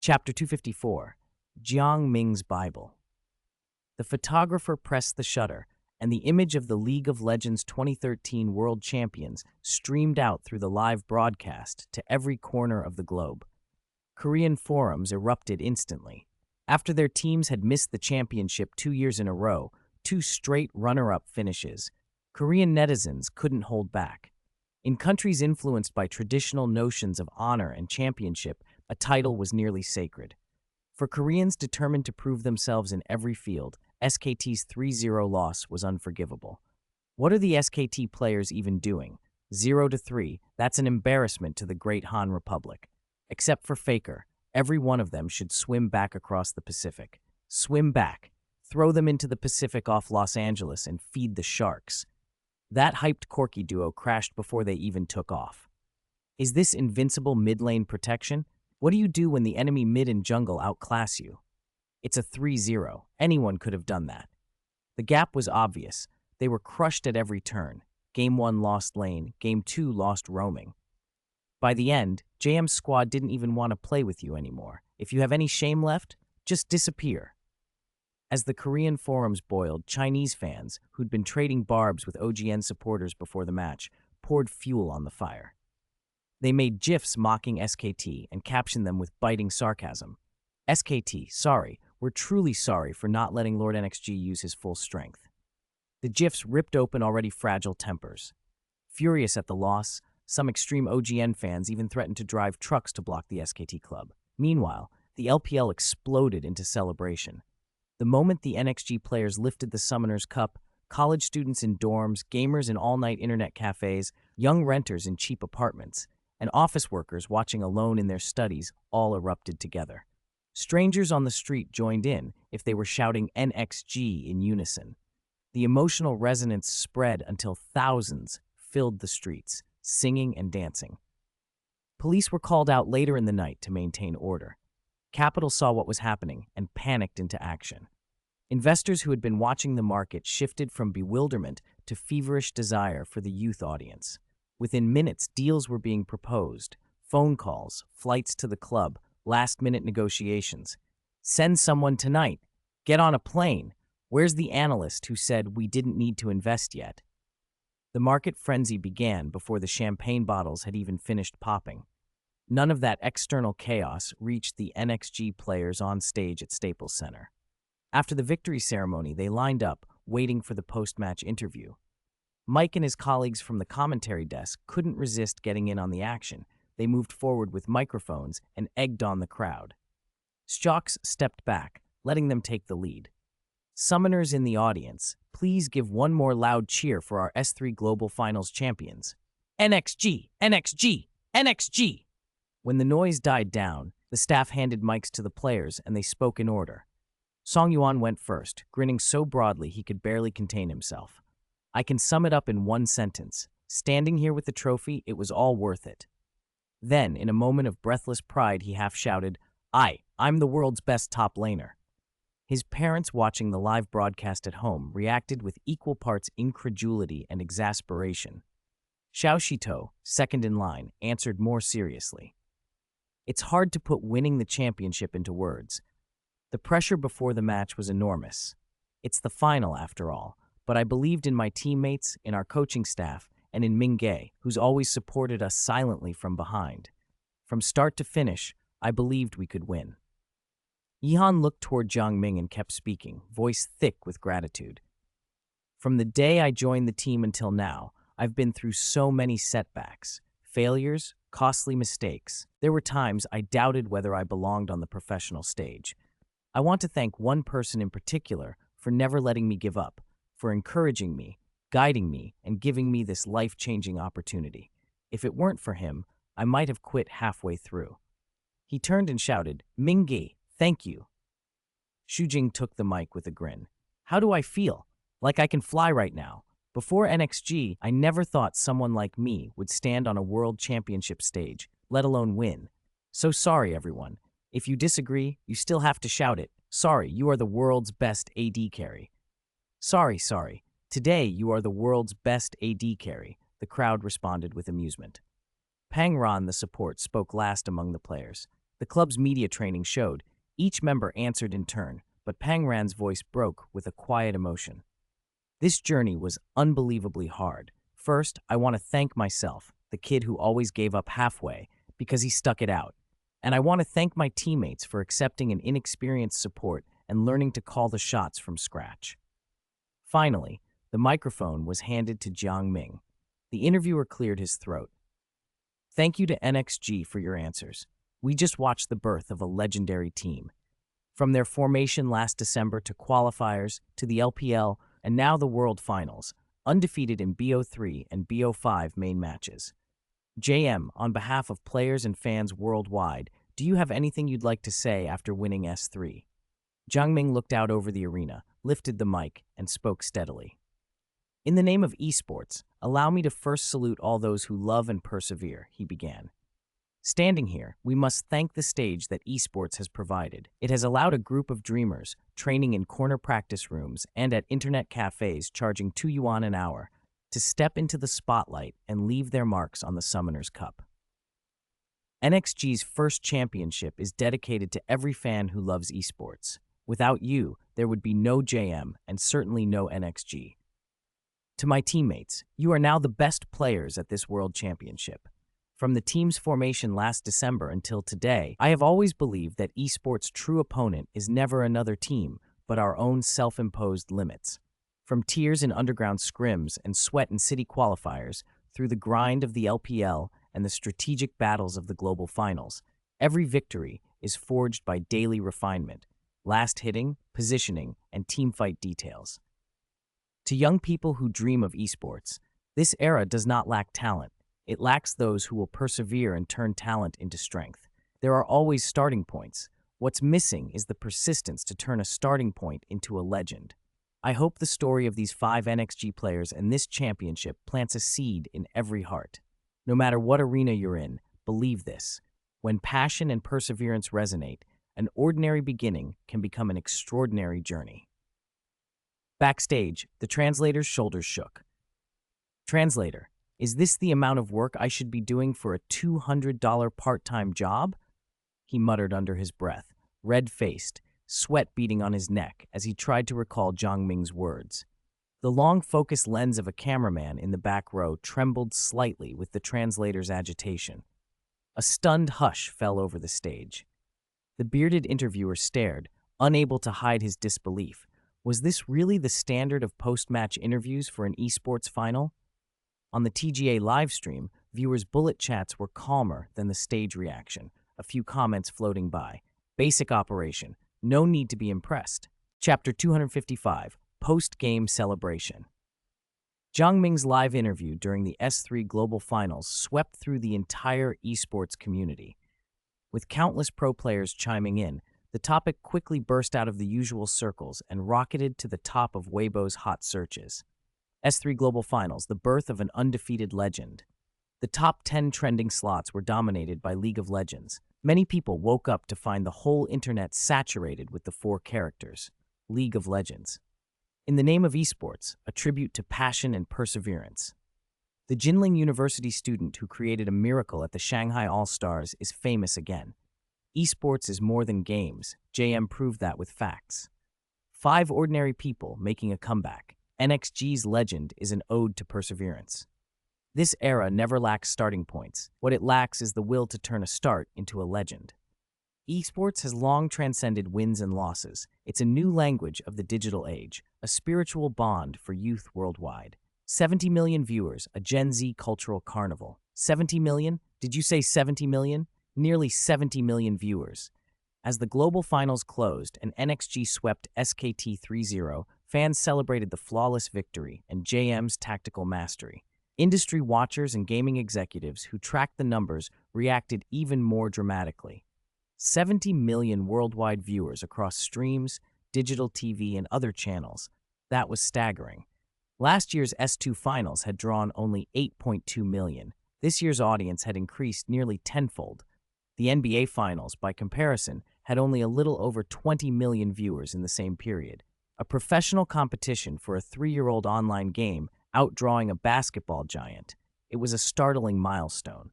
Chapter 254, Jiang Ming's Bible. The photographer pressed the shutter, and the image of the League of Legends 2013 World Champions streamed out through the live broadcast to every corner of the globe. Korean forums erupted instantly. After their teams had missed the championship 2 years in a row, 2 straight runner-up finishes, Korean netizens couldn't hold back. In countries influenced by traditional notions of honor and championship, a title was nearly sacred. For Koreans determined to prove themselves in every field, SKT's 3-0 loss was unforgivable. What are the SKT players even doing? 0-3, that's an embarrassment to the great Han Republic. Except for Faker, every one of them should swim back across the Pacific. Swim back, throw them into the Pacific off Los Angeles and feed the sharks. That hyped Corky duo crashed before they even took off. Is this invincible mid-lane protection? What do you do when the enemy mid and jungle outclass you? It's a 3-0. Anyone could have done that. The gap was obvious. They were crushed at every turn. Game 1 lost lane, Game 2 lost roaming. By the end, JM's squad didn't even want to play with you anymore. If you have any shame left, just disappear. As the Korean forums boiled, Chinese fans, who'd been trading barbs with OGN supporters before the match, poured fuel on the fire. They made GIFs mocking SKT and captioned them with biting sarcasm. SKT, sorry, we're truly sorry for not letting Lord NXG use his full strength. The GIFs ripped open already fragile tempers. Furious at the loss, some extreme OGN fans even threatened to drive trucks to block the SKT club. Meanwhile, the LPL exploded into celebration. The moment the NXG players lifted the Summoner's Cup, college students in dorms, gamers in all-night internet cafes, young renters in cheap apartments, and office workers watching alone in their studies all erupted together. Strangers on the street joined in if they were shouting NXG in unison. The emotional resonance spread until thousands filled the streets, singing and dancing. Police were called out later in the night to maintain order. Capital saw what was happening and panicked into action. Investors who had been watching the market shifted from bewilderment to feverish desire for the youth audience. Within minutes, deals were being proposed, phone calls, flights to the club, last-minute negotiations. Send someone tonight. Get on a plane. Where's the analyst who said we didn't need to invest yet? The market frenzy began before the champagne bottles had even finished popping. None of that external chaos reached the NXG players on stage at Staples Center. After the victory ceremony, they lined up, waiting for the post-match interview. Mike and his colleagues from the commentary desk couldn't resist getting in on the action. They moved forward with microphones and egged on the crowd. Stjokz stepped back, letting them take the lead. Summoners in the audience, please give one more loud cheer for our S3 Global Finals champions. NXG! NXG! NXG! When the noise died down, the staff handed mics to the players and they spoke in order. Song Yuan went first, grinning so broadly he could barely contain himself. I can sum it up in one sentence. Standing here with the trophy, it was all worth it. Then, in a moment of breathless pride, he half shouted, I'm the world's best top laner. His parents watching the live broadcast at home reacted with equal parts incredulity and exasperation. Xiao Shito, second in line, answered more seriously. It's hard to put winning the championship into words. The pressure before the match was enormous. It's the final, after all. But I believed in my teammates, in our coaching staff, and in Mingge, who's always supported us silently from behind. From start to finish, I believed we could win. Yihan looked toward Jiang Ming and kept speaking, voice thick with gratitude. From the day I joined the team until now, I've been through so many setbacks, failures, costly mistakes. There were times I doubted whether I belonged on the professional stage. I want to thank one person in particular for never letting me give up, for encouraging me, guiding me, and giving me this life-changing opportunity. If it weren't for him, I might have quit halfway through. He turned and shouted, Mingge, thank you. Shujing took the mic with a grin. How do I feel? Like I can fly right now. Before NXG, I never thought someone like me would stand on a world championship stage, let alone win. So sorry, everyone. If you disagree, you still have to shout it. Sorry, you are the world's best AD carry. Sorry. Today, you are the world's best AD carry, the crowd responded with amusement. Pang Ran, the support, spoke last among the players. The club's media training showed. Each member answered in turn, but Pangran's voice broke with a quiet emotion. This journey was unbelievably hard. First, I want to thank myself, the kid who always gave up halfway, because he stuck it out. And I want to thank my teammates for accepting an inexperienced support and learning to call the shots from scratch. Finally, the microphone was handed to Jiang Ming. The interviewer cleared his throat. Thank you to NXG for your answers. We just watched the birth of a legendary team. From their formation last December to qualifiers, to the LPL, and now the World Finals, undefeated in BO3 and BO5 main matches. JM, on behalf of players and fans worldwide, do you have anything you'd like to say after winning S3? Jiang Ming looked out over the arena, lifted the mic, and spoke steadily. In the name of esports, allow me to first salute all those who love and persevere, he began. Standing here, we must thank the stage that esports has provided. It has allowed a group of dreamers, training in corner practice rooms and at internet cafes charging 2 yuan an hour, to step into the spotlight and leave their marks on the Summoners Cup. NXG's first championship is dedicated to every fan who loves esports. Without you, there would be no JM and certainly no NXG. To my teammates, you are now the best players at this World Championship. From the team's formation last December until today, I have always believed that esports' true opponent is never another team, but our own self-imposed limits. From tears in underground scrims and sweat in city qualifiers, through the grind of the LPL and the strategic battles of the global finals, every victory is forged by daily refinement, last hitting, positioning, and teamfight details. To young people who dream of esports, this era does not lack talent. It lacks those who will persevere and turn talent into strength. There are always starting points. What's missing is the persistence to turn a starting point into a legend. I hope the story of these 5 NXG players and this championship plants a seed in every heart. No matter what arena you're in, believe this. When passion and perseverance resonate, an ordinary beginning can become an extraordinary journey. Backstage, the translator's shoulders shook. Translator, is this the amount of work I should be doing for a $200 part-time job? He muttered under his breath, red-faced, sweat beading on his neck as he tried to recall Jiang Ming's words. The long focused lens of a cameraman in the back row trembled slightly with the translator's agitation. A stunned hush fell over the stage. The bearded interviewer stared, unable to hide his disbelief. Was this really the standard of post-match interviews for an esports final? On the TGA livestream, viewers' bullet chats were calmer than the stage reaction, a few comments floating by. Basic operation. No need to be impressed. Chapter 255, Post-Game Celebration. Jiang Ming's live interview during the S3 Global Finals swept through the entire esports community. With countless pro players chiming in, the topic quickly burst out of the usual circles and rocketed to the top of Weibo's hot searches. S3 Global Finals, the birth of an undefeated legend. The top 10 trending slots were dominated by League of Legends. Many people woke up to find the whole internet saturated with the 4 characters, League of Legends. In the name of esports, a tribute to passion and perseverance. The Jinling University student who created a miracle at the Shanghai All-Stars is famous again. Esports is more than games. JM proved that with facts. 5 ordinary people making a comeback. NXG's legend is an ode to perseverance. This era never lacks starting points. What it lacks is the will to turn a start into a legend. Esports has long transcended wins and losses. It's a new language of the digital age, a spiritual bond for youth worldwide. 70 million viewers, a Gen Z cultural carnival. 70 million? Did you say 70 million? Nearly 70 million viewers. As the global finals closed and NXG swept SKT 3-0, fans celebrated the flawless victory and JM's tactical mastery. Industry watchers and gaming executives who tracked the numbers reacted even more dramatically. 70 million worldwide viewers across streams, digital TV, and other channels. That was staggering. Last year's S2 finals had drawn only 8.2 million. This year's audience had increased nearly tenfold. The NBA finals, by comparison, had only a little over 20 million viewers in the same period. A professional competition for a 3-year-old online game outdrawing a basketball giant. It was a startling milestone.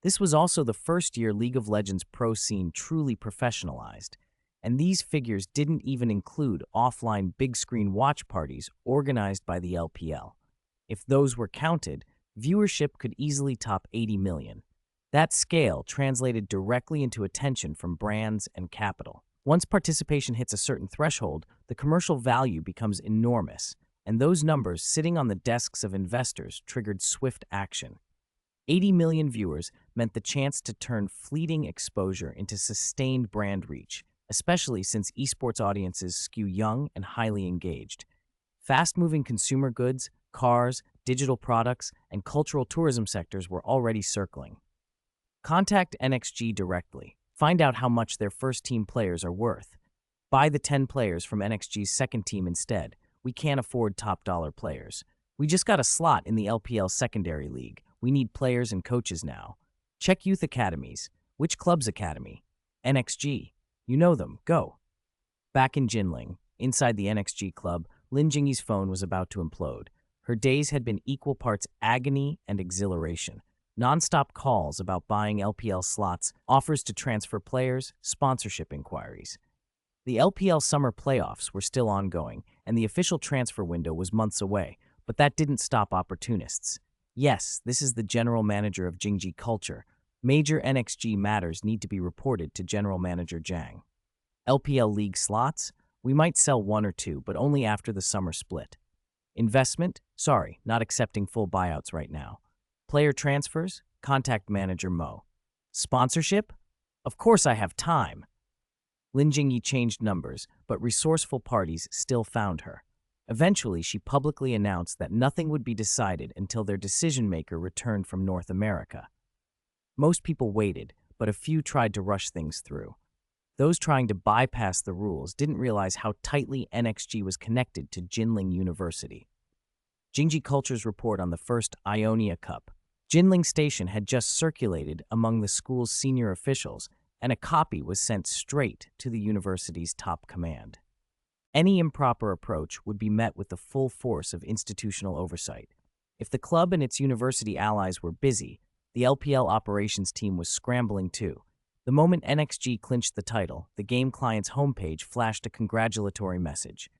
This was also the first year League of Legends pro scene truly professionalized, and these figures didn't even include offline big-screen watch parties organized by the LPL. If those were counted, viewership could easily top 80 million. That scale translated directly into attention from brands and capital. Once participation hits a certain threshold, the commercial value becomes enormous, and those numbers sitting on the desks of investors triggered swift action. 80 million viewers meant the chance to turn fleeting exposure into sustained brand reach, especially since esports audiences skew young and highly engaged. Fast-moving consumer goods, cars, digital products, and cultural tourism sectors were already circling. Contact NXG directly. Find out how much their first-team players are worth. Buy the 10 players from NXG's second team instead. We can't afford top-dollar players. We just got a slot in the LPL Secondary League. We need players and coaches now. Check youth academies. Which club's academy? NXG. You know them. Go. Back in Jinling, inside the NXG club, Lin Jingyi's phone was about to implode. Her days had been equal parts agony and exhilaration. Non-stop calls about buying LPL slots, offers to transfer players, sponsorship inquiries. The LPL summer playoffs were still ongoing, and the official transfer window was months away, but that didn't stop opportunists. Yes, this is the general manager of Jingji Culture. Major NXG matters need to be reported to General Manager Zhang. LPL League slots? We might sell 1 or 2, but only after the summer split. Investment? Sorry, not accepting full buyouts right now. Player transfers? Contact Manager Mo. Sponsorship? Of course I have time. Lin Jingyi changed numbers, but resourceful parties still found her. Eventually, she publicly announced that nothing would be decided until their decision-maker returned from North America. Most people waited, but a few tried to rush things through. Those trying to bypass the rules didn't realize how tightly NXG was connected to Jinling University. Jingji Culture's report on the first Ionia Cup. Jinling Station had just circulated among the school's senior officials, and a copy was sent straight to the university's top command. Any improper approach would be met with the full force of institutional oversight. If the club and its university allies were busy, the LPL operations team was scrambling too. The moment NXG clinched the title, the game client's homepage flashed a congratulatory message.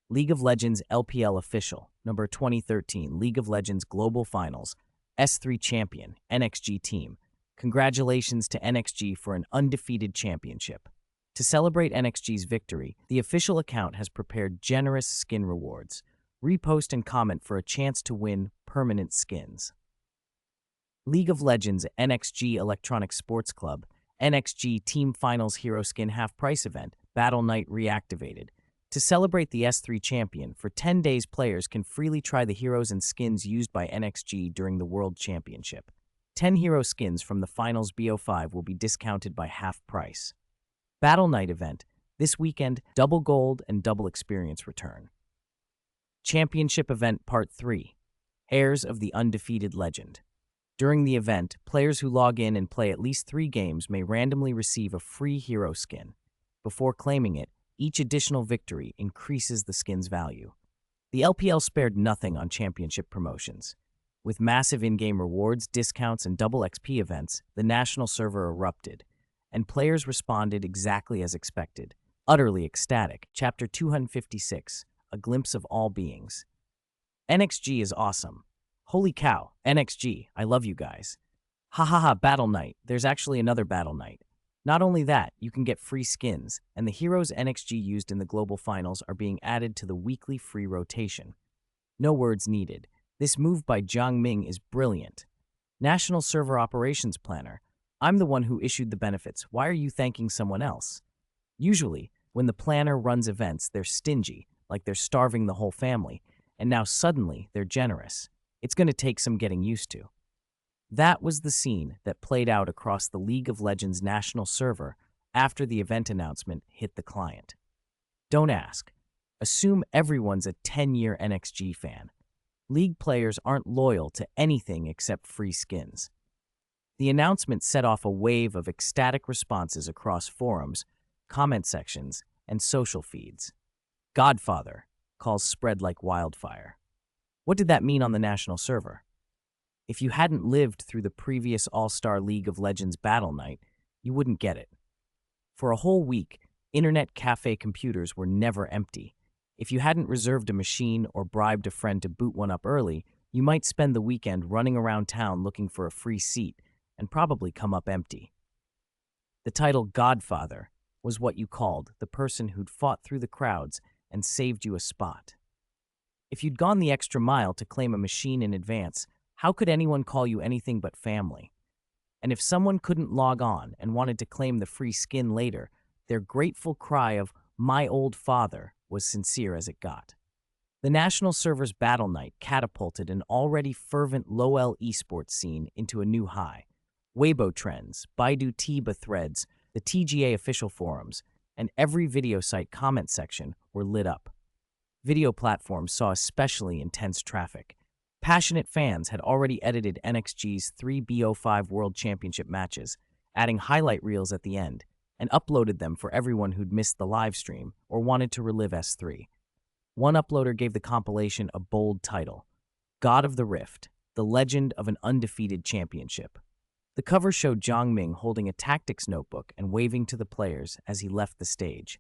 League of Legends LPL Official, number 2013 League of Legends Global Finals, S3 Champion, NXG Team. Congratulations to NXG for an undefeated championship. To celebrate NXG's victory, the official account has prepared generous skin rewards. Repost and comment for a chance to win permanent skins. League of Legends NXG Electronic Sports Club, NXG Team Finals Hero Skin Half-Price Event, Battle Night reactivated. To celebrate the S3 champion, for 10 days players can freely try the heroes and skins used by NXG during the World Championship. 10 hero skins from the Finals BO5 will be discounted by half price. Battle Night event. This weekend, double gold and double experience return. Championship event Part 3. Heirs of the Undefeated Legend. During the event, players who log in and play at least 3 games may randomly receive a free hero skin. Before claiming it, each additional victory increases the skin's value. The LPL spared nothing on championship promotions. With massive in-game rewards, discounts, and double XP events, the national server erupted, and players responded exactly as expected. Utterly ecstatic. Chapter 256, A Glimpse of All Beings. NXG is awesome. Holy cow, NXG, I love you guys. Ha ha ha, Battle Night. There's actually another Battle Night. Not only that, you can get free skins, and the heroes NXG used in the global finals are being added to the weekly free rotation. No words needed. This move by Jiang Ming is brilliant. National Server Operations Planner. I'm the one who issued the benefits. Why are you thanking someone else? Usually, when the planner runs events, they're stingy, like they're starving the whole family, and now suddenly they're generous. It's going to take some getting used to. That was the scene that played out across the League of Legends national server after the event announcement hit the client. Don't ask. Assume everyone's a 10-year NXG fan. League players aren't loyal to anything except free skins. The announcement set off a wave of ecstatic responses across forums, comment sections, and social feeds. Godfather calls spread like wildfire. What did that mean on the national server? If you hadn't lived through the previous All-Star League of Legends Battle Night, you wouldn't get it. For a whole week, internet cafe computers were never empty. If you hadn't reserved a machine or bribed a friend to boot one up early, you might spend the weekend running around town looking for a free seat and probably come up empty. The title Godfather was what you called the person who'd fought through the crowds and saved you a spot. If you'd gone the extra mile to claim a machine in advance, how could anyone call you anything but family? And if someone couldn't log on and wanted to claim the free skin later, their grateful cry of, "My old father," was sincere as it got. The National Servers Battle Night catapulted an already fervent LoL esports scene into a new high. Weibo trends, Baidu Tiba threads, the TGA official forums, and every video site comment section were lit up. Video platforms saw especially intense traffic. Passionate fans had already edited NXG's 3 BO5 World Championship matches, adding highlight reels at the end, and uploaded them for everyone who'd missed the live stream or wanted to relive S3. One uploader gave the compilation a bold title, God of the Rift, the legend of an undefeated championship. The cover showed Jiang Ming holding a tactics notebook and waving to the players as he left the stage,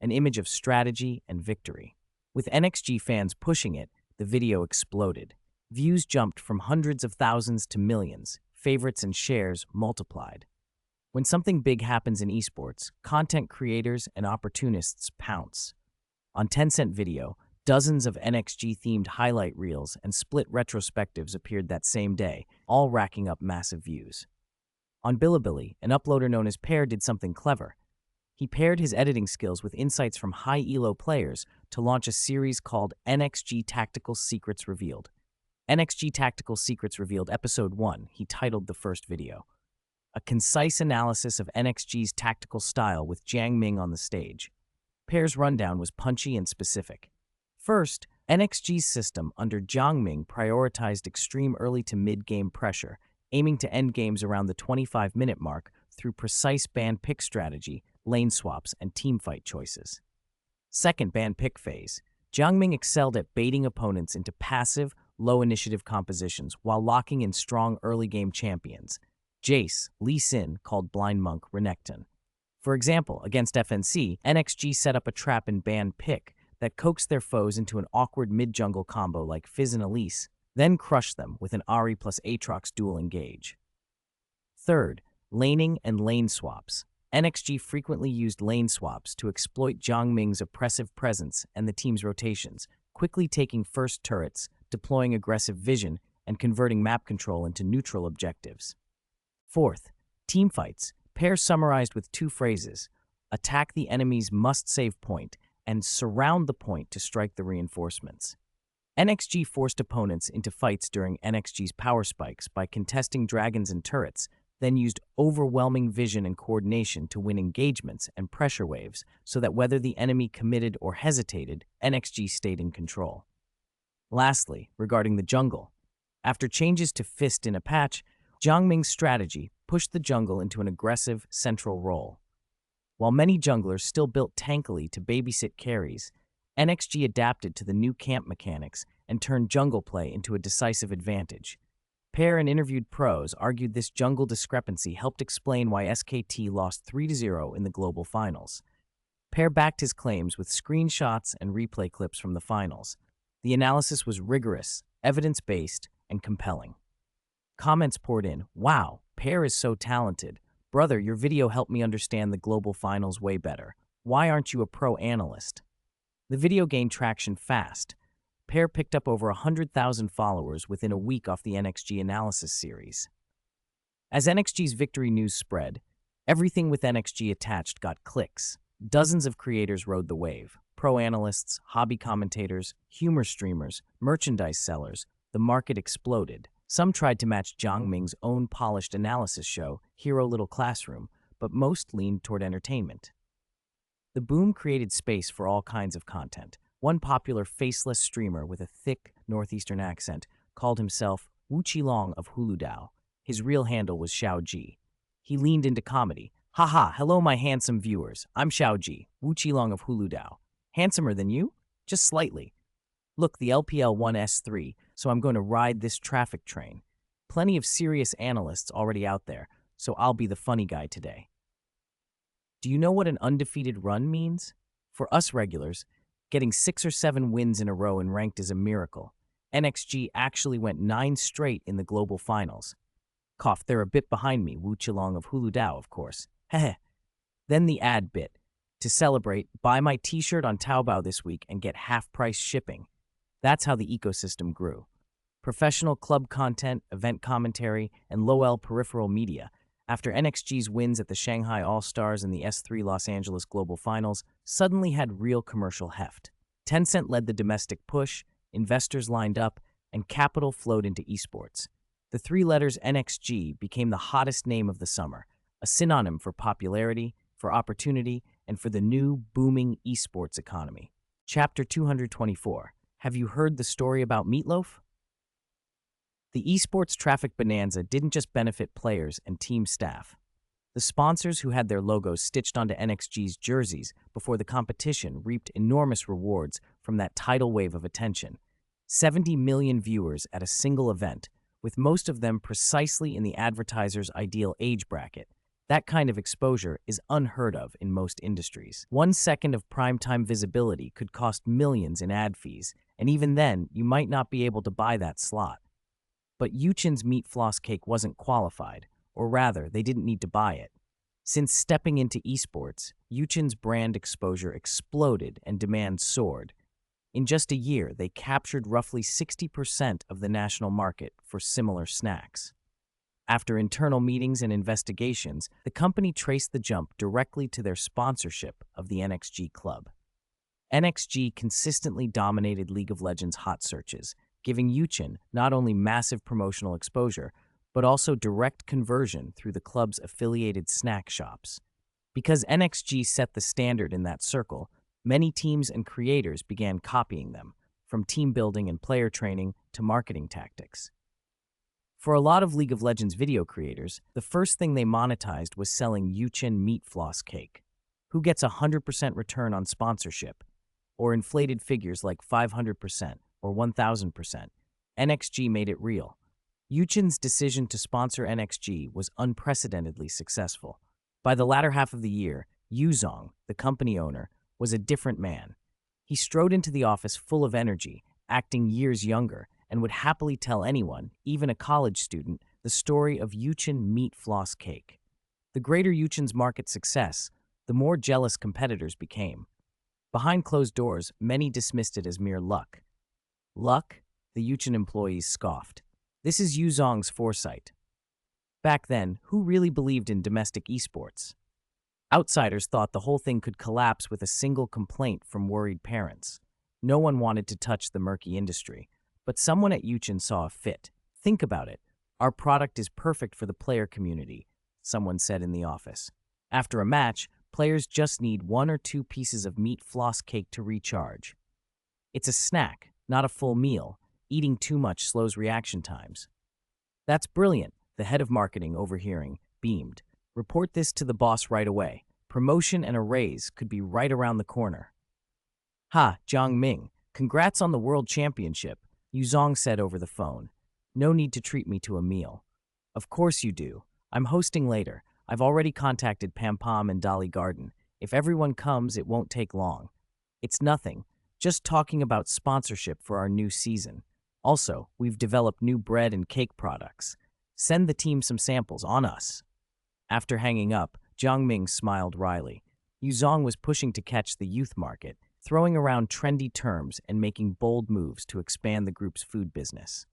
an image of strategy and victory. With NXG fans pushing it, the video exploded. Views jumped from hundreds of thousands to millions, favorites and shares multiplied. When something big happens in esports, content creators and opportunists pounce. On Tencent Video, dozens of NXG-themed highlight reels and split retrospectives appeared that same day, all racking up massive views. On Bilibili, an uploader known as Pear did something clever. He paired his editing skills with insights from high elo players to launch a series called NXG Tactical Secrets Revealed. NXG Tactical Secrets Revealed Episode 1, he titled the first video. A concise analysis of NXG's tactical style with Jiang Ming on the stage. Pear's rundown was punchy and specific. First, NXG's system under Jiang Ming prioritized extreme early to mid-game pressure, aiming to end games around the 25-minute mark through precise ban pick strategy, lane swaps, and teamfight choices. Second ban pick phase. Jiang Ming excelled at baiting opponents into passive, low-initiative compositions while locking in strong early-game champions. Jace, Lee Sin called Blind Monk Renekton. For example, against FNC, NXG set up a trap and ban pick that coaxed their foes into an awkward mid-jungle combo like Fizz and Elise, then crushed them with an Ahri plus Aatrox dual engage. Third, laning and lane swaps. NXG frequently used lane swaps to exploit Jiang Ming's oppressive presence and the team's rotations, quickly taking first turrets, deploying aggressive vision, and converting map control into neutral objectives. Fourth, teamfights. Pear summarized with two phrases, attack the enemy's must-save point and surround the point to strike the reinforcements. NXG forced opponents into fights during NXG's power spikes by contesting dragons and turrets, then used overwhelming vision and coordination to win engagements and pressure waves so that whether the enemy committed or hesitated, NXG stayed in control. Lastly, regarding the jungle, after changes to Fist in a patch, Jiang Ming's strategy pushed the jungle into an aggressive central role. While many junglers still built tankily to babysit carries, NXG adapted to the new camp mechanics and turned jungle play into a decisive advantage. Pear and interviewed pros argued this jungle discrepancy helped explain why SKT lost 3-0 in the global finals. Pear backed his claims with screenshots and replay clips from the finals. The analysis was rigorous, evidence-based, and compelling. Comments poured in, "Wow, Pear is so talented. Brother, your video helped me understand the global finals way better. Why aren't you a pro analyst?" The video gained traction fast. Pear picked up over 100,000 followers within a week off the NXG analysis series. As NXG's victory news spread, everything with NXG attached got clicks. Dozens of creators rode the wave. Pro analysts, hobby commentators, humor streamers, merchandise sellers. The market exploded. Some tried to match Jiang Ming's own polished analysis show, Hero Little Classroom, but most leaned toward entertainment. The boom created space for all kinds of content. One popular faceless streamer with a thick northeastern accent called himself Wu Qilong of Huludao. His real handle was Xiao Ji. He leaned into comedy. "Haha, hello my handsome viewers. I'm Xiao Ji, Wu Qilong of Huludao. Handsomer than you? Just slightly. Look, the LPL 1 S3, so I'm going to ride this traffic train. plenty of serious analysts already out there, so I'll be the funny guy today. Do you know what an undefeated run means? For us regulars, getting 6 or 7 wins in a row in ranked is a miracle. NXG actually went 9 straight in the global finals. Cough, they're a bit behind me, Wu Qilong of Huludao, of course. Heh. Then the ad bit. To celebrate, buy my t-shirt on Taobao this week and get half-price shipping. That's how the ecosystem grew. Professional club content, event commentary, and low-L peripheral media. After NXG's wins at the Shanghai All-Stars and the S3 Los Angeles Global Finals suddenly had real commercial heft. Tencent led the domestic push, investors lined up, and capital flowed into esports. The 3 letters NXG became the hottest name of the summer, a synonym for popularity, for opportunity, and for the new, booming esports economy. Chapter 224. Have you heard the story about Meatloaf? The esports traffic bonanza didn't just benefit players and team staff. The sponsors who had their logos stitched onto NXG's jerseys before the competition reaped enormous rewards from that tidal wave of attention. 70 million viewers at a single event, with most of them precisely in the advertiser's ideal age bracket. That kind of exposure is unheard of in most industries. 1 second of primetime visibility could cost millions in ad fees, and even then, you might not be able to buy that slot. But Yuchin's meat floss cake wasn't qualified, or rather, they didn't need to buy it. Since stepping into esports, Yuchin's brand exposure exploded and demand soared. In just a year, they captured roughly 60% of the national market for similar snacks. After internal meetings and investigations, the company traced the jump directly to their sponsorship of the NXG club. NXG consistently dominated League of Legends hot searches, giving Yuchin not only massive promotional exposure, but also direct conversion through the club's affiliated snack shops. Because NXG set the standard in that circle, many teams and creators began copying them, from team building and player training to marketing tactics. For a lot of League of Legends video creators, the first thing they monetized was selling Yuchin meat floss cake. Who gets 100% return on sponsorship? Or inflated figures like 500% or 1000%. NXG made it real. Yuchin's decision to sponsor NXG was unprecedentedly successful. By the latter half of the year, Yuzong, the company owner, was a different man. He strode into the office full of energy, acting years younger, and would happily tell anyone, even a college student, the story of Yuchin meat floss cake. The greater Yuchin's market success, the more jealous competitors became. Behind closed doors, many dismissed it as mere luck. Luck? The Yuchin employees scoffed. This is Yuzong's foresight. Back then, who really believed in domestic esports? Outsiders thought the whole thing could collapse with a single complaint from worried parents. No one wanted to touch the murky industry, but someone at Yuchin saw a fit. Think about it. Our product is perfect for the player community, someone said in the office. After a match, players just need 1 or 2 pieces of meat floss cake to recharge. It's a snack, not a full meal. Eating too much slows reaction times. That's brilliant, the head of marketing, overhearing, beamed. Report this to the boss right away. Promotion and a raise could be right around the corner. Ha, Jiang Ming, congrats on the World Championship, Yuzong said over the phone. No need to treat me to a meal. Of course you do. I'm hosting later. I've already contacted Pampam and Dolly Garden. If everyone comes, it won't take long. It's nothing. Just talking about sponsorship for our new season. Also, we've developed new bread and cake products. Send the team some samples on us. After hanging up, Jiang Ming smiled wryly. Yuzong was pushing to catch the youth market, throwing around trendy terms and making bold moves to expand the group's food business.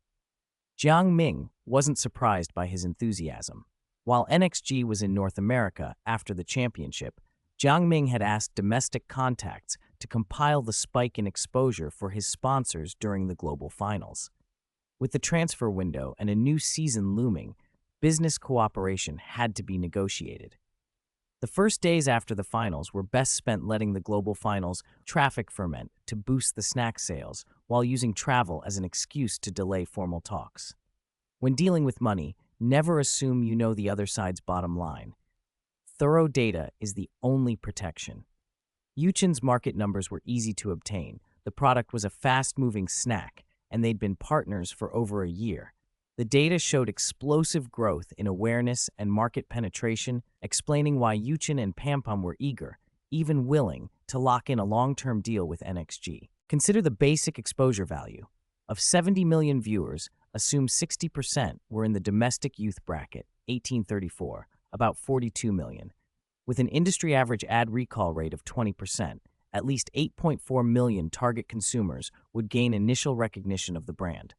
Jiang Ming wasn't surprised by his enthusiasm. While NXG was in North America after the championship, Jiang Ming had asked domestic contacts to compile the spike in exposure for his sponsors during the global finals. With the transfer window and a new season looming, business cooperation had to be negotiated. The first days after the finals were best spent letting the global finals traffic ferment to boost the snack sales while using travel as an excuse to delay formal talks. When dealing with money, never assume you know the other side's bottom line. Thorough data is the only protection. Yuchin's market numbers were easy to obtain. The product was a fast-moving snack, and they'd been partners for over a year. The data showed explosive growth in awareness and market penetration, explaining why Yuchen and Pampam were eager, even willing, to lock in a long-term deal with NXG. Consider the basic exposure value. Of 70 million viewers, assume 60% were in the domestic youth bracket, 1834, about 42 million. With an industry average ad recall rate of 20%, at least 8.4 million target consumers would gain initial recognition of the brand.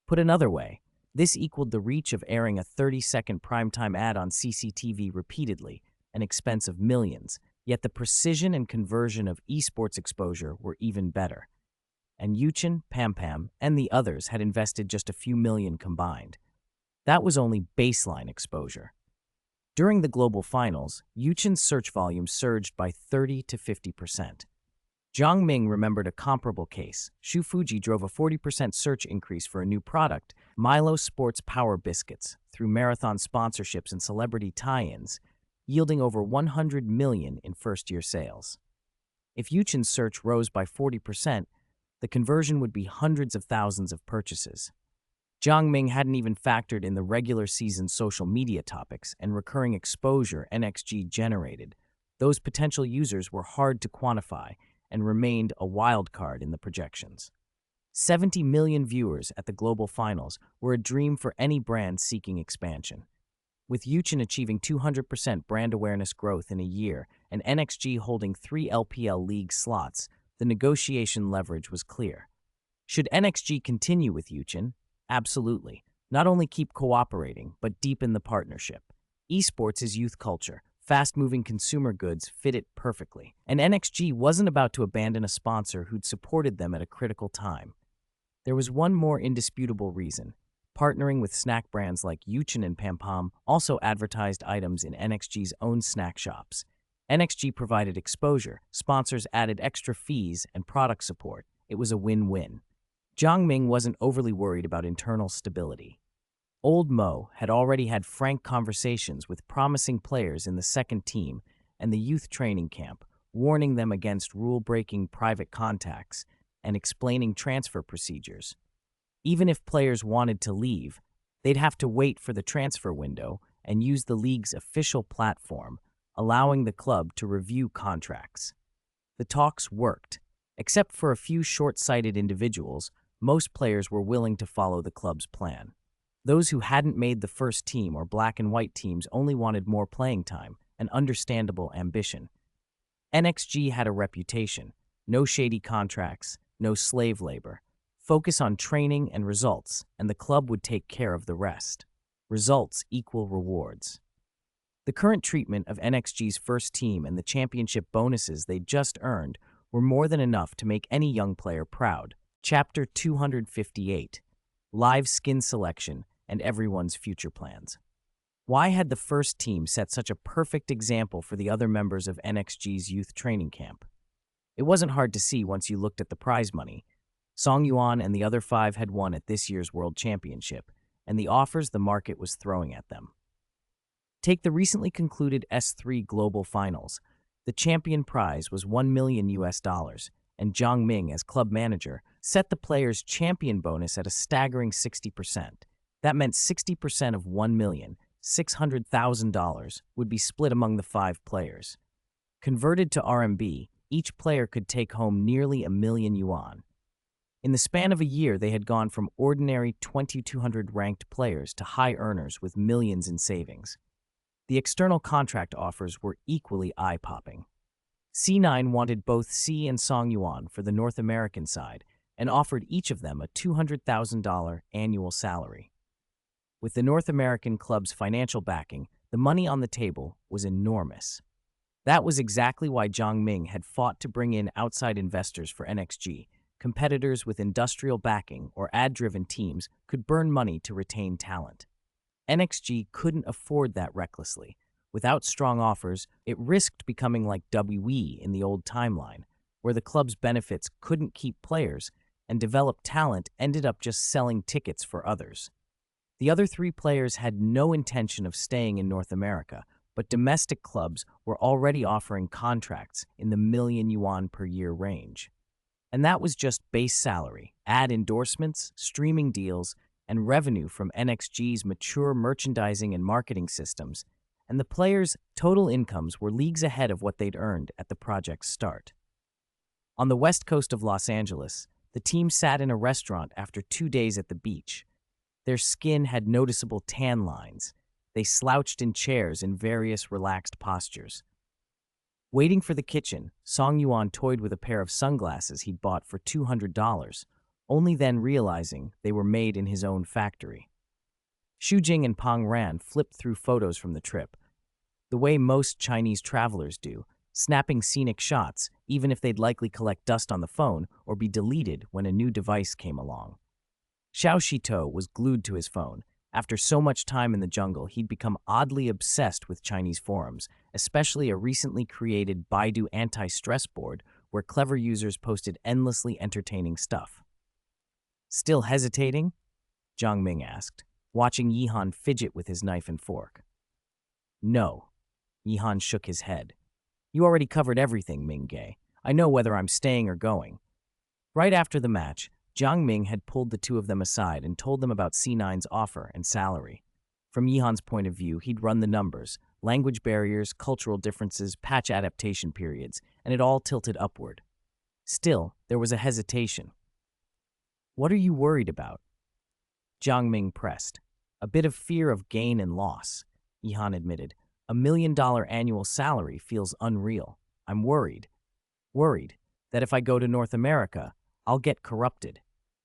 Put another way, this equaled the reach of airing a 30-second primetime ad on CCTV repeatedly, an expense of millions, yet the precision and conversion of esports exposure were even better. And Yuchen, Pampam, and the others had invested just a few million combined. That was only baseline exposure. During the global finals, Yuchen's search volume surged by 30 to 50%. Jiang Ming remembered a comparable case. Shu Fuji drove a 40% search increase for a new product, Milo Sports Power Biscuits, through marathon sponsorships and celebrity tie-ins, yielding over 100 million in first-year sales. If Yuchen's search rose by 40%, the conversion would be hundreds of thousands of purchases. Jiang Ming hadn't even factored in the regular season social media topics and recurring exposure NXG generated. Those potential users were hard to quantify and remained a wild card in the projections. 70 million viewers at the global finals were a dream for any brand seeking expansion. With Yuchen achieving 200% brand awareness growth in a year and NXG holding 3 LPL league slots, the negotiation leverage was clear. Should NXG continue with Yuchen? Absolutely. Not only keep cooperating, but deepen the partnership. Esports is youth culture. Fast-moving consumer goods fit it perfectly. And NXG wasn't about to abandon a sponsor who'd supported them at a critical time. There was one more indisputable reason. Partnering with snack brands like Yuchen and Pampam also advertised items in NXG's own snack shops. NXG provided exposure, sponsors added extra fees and product support. It was a win-win. Jiang Ming wasn't overly worried about internal stability. Old Mo had already had frank conversations with promising players in the second team and the youth training camp, warning them against rule-breaking private contacts and explaining transfer procedures. Even if players wanted to leave, they'd have to wait for the transfer window and use the league's official platform, allowing the club to review contracts. The talks worked. Except for a few short-sighted individuals, most players were willing to follow the club's plan. Those who hadn't made the first team or black and white teams only wanted more playing time, an understandable ambition. NXG had a reputation: no shady contracts, no slave labor. Focus on training and results, and the club would take care of the rest. Results equal rewards. The current treatment of NXG's first team and the championship bonuses they'd just earned were more than enough to make any young player proud. Chapter 258. Live Skin Selection and Everyone's Future Plans. Why had the first team set such a perfect example for the other members of NXG's youth training camp? It wasn't hard to see once you looked at the prize money. Song Yuan and the other 5 had won at this year's World Championship, and the offers the market was throwing at them. Take the recently concluded S3 Global Finals. The champion prize was $1 million, and Jiang Ming, as club manager, set the players' champion bonus at a staggering 60%. That meant 60% of $1,600,000 would be split among the 5 players. Converted to RMB, each player could take home nearly $1 million. In the span of a year, they had gone from ordinary 2,200 ranked players to high earners with millions in savings. The external contract offers were equally eye-popping. C9 wanted both C and Song Yuan for the North American side and offered each of them a $200,000 annual salary. With the North American club's financial backing, the money on the table was enormous. That was exactly why Jiang Ming had fought to bring in outside investors for NXG. Competitors with industrial backing or ad-driven teams could burn money to retain talent. NXG couldn't afford that recklessly. Without strong offers, it risked becoming like WE in the old timeline, where the club's benefits couldn't keep players and developed talent ended up just selling tickets for others. The other 3 players had no intention of staying in North America, but domestic clubs were already offering contracts in the million yuan per year range. And that was just base salary, ad endorsements, streaming deals, and revenue from NXG's mature merchandising and marketing systems, and the players' total incomes were leagues ahead of what they'd earned at the project's start. On the west coast of Los Angeles, the team sat in a restaurant after 2 days at the beach. Their skin had noticeable tan lines. They slouched in chairs in various relaxed postures. Waiting for the kitchen, Song Yuan toyed with a pair of sunglasses he'd bought for $200, only then realizing they were made in his own factory. Xu Jing and Pang Ran flipped through photos from the trip, the way most Chinese travelers do, snapping scenic shots even if they'd likely collect dust on the phone or be deleted when a new device came along. Xiao Shito was glued to his phone. After so much time in the jungle, he'd become oddly obsessed with Chinese forums, especially a recently created Baidu anti-stress board where clever users posted endlessly entertaining stuff. "Still hesitating?" Jiang Ming asked, watching Yihan fidget with his knife and fork. "No." Yihan shook his head. "You already covered everything, Ming-Ge. I know whether I'm staying or going." Right after the match, Jiang Ming had pulled the two of them aside and told them about C9's offer and salary. From Yihan's point of view, he'd run the numbers, language barriers, cultural differences, patch adaptation periods, and it all tilted upward. Still, there was a hesitation. "What are you worried about?" Jiang Ming pressed. "A bit of fear of gain and loss," Yihan admitted. "$1 million annual salary feels unreal. I'm worried that if I go to North America, I'll get corrupted."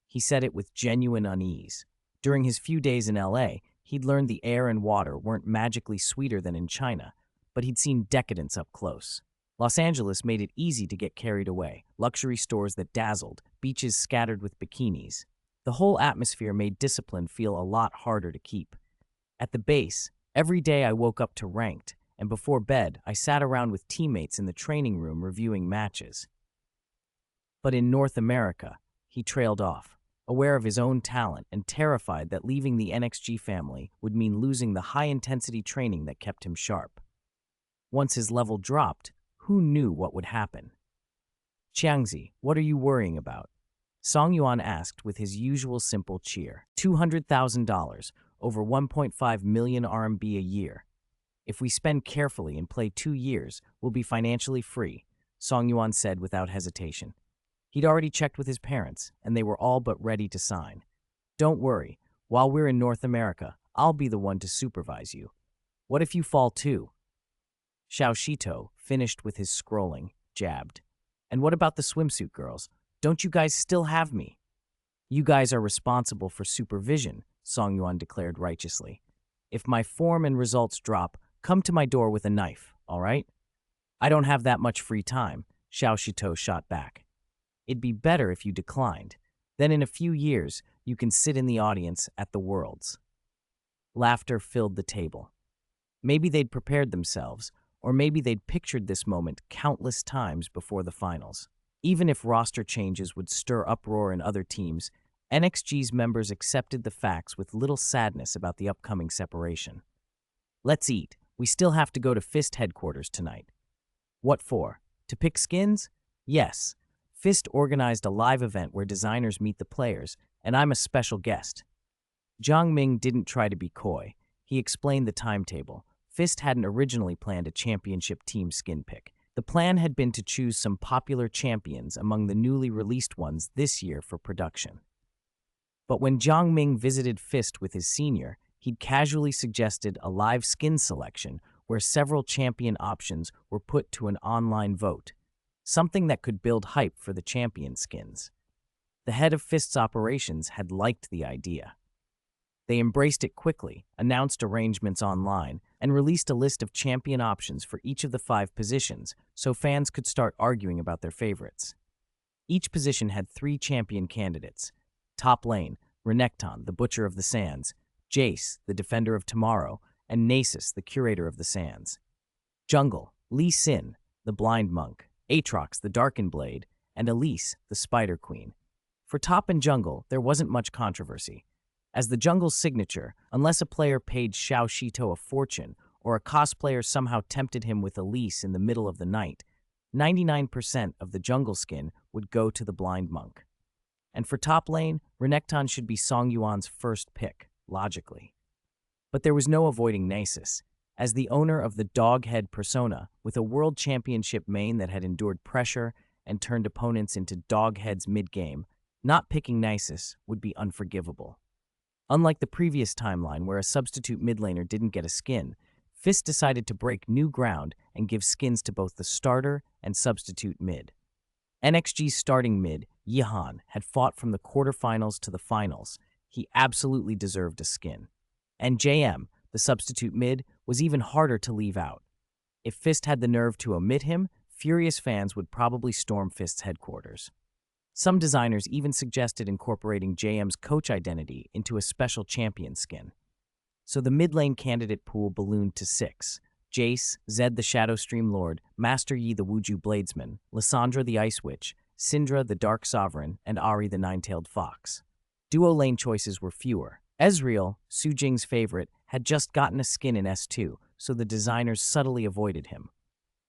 He said it with genuine unease. During his few days in LA, he'd learned the air and water weren't magically sweeter than in China, but he'd seen decadence up close. Los Angeles made it easy to get carried away, luxury stores that dazzled, beaches scattered with bikinis. The whole atmosphere made discipline feel a lot harder to keep. At the base, every day I woke up to ranked, and before bed, I sat around with teammates in the training room reviewing matches. But in North America, he trailed off, aware of his own talent and terrified that leaving the NXG family would mean losing the high-intensity training that kept him sharp. Once his level dropped, who knew what would happen? "Qiangzi, what are you worrying about?" Song Yuan asked with his usual simple cheer. $200,000, over 1.5 million RMB a year. "If we spend carefully and play 2 years, we'll be financially free," Song Yuan said without hesitation. He'd already checked with his parents, and they were all but ready to sign. "Don't worry, while we're in North America, I'll be the one to supervise you. What if you fall too?" Xiao Shito, finished with his scrolling, jabbed. "And what about the swimsuit girls? Don't you guys still have me?" "You guys are responsible for supervision," Song Yuan declared righteously. "If my form and results drop, come to my door with a knife, all right?" "I don't have that much free time," Xiao Shito shot back. "It'd be better if you declined. Then in a few years, you can sit in the audience at the Worlds." Laughter filled the table. Maybe they'd prepared themselves, or maybe they'd pictured this moment countless times before the finals. Even if roster changes would stir uproar in other teams, NXG's members accepted the facts with little sadness about the upcoming separation. "Let's eat. We still have to go to Fist headquarters tonight." "What for? To pick skins?" "Yes. Fist organized a live event where designers meet the players, and I'm a special guest." Jiang Ming didn't try to be coy. He explained the timetable. Fist hadn't originally planned a championship team skin pick. The plan had been to choose some popular champions among the newly released ones this year for production. But when Jiang Ming visited Fist with his senior, he'd casually suggested a live skin selection where several champion options were put to an online vote, something that could build hype for the champion skins. The head of Fist's operations had liked the idea. They embraced it quickly, announced arrangements online, and released a list of champion options for each of the 5 positions so fans could start arguing about their favorites. Each position had 3 champion candidates: top lane, Renekton, the Butcher of the Sands; Jace, the Defender of Tomorrow; and Nasus, the Curator of the Sands. Jungle, Lee Sin, the Blind Monk; Aatrox, the Darkened Blade; and Elise, the Spider Queen. For top and jungle, there wasn't much controversy. As the jungle's signature, unless a player paid Xiao Shito a fortune or a cosplayer somehow tempted him with Elise in the middle of the night, 99% of the jungle skin would go to the Blind Monk. And for top lane, Renekton should be Song Yuan's first pick, logically. But there was no avoiding Nasus. As the owner of the Doghead persona, with a world championship main that had endured pressure and turned opponents into dogheads mid-game, not picking Nasus would be unforgivable. Unlike the previous timeline where a substitute mid laner didn't get a skin, Fist decided to break new ground and give skins to both the starter and substitute mid. NXG's starting mid, Yihan, had fought from the quarterfinals to the finals. He absolutely deserved a skin. And JM, the substitute mid, was even harder to leave out. If Fist had the nerve to omit him, furious fans would probably storm Fist's headquarters. Some designers even suggested incorporating JM's coach identity into a special champion skin. So the mid-lane candidate pool ballooned to 6. Jace, Zed the Shadow Stream Lord, Master Yi the Wuju Bladesman, Lissandra the Ice Witch, Syndra the Dark Sovereign, and Ahri the Nine-Tailed Fox. Duo lane choices were fewer. Ezreal, Su Jing's favorite, had just gotten a skin in S2, so the designers subtly avoided him.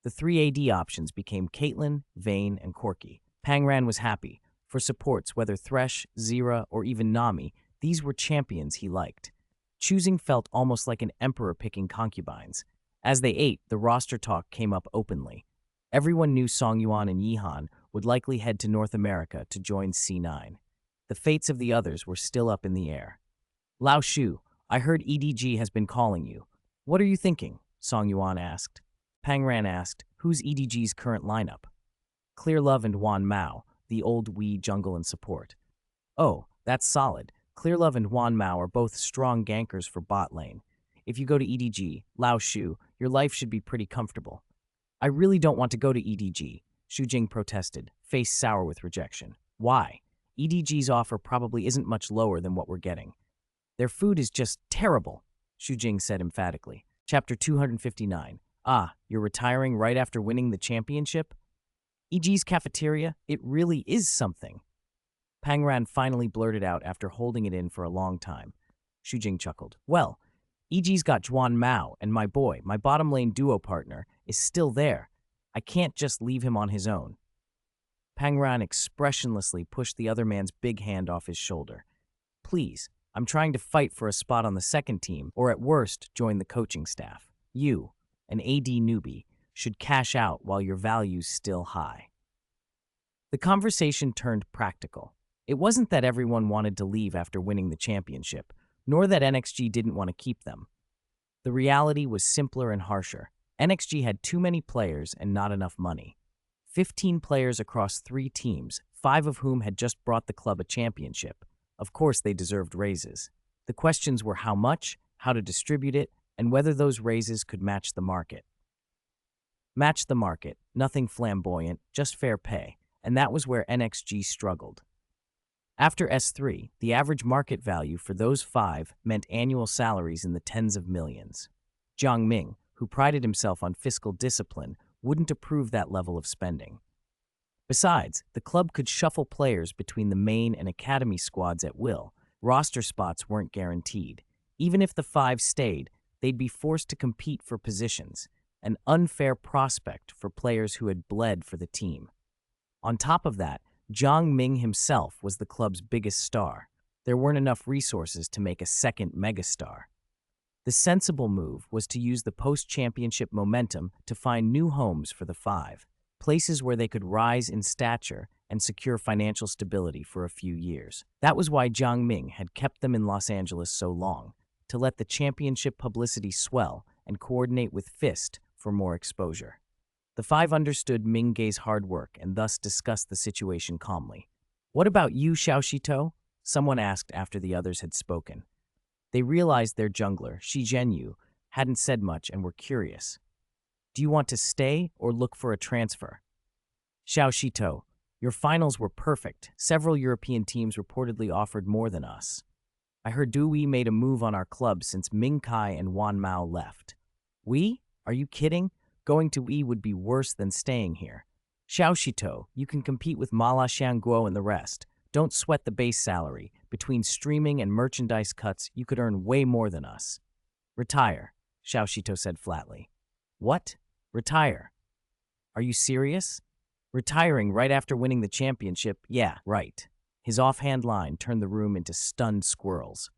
The 3 AD options became Caitlyn, Vayne, and Corki. Pangran was happy. For supports, whether Thresh, Zira, or even Nami, these were champions he liked. Choosing felt almost like an emperor picking concubines. As they ate, the roster talk came up openly. Everyone knew Song Yuan and Yihan would likely head to North America to join C9. The fates of the others were still up in the air. Lao Shu, I heard EDG has been calling you. What are you thinking? Song Yuan asked. Pangran asked, who's EDG's current lineup? Clear Love and Wan Mao, the old Wii jungle and support. Oh, that's solid. Clear Love and Wan Mao are both strong gankers for bot lane. If you go to EDG, Lao Shu, your life should be pretty comfortable. I really don't want to go to EDG, Shu Jing protested, face sour with rejection. Why? EDG's offer probably isn't much lower than what we're getting. Their food is just terrible, Shu Jing said emphatically. Chapter 259. Ah, you're retiring right after winning the championship? EG's cafeteria, it really is something. Pangran finally blurted out after holding it in for a long time. Shu Jing chuckled. Well, EG's got Zhuan Mao, and my boy, my bottom lane duo partner, is still there. I can't just leave him on his own. Pangran expressionlessly pushed the other man's big hand off his shoulder. Please, I'm trying to fight for a spot on the second team, or at worst, join the coaching staff. You, an AD newbie, should cash out while your value's still high. The conversation turned practical. It wasn't that everyone wanted to leave after winning the championship, nor that NXG didn't want to keep them. The reality was simpler and harsher. NXG had too many players and not enough money. 15 players across 3 teams, 5 of whom had just brought the club a championship. Of course they deserved raises. The questions were how much, how to distribute it, and whether those raises could match the market. Match the market, nothing flamboyant, just fair pay, and that was where NXG struggled. After S3, the average market value for those 5 meant annual salaries in the tens of millions. Jiang Ming, who prided himself on fiscal discipline, wouldn't approve that level of spending. Besides, the club could shuffle players between the main and academy squads at will. Roster spots weren't guaranteed. Even if the 5 stayed, they'd be forced to compete for positions, an unfair prospect for players who had bled for the team. On top of that, Jiang Ming himself was the club's biggest star. There weren't enough resources to make a second megastar. The sensible move was to use the post-championship momentum to find new homes for the 5, places where they could rise in stature and secure financial stability for a few years. That was why Jiang Ming had kept them in Los Angeles so long, to let the championship publicity swell and coordinate with Fist for more exposure. The 5 understood Ming Gei's hard work and thus discussed the situation calmly. What about you, Xiaoshito? Someone asked after the others had spoken. They realized their jungler, Shi Zhenyu, hadn't said much and were curious. Do you want to stay or look for a transfer? Xiaoshito, your finals were perfect. Several European teams reportedly offered more than us. I heard Dewey made a move on our club since Ming Kai and Wan Mao left. We? Are you kidding? Going to Yi would be worse than staying here. Xiaoshito, you can compete with Mala Xiangguo and the rest. Don't sweat the base salary. Between streaming and merchandise cuts, you could earn way more than us. Retire, Xiaoshito said flatly. What? Retire? Are you serious? Retiring right after winning the championship? Yeah, right. His offhand line turned the room into stunned squirrels.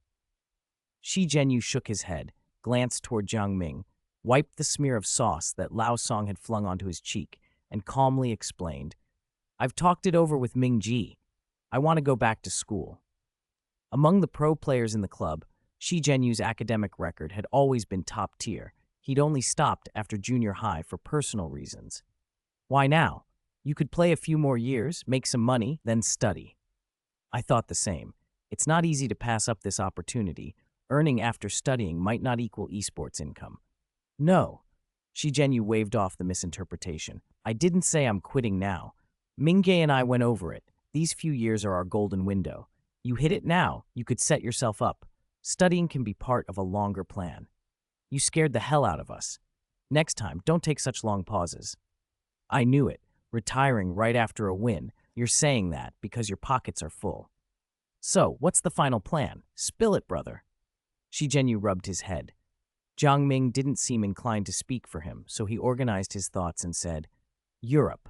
Shi Zhenyu shook his head, glanced toward Jiang Ming, wiped the smear of sauce that Lao Song had flung onto his cheek, and calmly explained, "I've talked it over with Ming Ji. I want to go back to school." Among the pro players in the club, Shi Zhenyu's academic record had always been top tier. He'd only stopped after junior high for personal reasons. Why now? You could play a few more years, make some money, then study. I thought the same. It's not easy to pass up this opportunity. Earning after studying might not equal esports income. No. Shi Zhenyu waved off the misinterpretation. I didn't say I'm quitting now. Mingge and I went over it. These few years are our golden window. You hit it now, you could set yourself up. Studying can be part of a longer plan. You scared the hell out of us. Next time, don't take such long pauses. I knew it. Retiring right after a win. You're saying that because your pockets are full. So, what's the final plan? Spill it, brother. Shi Zhenyu rubbed his head. Jiang Ming didn't seem inclined to speak for him, so he organized his thoughts and said, Europe.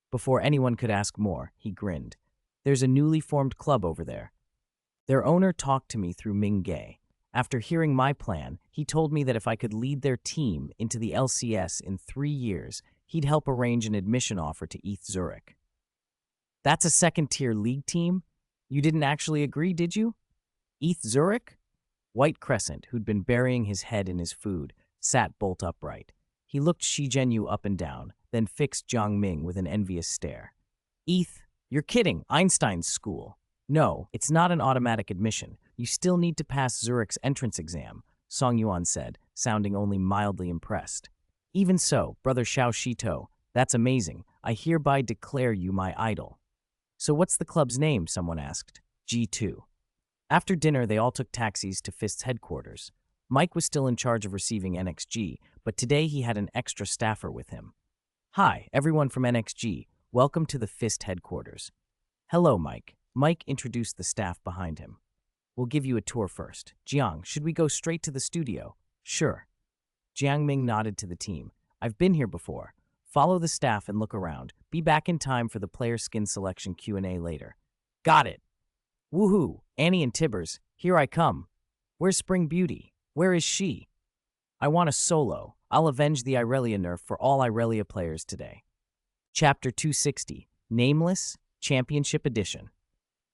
Before anyone could ask more, he grinned. There's a newly formed club over there. Their owner talked to me through Ming Ge. After hearing my plan, he told me that if I could lead their team into the LCS in 3 years, he'd help arrange an admission offer to ETH Zurich. That's a second-tier league team? You didn't actually agree, did you? ETH Zurich? White Crescent, who'd been burying his head in his food, sat bolt upright. He looked Shi Zhenyu up and down, then fixed Jiang Ming with an envious stare. ETH, you're kidding, Einstein's school. No, it's not an automatic admission. You still need to pass Zurich's entrance exam, Song Yuan said, sounding only mildly impressed. Even so, brother Xiao Shito, that's amazing. I hereby declare you my idol. So what's the club's name, someone asked. G2. After dinner, they all took taxis to Fist's headquarters. Mike was still in charge of receiving NXG, but today he had an extra staffer with him. Hi, everyone from NXG. Welcome to the Fist headquarters. Hello, Mike. Mike introduced the staff behind him. We'll give you a tour first. Jiang, should we go straight to the studio? Sure. Jiang Ming nodded to the team. I've been here before. Follow the staff and look around. Be back in time for the player skin selection Q&A later. Got it. Woohoo, Annie and Tibbers, here I come. Where's Spring Beauty? Where is she? I want a solo. I'll avenge the Irelia nerf for all Irelia players today. Chapter 260, Nameless, Championship Edition.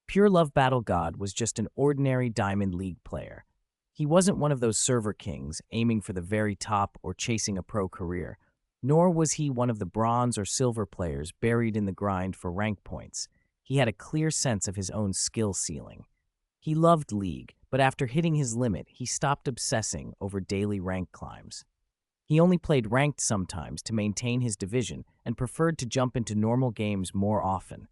Pure Love Battle God was just an ordinary Diamond League player. He wasn't one of those server kings aiming for the very top or chasing a pro career, nor was he one of the bronze or silver players buried in the grind for rank points. He had a clear sense of his own skill ceiling. He loved League, but after hitting his limit, he stopped obsessing over daily rank climbs. He only played ranked sometimes to maintain his division and preferred to jump into normal games more often.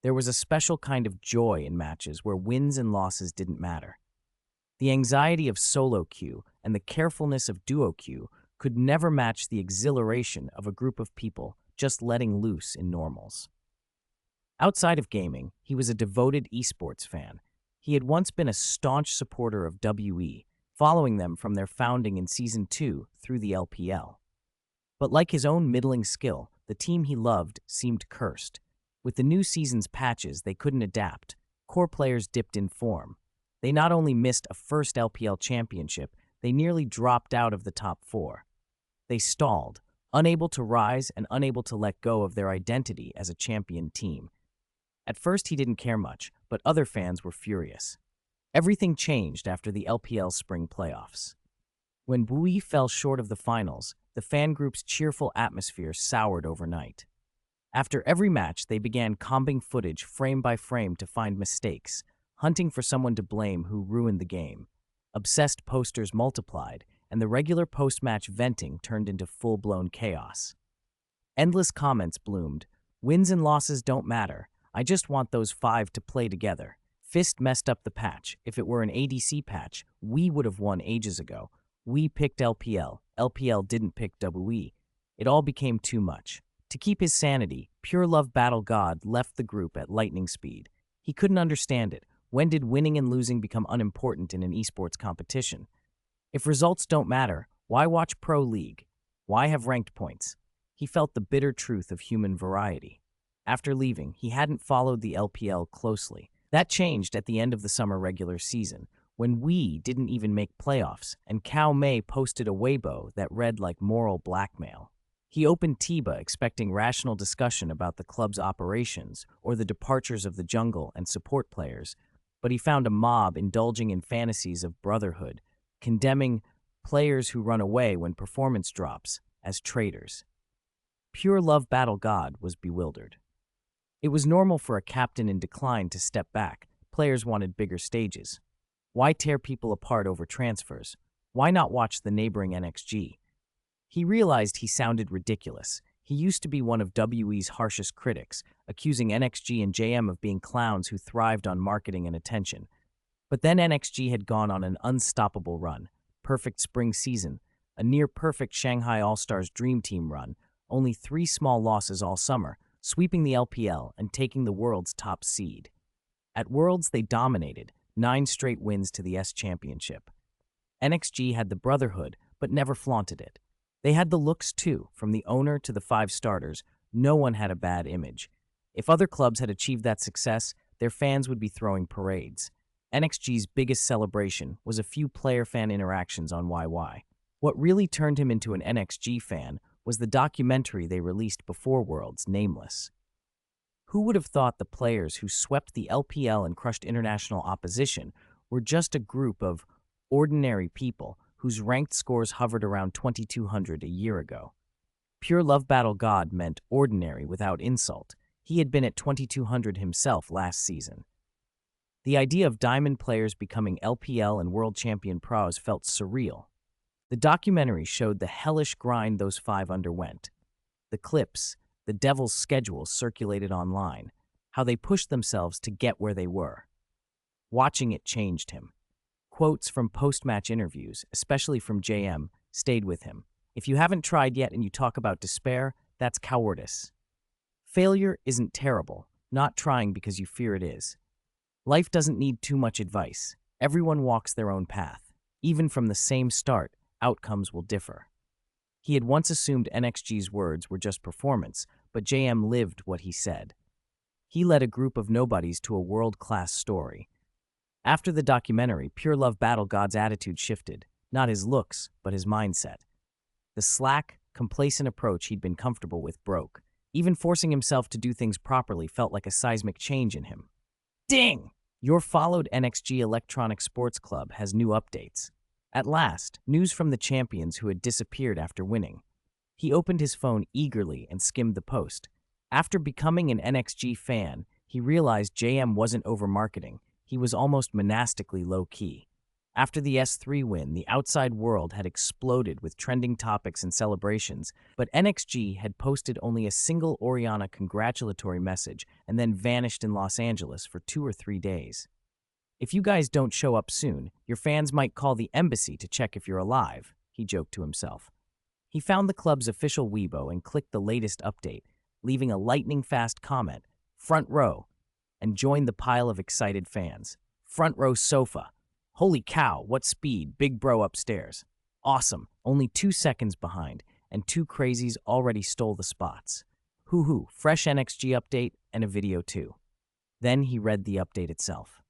There was a special kind of joy in matches where wins and losses didn't matter. The anxiety of solo queue and the carefulness of duo queue could never match the exhilaration of a group of people just letting loose in normals. Outside of gaming, he was a devoted esports fan. He had once been a staunch supporter of WE, following them from their founding in Season 2 through the LPL. But like his own middling skill, the team he loved seemed cursed. With the new season's patches, they couldn't adapt. Core players dipped in form. They not only missed a first LPL championship, they nearly dropped out of the top 4. They stalled, unable to rise and unable to let go of their identity as a champion team. At first, he didn't care much, but other fans were furious. Everything changed after the LPL spring playoffs. When Bui fell short of the finals, the fan group's cheerful atmosphere soured overnight. After every match, they began combing footage frame by frame to find mistakes, hunting for someone to blame who ruined the game. Obsessed posters multiplied, and the regular post-match venting turned into full-blown chaos. Endless comments bloomed. Wins and losses don't matter. I just want those 5 to play together. Fist messed up the patch. If it were an ADC patch, we would have won ages ago. We picked LPL. LPL didn't pick WE. It all became too much. To keep his sanity, Pure Love Battle God left the group at lightning speed. He couldn't understand it. When did winning and losing become unimportant in an esports competition? If results don't matter, why watch Pro League? Why have ranked points? He felt the bitter truth of human variety. After leaving, he hadn't followed the LPL closely, That changed at the end of the summer regular season, when we didn't even make playoffs, and Cao Mei posted a Weibo that read like moral blackmail. He opened Tiba expecting rational discussion about the club's operations or the departures of the jungle and support players, but he found a mob indulging in fantasies of brotherhood, condemning players who run away when performance drops as traitors. Pure Love Battle God was bewildered. It was normal for a captain in decline to step back. Players wanted bigger stages. Why tear people apart over transfers? Why not watch the neighboring NXG? He realized he sounded ridiculous. He used to be one of WE's harshest critics, accusing NXG and JM of being clowns who thrived on marketing and attention. But then NXG had gone on an unstoppable run. Perfect spring season, a near-perfect Shanghai All-Stars Dream Team run, only 3 small losses all summer, sweeping the LPL and taking the world's top seed. At Worlds, they dominated, 9 straight wins to the S Championship. NXG had the brotherhood, but never flaunted it. They had the looks too, from the owner to the 5 starters. No one had a bad image. If other clubs had achieved that success, their fans would be throwing parades. NXG's biggest celebration was a few player-fan interactions on YY. What really turned him into an NXG fan was the documentary they released before Worlds, Nameless. Who would have thought the players who swept the LPL and crushed international opposition were just a group of ordinary people whose ranked scores hovered around 2,200 a year ago? Pure Love Battle God meant ordinary without insult. He had been at 2,200 himself last season. The idea of Diamond players becoming LPL and World Champion pros felt surreal. The documentary showed the hellish grind those 5 underwent. The clips, the devil's schedule circulated online, how they pushed themselves to get where they were. Watching it changed him. Quotes from post-match interviews, especially from JM, stayed with him. If you haven't tried yet and you talk about despair, that's cowardice. Failure isn't terrible, not trying because you fear it is. Life doesn't need too much advice. Everyone walks their own path. Even from the same start, outcomes will differ. He had once assumed NXG's words were just performance, but JM lived what he said. He led a group of nobodies to a world-class story. After the documentary, Pure Love Battle God's attitude shifted, not his looks, but his mindset. The slack, complacent approach he'd been comfortable with broke. Even forcing himself to do things properly felt like a seismic change in him. Ding! Your followed NXG Electronic Sports Club has new updates. At last, news from the champions who had disappeared after winning. He opened his phone eagerly and skimmed the post. After becoming an NXG fan, he realized JM wasn't over-marketing. He was almost monastically low-key. After the S3 win, the outside world had exploded with trending topics and celebrations, but NXG had posted only a single Oriana congratulatory message and then vanished in Los Angeles for 2 or 3 days. If you guys don't show up soon, your fans might call the embassy to check if you're alive, he joked to himself. He found the club's official Weibo and clicked the latest update, leaving a lightning-fast comment, "Front row," and joined the pile of excited fans. "Front row sofa. Holy cow, what speed, big bro upstairs. Awesome, only 2 seconds behind, and 2 crazies already stole the spots. Hoo-hoo, fresh NXG update and a video too." Then he read the update itself.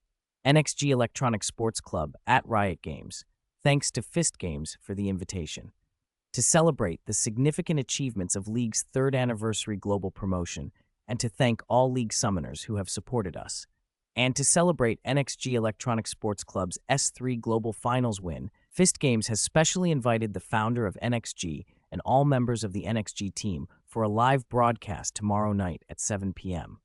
NXG Electronic Sports Club at Riot Games. Thanks to Fist Games for the invitation. To celebrate the significant achievements of League's 3rd anniversary global promotion, and to thank all League summoners who have supported us. And to celebrate NXG Electronic Sports Club's S3 Global Finals win, Fist Games has specially invited the founder of NXG and all members of the NXG team for a live broadcast tomorrow night at 7 p.m.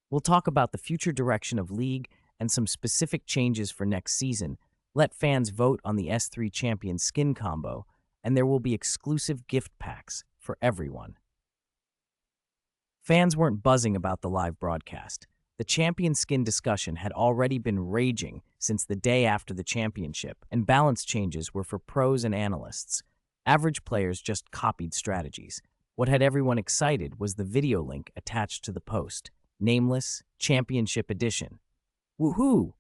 We'll talk about the future direction of League and some specific changes for next season. Let fans vote on the S3 Champion skin combo, and there will be exclusive gift packs for everyone. Fans weren't buzzing about the live broadcast. The champion skin discussion had already been raging since the day after the championship, and balance changes were for pros and analysts. Average players just copied strategies. What had everyone excited was the video link attached to the post. Nameless, Championship Edition. Woohoo!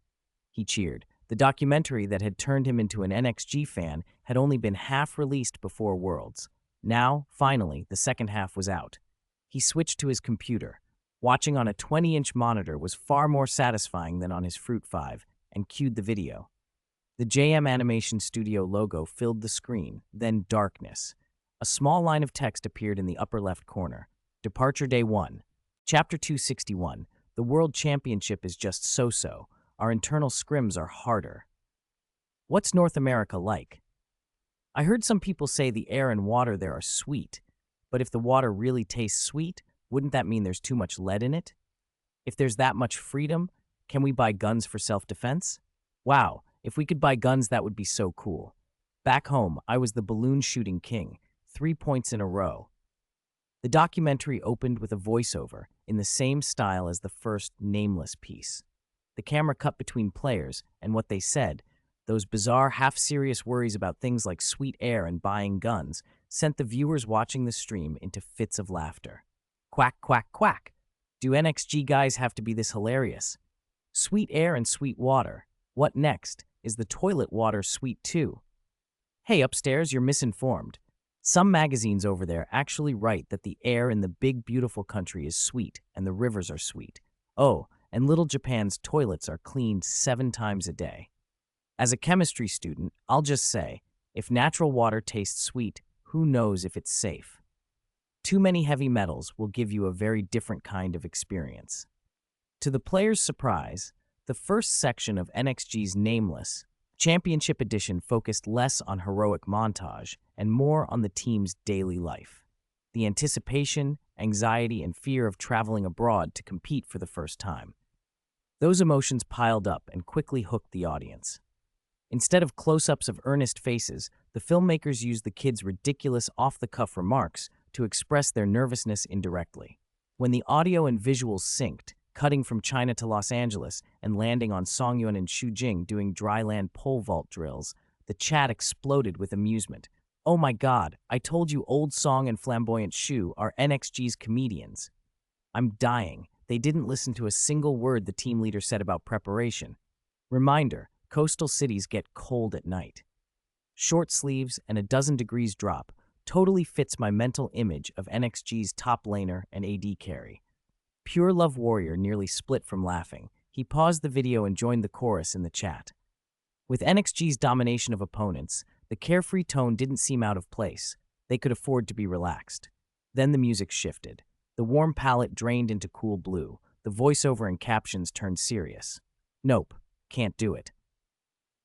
He cheered. The documentary that had turned him into an NXG fan had only been half released before Worlds. Now, finally, the second half was out. He switched to his computer. Watching on a 20-inch monitor was far more satisfying than on his Fruit 5, and cued the video. The JM Animation Studio logo filled the screen, then darkness. A small line of text appeared in the upper left corner. Departure Day 1. Chapter 261. The World Championship is just so-so. Our internal scrims are harder. What's North America like? I heard some people say the air and water there are sweet, but if the water really tastes sweet, wouldn't that mean there's too much lead in it? If there's that much freedom, can we buy guns for self-defense? Wow, if we could buy guns, that would be so cool. Back home, I was the balloon shooting king, 3 points in a row. The documentary opened with a voiceover in the same style as the first nameless piece. The camera cut between players, and what they said, those bizarre, half-serious worries about things like sweet air and buying guns, sent the viewers watching the stream into fits of laughter. Quack, quack, quack. Do NXG guys have to be this hilarious? Sweet air and sweet water. What next? Is the toilet water sweet too? Hey, upstairs, you're misinformed. Some magazines over there actually write that the air in the big, beautiful country is sweet and the rivers are sweet. Oh, and little Japan's toilets are cleaned 7 times a day. As a chemistry student, I'll just say, if natural water tastes sweet, who knows if it's safe? Too many heavy metals will give you a very different kind of experience. To the players' surprise, the first section of NXG's Nameless Championship Edition focused less on heroic montage and more on the team's daily life. The anticipation, anxiety, and fear of traveling abroad to compete for the first time. Those emotions piled up and quickly hooked the audience. Instead of close-ups of earnest faces, the filmmakers used the kids' ridiculous off-the-cuff remarks to express their nervousness indirectly. When the audio and visuals synced, cutting from China to Los Angeles and landing on Songyun and Shujing doing dryland pole vault drills, the chat exploded with amusement. Oh my god, I told you Old Song and Flamboyant Shu are NXG's comedians. I'm dying. They didn't listen to a single word the team leader said about preparation. Reminder, coastal cities get cold at night. Short sleeves and a dozen degrees drop totally fits my mental image of NXG's top laner and AD carry. Pure Love Warrior nearly split from laughing. He paused the video and joined the chorus in the chat. With NXG's domination of opponents, the carefree tone didn't seem out of place. They could afford to be relaxed. Then the music shifted. The warm palette drained into cool blue. The voiceover and captions turned serious. Nope, can't do it.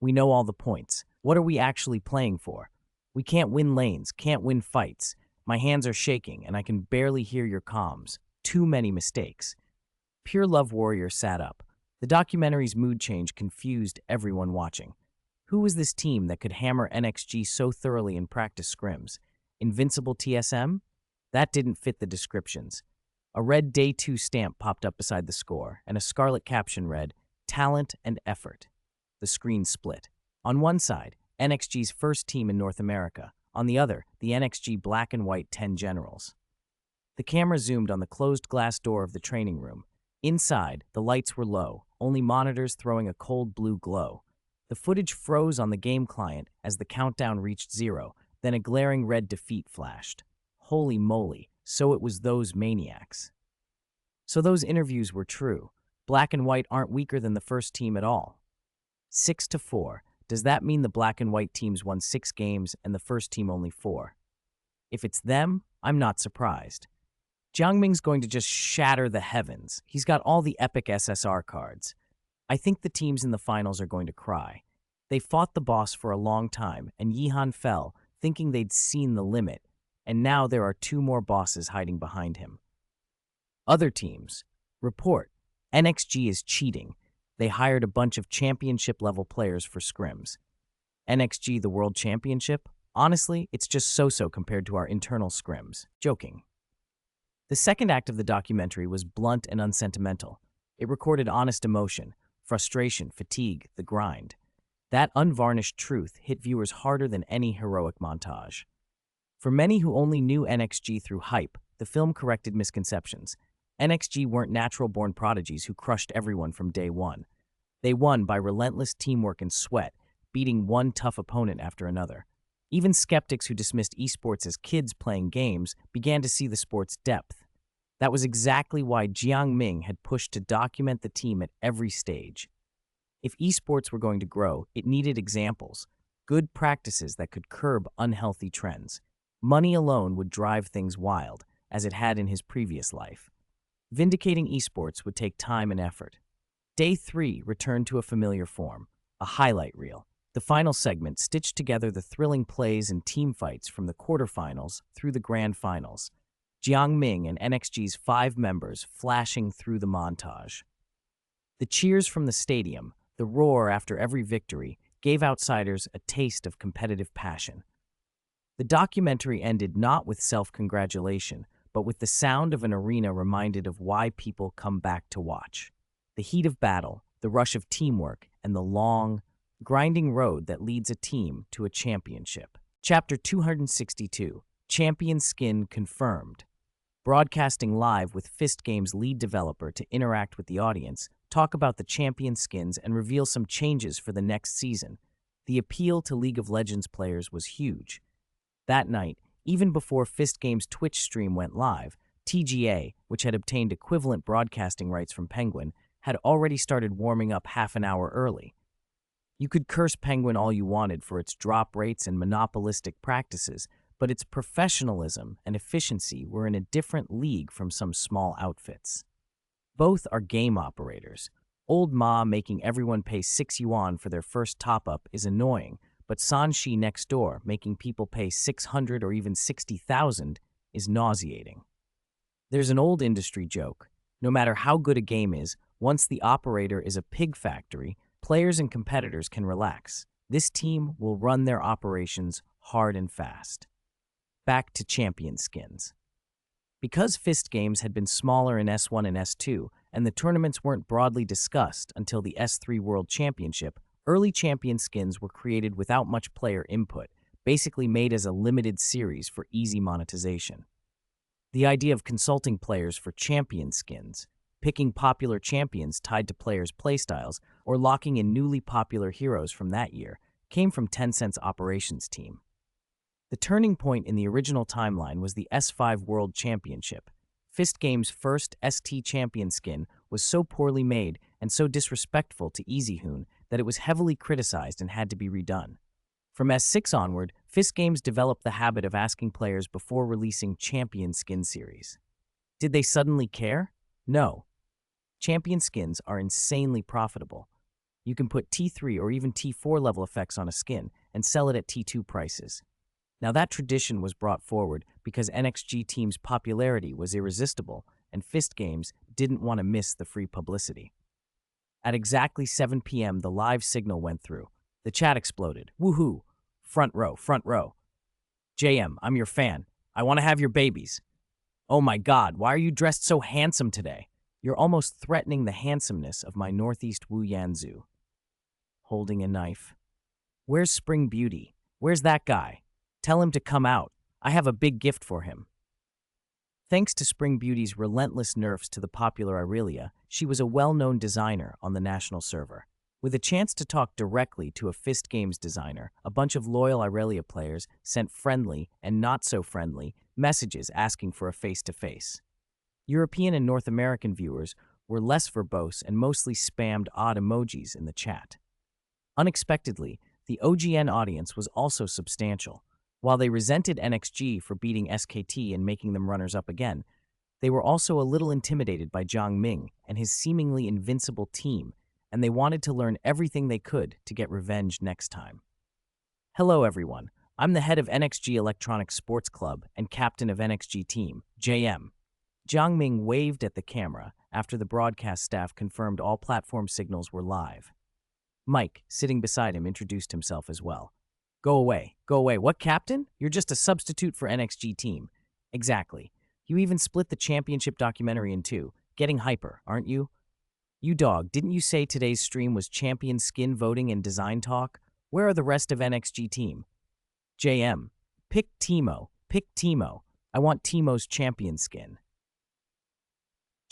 We know all the points. What are we actually playing for? We can't win lanes, can't win fights. My hands are shaking and I can barely hear your comms. Too many mistakes. Pure Love Warrior sat up. The documentary's mood change confused everyone watching. Who was this team that could hammer NXG so thoroughly in practice scrims? Invincible TSM? That didn't fit the descriptions. A red Day 2 stamp popped up beside the score, and a scarlet caption read, Talent and Effort. The screen split. On one side, NXG's first team in North America. On the other, the NXG Black and White 10 Generals. The camera zoomed on the closed glass door of the training room. Inside, the lights were low, only monitors throwing a cold blue glow. The footage froze on the game client as the countdown reached 0, then a glaring red defeat flashed. Holy moly, so it was those maniacs. So those interviews were true. Black and White aren't weaker than the first team at all. 6-4. Does that mean the Black and White teams won 6 games and the first team only 4? If it's them, I'm not surprised. Jiangming's going to just shatter the heavens. He's got all the epic SSR cards. I think the teams in the finals are going to cry. They fought the boss for a long time, and Yihan fell, thinking they'd seen the limit, and now there are 2 more bosses hiding behind him. Other teams. Report. NXG is cheating. They hired a bunch of championship-level players for scrims. NXG the World Championship? Honestly, it's just so-so compared to our internal scrims. Joking. The second act of the documentary was blunt and unsentimental. It recorded honest emotion, frustration, fatigue, the grind. That unvarnished truth hit viewers harder than any heroic montage. For many who only knew NXG through hype, the film corrected misconceptions. NXG weren't natural-born prodigies who crushed everyone from day one. They won by relentless teamwork and sweat, beating one tough opponent after another. Even skeptics who dismissed esports as kids playing games began to see the sport's depth. That was exactly why Jiang Ming had pushed to document the team at every stage. If esports were going to grow, it needed examples, good practices that could curb unhealthy trends. Money alone would drive things wild, as it had in his previous life. Vindicating esports would take time and effort. Day 3 returned to a familiar form, a highlight reel. The final segment stitched together the thrilling plays and team fights from the quarterfinals through the grand finals. Jiang Ming and NXG's 5 members flashing through the montage. The cheers from the stadium, the roar after every victory, gave outsiders a taste of competitive passion. The documentary ended not with self-congratulation, but with the sound of an arena reminded of why people come back to watch. The heat of battle, the rush of teamwork, and the long, grinding road that leads a team to a championship. Chapter 262, Champion Skin Confirmed. Broadcasting live with Fist Games' lead developer to interact with the audience, talk about the champion skins, and reveal some changes for the next season. The appeal to League of Legends players was huge. That night, even before Fist Games' Twitch stream went live, TGA, which had obtained equivalent broadcasting rights from Penguin, had already started warming up half an hour early. You could curse Penguin all you wanted for its drop rates and monopolistic practices, but its professionalism and efficiency were in a different league from some small outfits. Both are game operators. Old Ma making everyone pay 6 yuan for their first top-up is annoying, but Sanshi next door making people pay 600 or even 60,000 is nauseating. There's an old industry joke. No matter how good a game is, once the operator is a pig factory, players and competitors can relax. This team will run their operations hard and fast. Back to champion skins. Because Fist Games had been smaller in S1 and S2, and the tournaments weren't broadly discussed until the S3 World Championship, early champion skins were created without much player input, basically made as a limited series for easy monetization. The idea of consulting players for champion skins, picking popular champions tied to players' playstyles, or locking in newly popular heroes from that year, came from Tencent's operations team. The turning point in the original timeline was the S5 World Championship. Fist Games' first ST champion skin was so poorly made and so disrespectful to Easyhoon that it was heavily criticized and had to be redone. From S6 onward, Fist Games developed the habit of asking players before releasing champion skin series. Did they suddenly care? No. Champion skins are insanely profitable. You can put T3 or even T4 level effects on a skin and sell it at T2 prices. Now that tradition was brought forward because NXG Team's popularity was irresistible and Fist Games didn't want to miss the free publicity. At exactly 7 p.m. the live signal went through. The chat exploded. Woohoo! Front row, front row. JM, I'm your fan. I want to have your babies. Oh my god, why are you dressed so handsome today? You're almost threatening the handsomeness of my Northeast Wu Yanzu. Holding a knife. Where's Spring Beauty? Where's that guy? Tell him to come out. I have a big gift for him. Thanks to Spring Beauty's relentless nerfs to the popular Irelia, she was a well-known designer on the national server. With a chance to talk directly to a Fist Games designer, a bunch of loyal Irelia players sent friendly and not-so-friendly messages asking for a face-to-face. European and North American viewers were less verbose and mostly spammed odd emojis in the chat. Unexpectedly, the OGN audience was also substantial. While they resented NXG for beating SKT and making them runners-up again, they were also a little intimidated by Jiang Ming and his seemingly invincible team, and they wanted to learn everything they could to get revenge next time. Hello everyone, I'm the head of NXG Electronic Sports Club and captain of NXG Team, JM. Jiang Ming waved at the camera after the broadcast staff confirmed all platform signals were live. Mike, sitting beside him, introduced himself as well. Go away. What, Captain? You're just a substitute for NXG Team. Exactly. You even split the championship documentary in two. Getting hyper, aren't you? You dog, didn't you say today's stream was champion skin voting and design talk? Where are the rest of NXG Team? JM. Pick Timo. I want Timo's champion skin.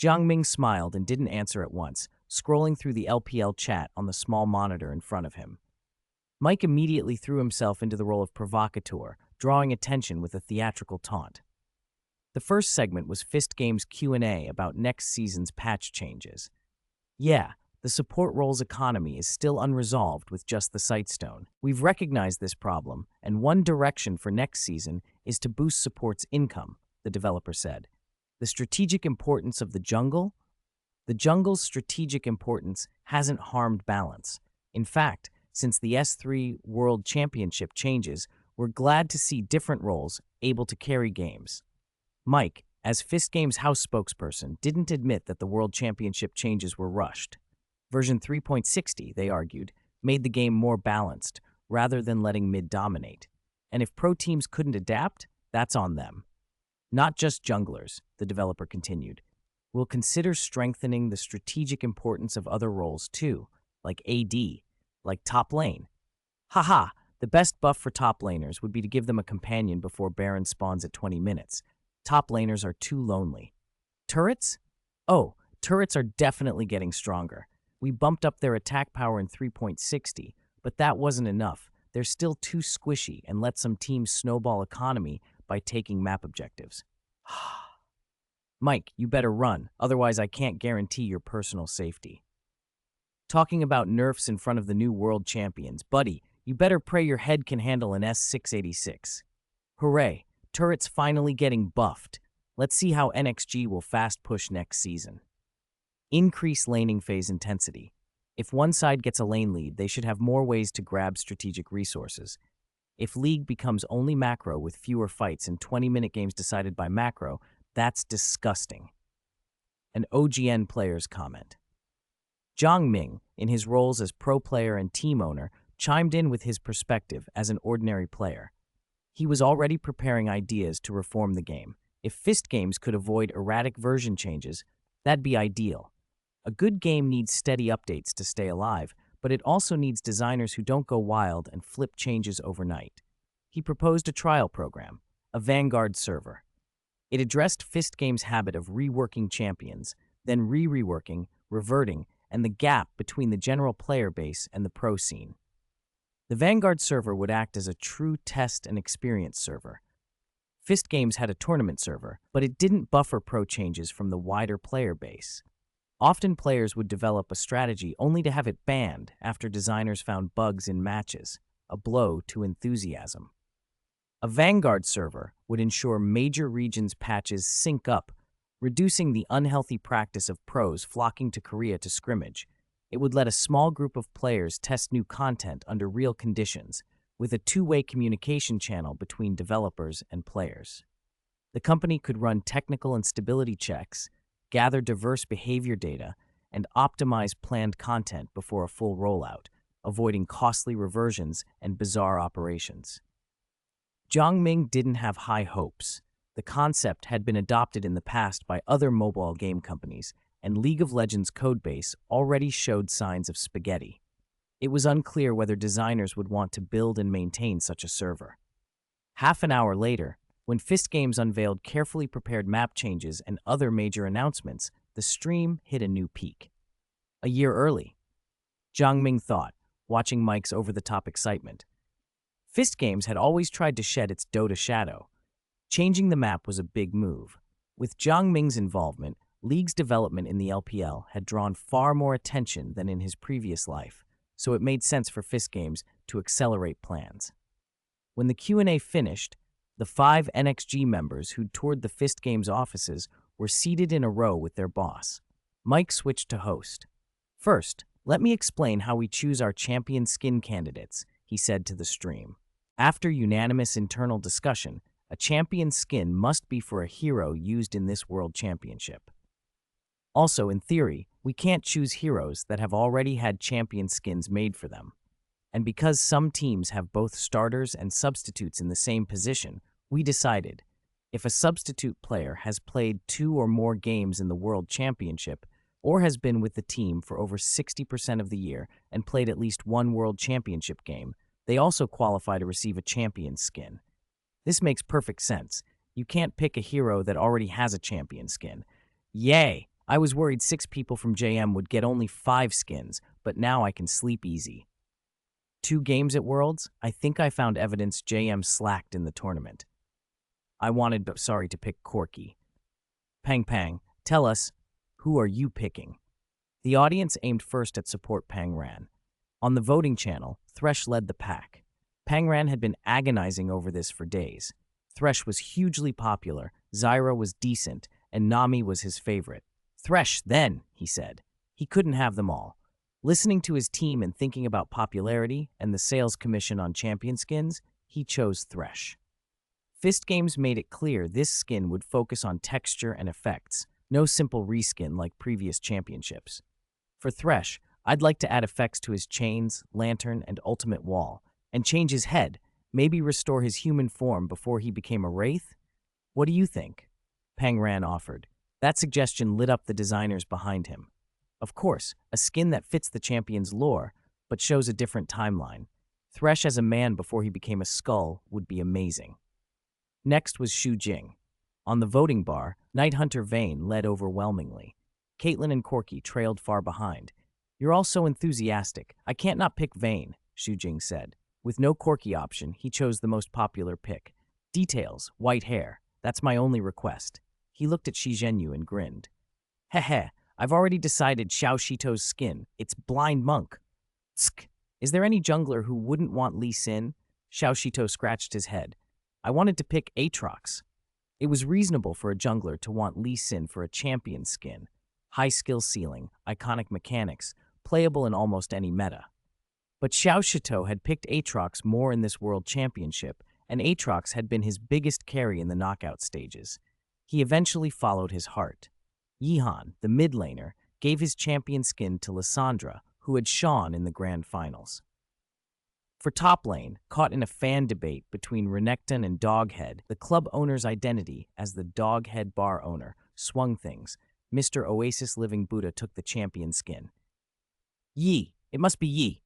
Jiang Ming smiled and didn't answer at once, scrolling through the LPL chat on the small monitor in front of him. Mike immediately threw himself into the role of provocateur, drawing attention with a theatrical taunt. The first segment was Fist Games Q&A about next season's patch changes. Yeah, the support roles economy is still unresolved with just the Sightstone. We've recognized this problem, and one direction for next season is to boost support's income, the developer said. The strategic importance of the jungle? The jungle's strategic importance hasn't harmed balance. In fact, since the S3 World Championship changes, we're glad to see different roles able to carry games. Mike, as Fist Games' house spokesperson, didn't admit that the World Championship changes were rushed. Version 3.60, they argued, made the game more balanced, rather than letting mid dominate. And if pro teams couldn't adapt, that's on them. Not just junglers, the developer continued. We'll consider strengthening the strategic importance of other roles too, like AD, like top lane. Haha, the best buff for top laners would be to give them a companion before Baron spawns at 20 minutes. Top laners are too lonely. Turrets? Oh, turrets are definitely getting stronger. We bumped up their attack power in 3.60, but that wasn't enough. They're still too squishy and let some teams snowball economy by taking map objectives. Mike, you better run, otherwise I can't guarantee your personal safety. Talking about nerfs in front of the new world champions, buddy, you better pray your head can handle an S686. Hooray, turrets finally getting buffed. Let's see how NXG will fast push next season. Increase laning phase intensity. If one side gets a lane lead, they should have more ways to grab strategic resources. If League becomes only macro with fewer fights and 20-minute games decided by macro, that's disgusting. An OGN player's comment. Jiang Ming, in his roles as pro player and team owner, chimed in with his perspective as an ordinary player. He was already preparing ideas to reform the game. If Fist Games could avoid erratic version changes, that'd be ideal. A good game needs steady updates to stay alive, but it also needs designers who don't go wild and flip changes overnight. He proposed a trial program, a Vanguard server. It addressed Fist Games' habit of reworking champions, then reworking, reverting, and the gap between the general player base and the pro scene. The Vanguard server would act as a true test and experience server. Fist Games had a tournament server, but it didn't buffer pro changes from the wider player base. Often players would develop a strategy only to have it banned after designers found bugs in matches, a blow to enthusiasm. A Vanguard server would ensure major regions patches sync up, reducing the unhealthy practice of pros flocking to Korea to scrimmage. It would let a small group of players test new content under real conditions, with a two-way communication channel between developers and players. The company could run technical and stability checks, gather diverse behavior data, and optimize planned content before a full rollout, avoiding costly reversions and bizarre operations. Jiang Ming didn't have high hopes. The concept had been adopted in the past by other mobile game companies, and League of Legends codebase already showed signs of spaghetti. It was unclear whether designers would want to build and maintain such a server. Half an hour later, when Fist Games unveiled carefully prepared map changes and other major announcements, the stream hit a new peak. A year early, Jiang Ming thought, watching Mike's over-the-top excitement. Fist Games had always tried to shed its Dota shadow. Changing the map was a big move. With Jiang Ming's involvement, League's development in the LPL had drawn far more attention than in his previous life, so it made sense for Fist Games to accelerate plans. When the Q&A finished, the 5 NXG members who'd toured the Fist Games offices were seated in a row with their boss. Mike switched to host. First, let me explain how we choose our champion skin candidates, he said to the stream. After unanimous internal discussion, a champion skin must be for a hero used in this World Championship. Also, in theory, we can't choose heroes that have already had champion skins made for them. And because some teams have both starters and substitutes in the same position, we decided, if a substitute player has played 2 or more games in the World Championship, or has been with the team for over 60% of the year and played at least 1 World Championship game, they also qualify to receive a champion skin. This makes perfect sense. You can't pick a hero that already has a champion skin. Yay! I was worried 6 people from JM would get only 5 skins, but now I can sleep easy. 2 games at Worlds, I think I found evidence JM slacked in the tournament. I wanted, but sorry to pick Corky. Pang Pang, tell us, who are you picking? The audience aimed first at support Pangran. On the voting channel, Thresh led the pack. Pangran had been agonizing over this for days. Thresh was hugely popular, Zyra was decent, and Nami was his favorite. Thresh, then, he said. He couldn't have them all. Listening to his team and thinking about popularity and the sales commission on champion skins, he chose Thresh. Fist Games made it clear this skin would focus on texture and effects, no simple reskin like previous championships. For Thresh, I'd like to add effects to his chains, lantern, and ultimate wall, and change his head, maybe restore his human form before he became a wraith? What do you think? Pangran offered. That suggestion lit up the designers behind him. Of course, a skin that fits the champion's lore, but shows a different timeline. Thresh as a man before he became a skull would be amazing. Next was Xu Jing. On the voting bar, Night Hunter Vayne led overwhelmingly. Caitlyn and Corky trailed far behind. You're all so enthusiastic. I can't not pick Vayne, Xu Jing said. With no Corky option, he chose the most popular pick. Details, white hair. That's my only request. He looked at Shi Zhenyu and grinned. Heh, I've already decided Xiao Shito's skin. It's Blind Monk. Tsk. Is there any jungler who wouldn't want Lee Sin? Xiao Shito scratched his head. I wanted to pick Aatrox. It was reasonable for a jungler to want Lee Sin for a champion skin. High skill ceiling, iconic mechanics, playable in almost any meta. But Xiao Shito had picked Aatrox more in this World Championship, and Aatrox had been his biggest carry in the knockout stages. He eventually followed his heart. Yihan, the mid laner, gave his champion skin to Lissandra, who had shone in the grand finals. For top lane, caught in a fan debate between Renekton and Doghead, the club owner's identity as the Doghead bar owner swung things. Mr. Oasis Living Buddha took the champion skin. Yi, it must be Yi.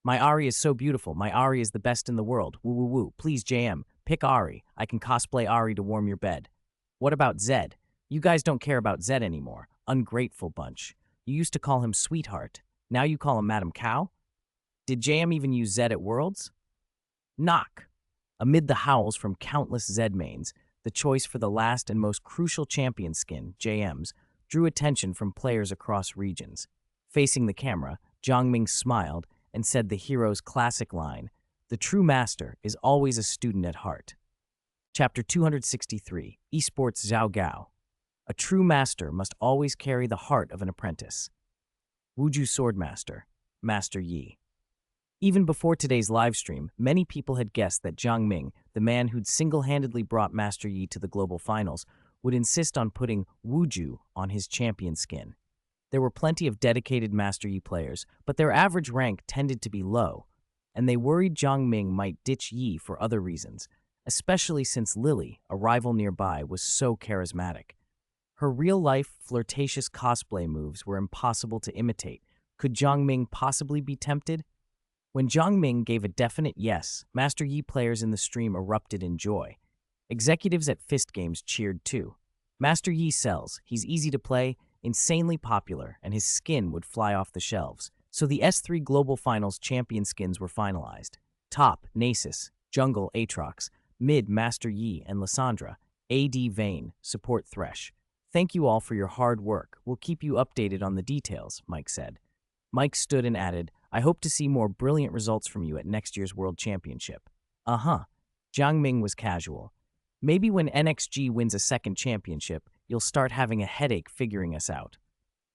My Ahri is so beautiful. My Ahri is the best in the world. Woo woo woo. Please, JM, pick Ahri. I can cosplay Ahri to warm your bed. What about Zed? You guys don't care about Zed anymore. Ungrateful bunch. You used to call him Sweetheart. Now you call him Madam Cow? Did JM even use Zed at Worlds? Knock. Amid the howls from countless Zed mains, the choice for the last and most crucial champion skin, JM's, drew attention from players across regions. Facing the camera, Jiangming smiled and said the hero's classic line, "The true master is always a student at heart." Chapter 263, Esports Zhao Gao. A true master must always carry the heart of an apprentice. Wuju Swordmaster, Master Yi. Even before today's livestream, many people had guessed that Jiang Ming, the man who'd single-handedly brought Master Yi to the global finals, would insist on putting Wuju on his champion skin. There were plenty of dedicated Master Yi players, but their average rank tended to be low, and they worried Jiang Ming might ditch Yi for other reasons, especially since Lily, a rival nearby, was so charismatic. Her real-life, flirtatious cosplay moves were impossible to imitate. Could Jiang Ming possibly be tempted? When Jiang Ming gave a definite yes, Master Yi players in the stream erupted in joy. Executives at Fist Games cheered too. Master Yi sells, he's easy to play, insanely popular, and his skin would fly off the shelves. So the S3 Global Finals champion skins were finalized. Top, Nasus, Jungle, Aatrox, Mid, Master Yi, and Lissandra, AD Vayne, support Thresh. Thank you all for your hard work. We'll keep you updated on the details, Mike said. Mike stood and added, I hope to see more brilliant results from you at next year's World Championship. Jiang Ming was casual. Maybe when NXG wins a second championship, you'll start having a headache figuring us out.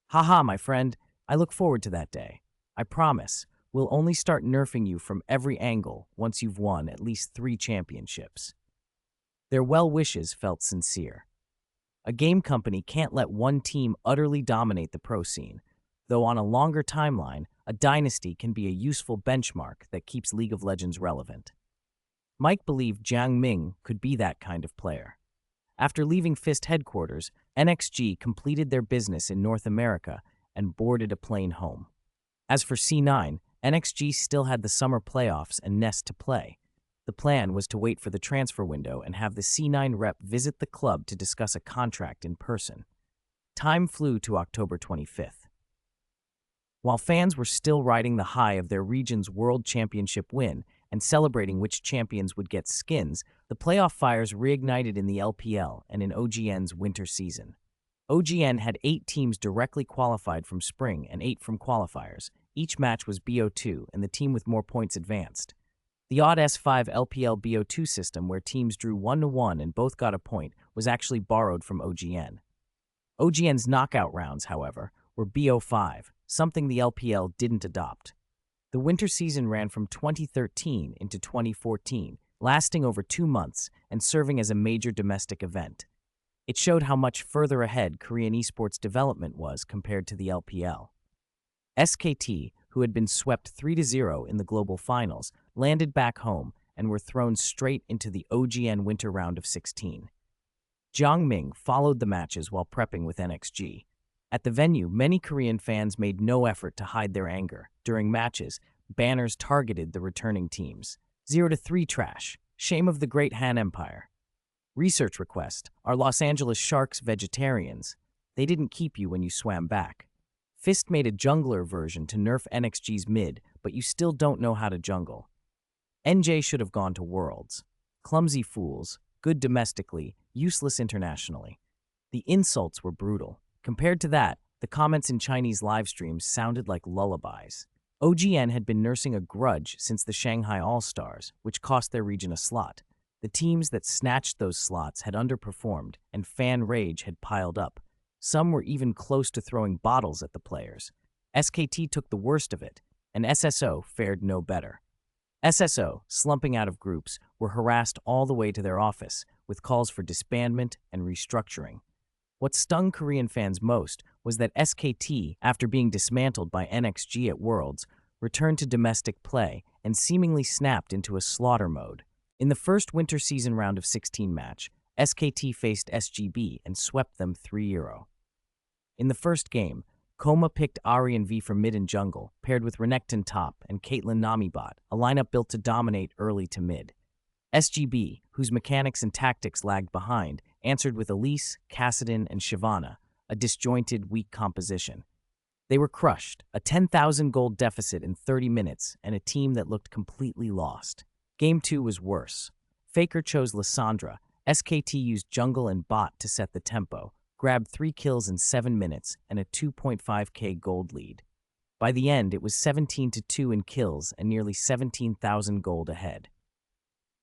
Haha, my friend. I look forward to that day. I promise, we'll only start nerfing you from every angle once you've won at least 3 championships. Their well wishes felt sincere. A game company can't let one team utterly dominate the pro scene, though on a longer timeline, a dynasty can be a useful benchmark that keeps League of Legends relevant. Mike believed Jiang Ming could be that kind of player. After leaving Fist headquarters, NXG completed their business in North America and boarded a plane home. As for C9, NXG still had the summer playoffs and Nest to play. The plan was to wait for the transfer window and have the C9 rep visit the club to discuss a contract in person. Time flew to October 25th. While fans were still riding the high of their region's World Championship win and celebrating which champions would get skins, the playoff fires reignited in the LPL and in OGN's winter season. OGN had 8 teams directly qualified from spring and 8 from qualifiers. Each match was BO2, and the team with more points advanced. The odd S5 LPL BO2 system, where teams drew 1-1 and both got a point, was actually borrowed from OGN. OGN's knockout rounds, however, were BO5, something the LPL didn't adopt. The winter season ran from 2013 into 2014, lasting over 2 months and serving as a major domestic event. It showed how much further ahead Korean esports development was compared to the LPL. SKT, who had been swept 3-0 in the global finals, landed back home and were thrown straight into the OGN winter round of 16. Jiangming followed the matches while prepping with NXG. At the venue, many Korean fans made no effort to hide their anger. During matches, banners targeted the returning teams. 0-3 trash. Shame of the Great Han Empire. Research request. Are Los Angeles Sharks vegetarians? They didn't keep you when you swam back. Fist made a jungler version to nerf NXG's mid, but you still don't know how to jungle. NJ should have gone to Worlds. Clumsy fools. Good domestically, useless internationally. The insults were brutal. Compared to that, the comments in Chinese live streams sounded like lullabies. OGN had been nursing a grudge since the Shanghai All-Stars, which cost their region a slot. The teams that snatched those slots had underperformed, and fan rage had piled up. Some were even close to throwing bottles at the players. SKT took the worst of it, and SSO fared no better. SSO, slumping out of groups, were harassed all the way to their office, with calls for disbandment and restructuring. What stung Korean fans most was that SKT, after being dismantled by NXG at Worlds, returned to domestic play and seemingly snapped into a slaughter mode. In the first winter season round of 16 match, SKT faced SGB and swept them 3-0. In the first game, Koma picked Ari and V from mid and jungle, paired with Renekton top and Caitlyn Nami bot, a lineup built to dominate early to mid. SGB, whose mechanics and tactics lagged behind, answered with Elise, Kassadin, and Shyvana, a disjointed, weak composition. They were crushed, a 10,000 gold deficit in 30 minutes, and a team that looked completely lost. Game 2 was worse. Faker chose Lissandra. SKT used jungle and bot to set the tempo, grabbed 3 kills in 7 minutes and a 2.5k gold lead. By the end, it was 17-2 in kills and nearly 17,000 gold ahead.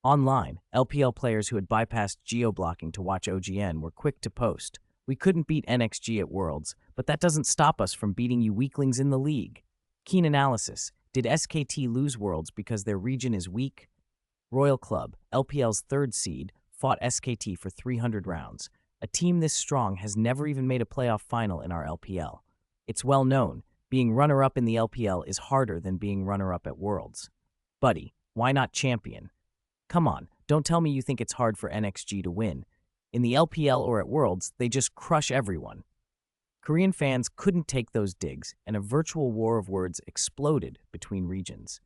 Online, LPL players who had bypassed geo-blocking to watch OGN were quick to post, "We couldn't beat NXG at Worlds, but that doesn't stop us from beating you weaklings in the league." Keen analysis. Did SKT lose Worlds because their region is weak? Royal Club, LPL's 3rd seed, fought SKT for 300 rounds. A team this strong has never even made a playoff final in our LPL. It's well known, being runner-up in the LPL is harder than being runner-up at Worlds. Buddy, why not champion? Come on, don't tell me you think it's hard for NXG to win. In the LPL or at Worlds, they just crush everyone. Korean fans couldn't take those digs, and a virtual war of words exploded between regions.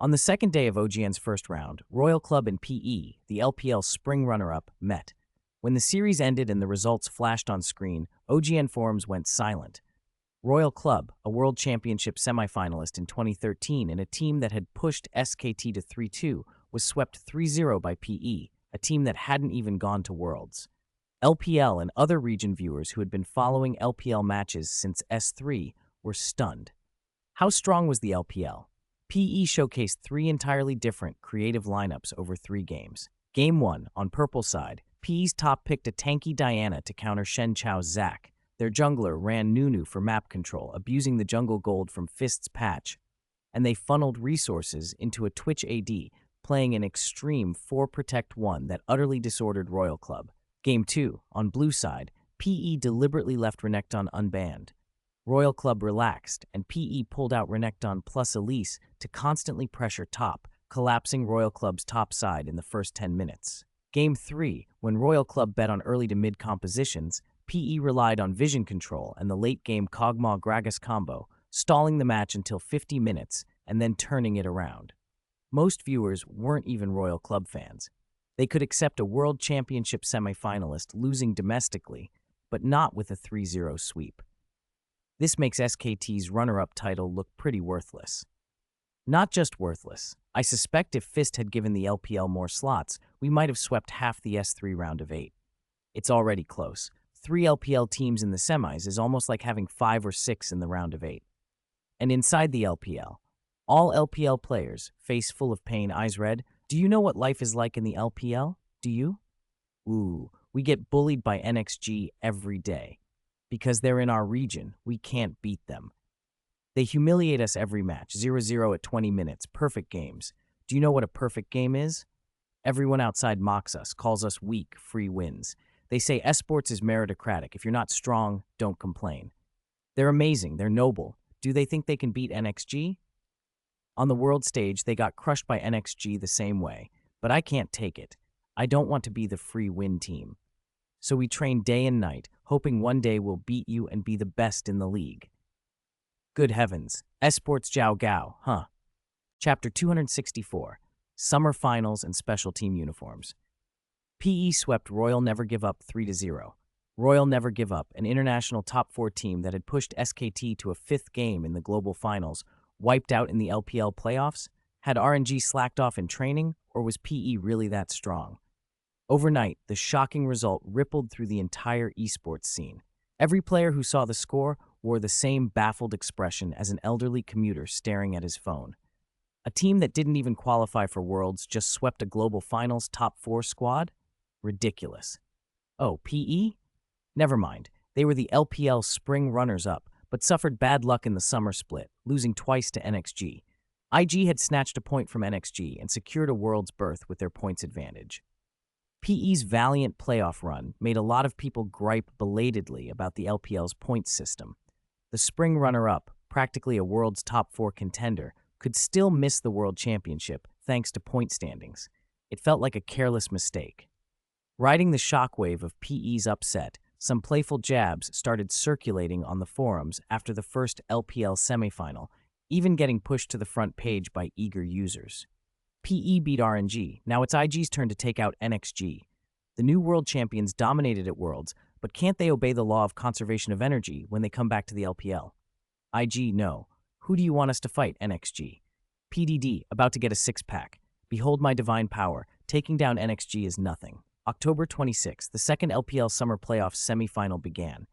On the second day of OGN's first round, Royal Club and PE, the LPL spring runner-up, met. When the series ended and the results flashed on screen, OGN forums went silent. Royal Club, a World Championship semifinalist in 2013 and a team that had pushed SKT to 3-2, was swept 3-0 by PE, a team that hadn't even gone to Worlds. LPL and other region viewers who had been following LPL matches since S3 were stunned. How strong was the LPL? PE showcased 3 entirely different creative lineups over 3 games. Game 1, on purple side, PE's top picked a tanky Diana to counter Shen Chao's Zac. Their jungler ran Nunu for map control, abusing the jungle gold from Fist's patch, and they funneled resources into a Twitch AD, playing an extreme 4-protect-1 that utterly disordered Royal Club. Game 2, on blue side, PE deliberately left Renekton unbanned. Royal Club relaxed, and PE pulled out Renekton plus Elise to constantly pressure top, collapsing Royal Club's top side in the first 10 minutes. Game 3, when Royal Club bet on early to mid compositions, PE relied on vision control and the late-game Kog'Maw-Gragas combo, stalling the match until 50 minutes and then turning it around. Most viewers weren't even Royal Club fans. They could accept a World Championship semifinalist losing domestically, but not with a 3-0 sweep. This makes SKT's runner-up title look pretty worthless. Not just worthless, I suspect if Fist had given the LPL more slots, we might have swept half the S3 round of 8. It's already close. 3 LPL teams in the semis is almost like having 5 or 6 in the round of 8. And inside the LPL, all LPL players, face full of pain, eyes red. Do you know what life is like in the LPL? Do you? Ooh, we get bullied by NXG every day. Because they're in our region, we can't beat them. They humiliate us every match, 0-0 at 20 minutes, perfect games. Do you know what a perfect game is? Everyone outside mocks us, calls us weak, free wins. They say Esports is meritocratic. If you're not strong, don't complain. They're amazing, they're noble. Do they think they can beat NXG? On the world stage, they got crushed by NXG the same way, but I can't take it. I don't want to be the free win team. So we train day and night, hoping one day we'll beat you and be the best in the league. Good heavens, Esports Jiao Gao, huh? Chapter 264, Summer Finals and Special Team Uniforms. PE swept Royal Never Give Up 3-0. Royal Never Give Up, an international top 4 team that had pushed SKT to a 5th game in the global finals, wiped out in the LPL playoffs? Had RNG slacked off in training, or was PE really that strong? Overnight, the shocking result rippled through the entire esports scene. Every player who saw the score wore the same baffled expression as an elderly commuter staring at his phone. A team that didn't even qualify for Worlds just swept a global finals top 4 squad? Ridiculous. Oh, PE? Never mind. They were the LPL spring runners-up, but suffered bad luck in the summer split, losing twice to NXG. IG had snatched a point from NXG and secured a World's berth with their points advantage. PE's valiant playoff run made a lot of people gripe belatedly about the LPL's points system. The spring runner-up, practically a World's top 4 contender, could still miss the World Championship thanks to point standings. It felt like a careless mistake. Riding the shockwave of PE's upset, some playful jabs started circulating on the forums after the first LPL semifinal, even getting pushed to the front page by eager users. PE beat RNG, now it's IG's turn to take out NXG. The new world champions dominated at Worlds, but can't they obey the law of conservation of energy when they come back to the LPL? IG, no. Who do you want us to fight, NXG? PDD, about to get a 6-pack. Behold my divine power. Taking down NXG is nothing. October 26, the second LPL Summer Playoffs semi-final began.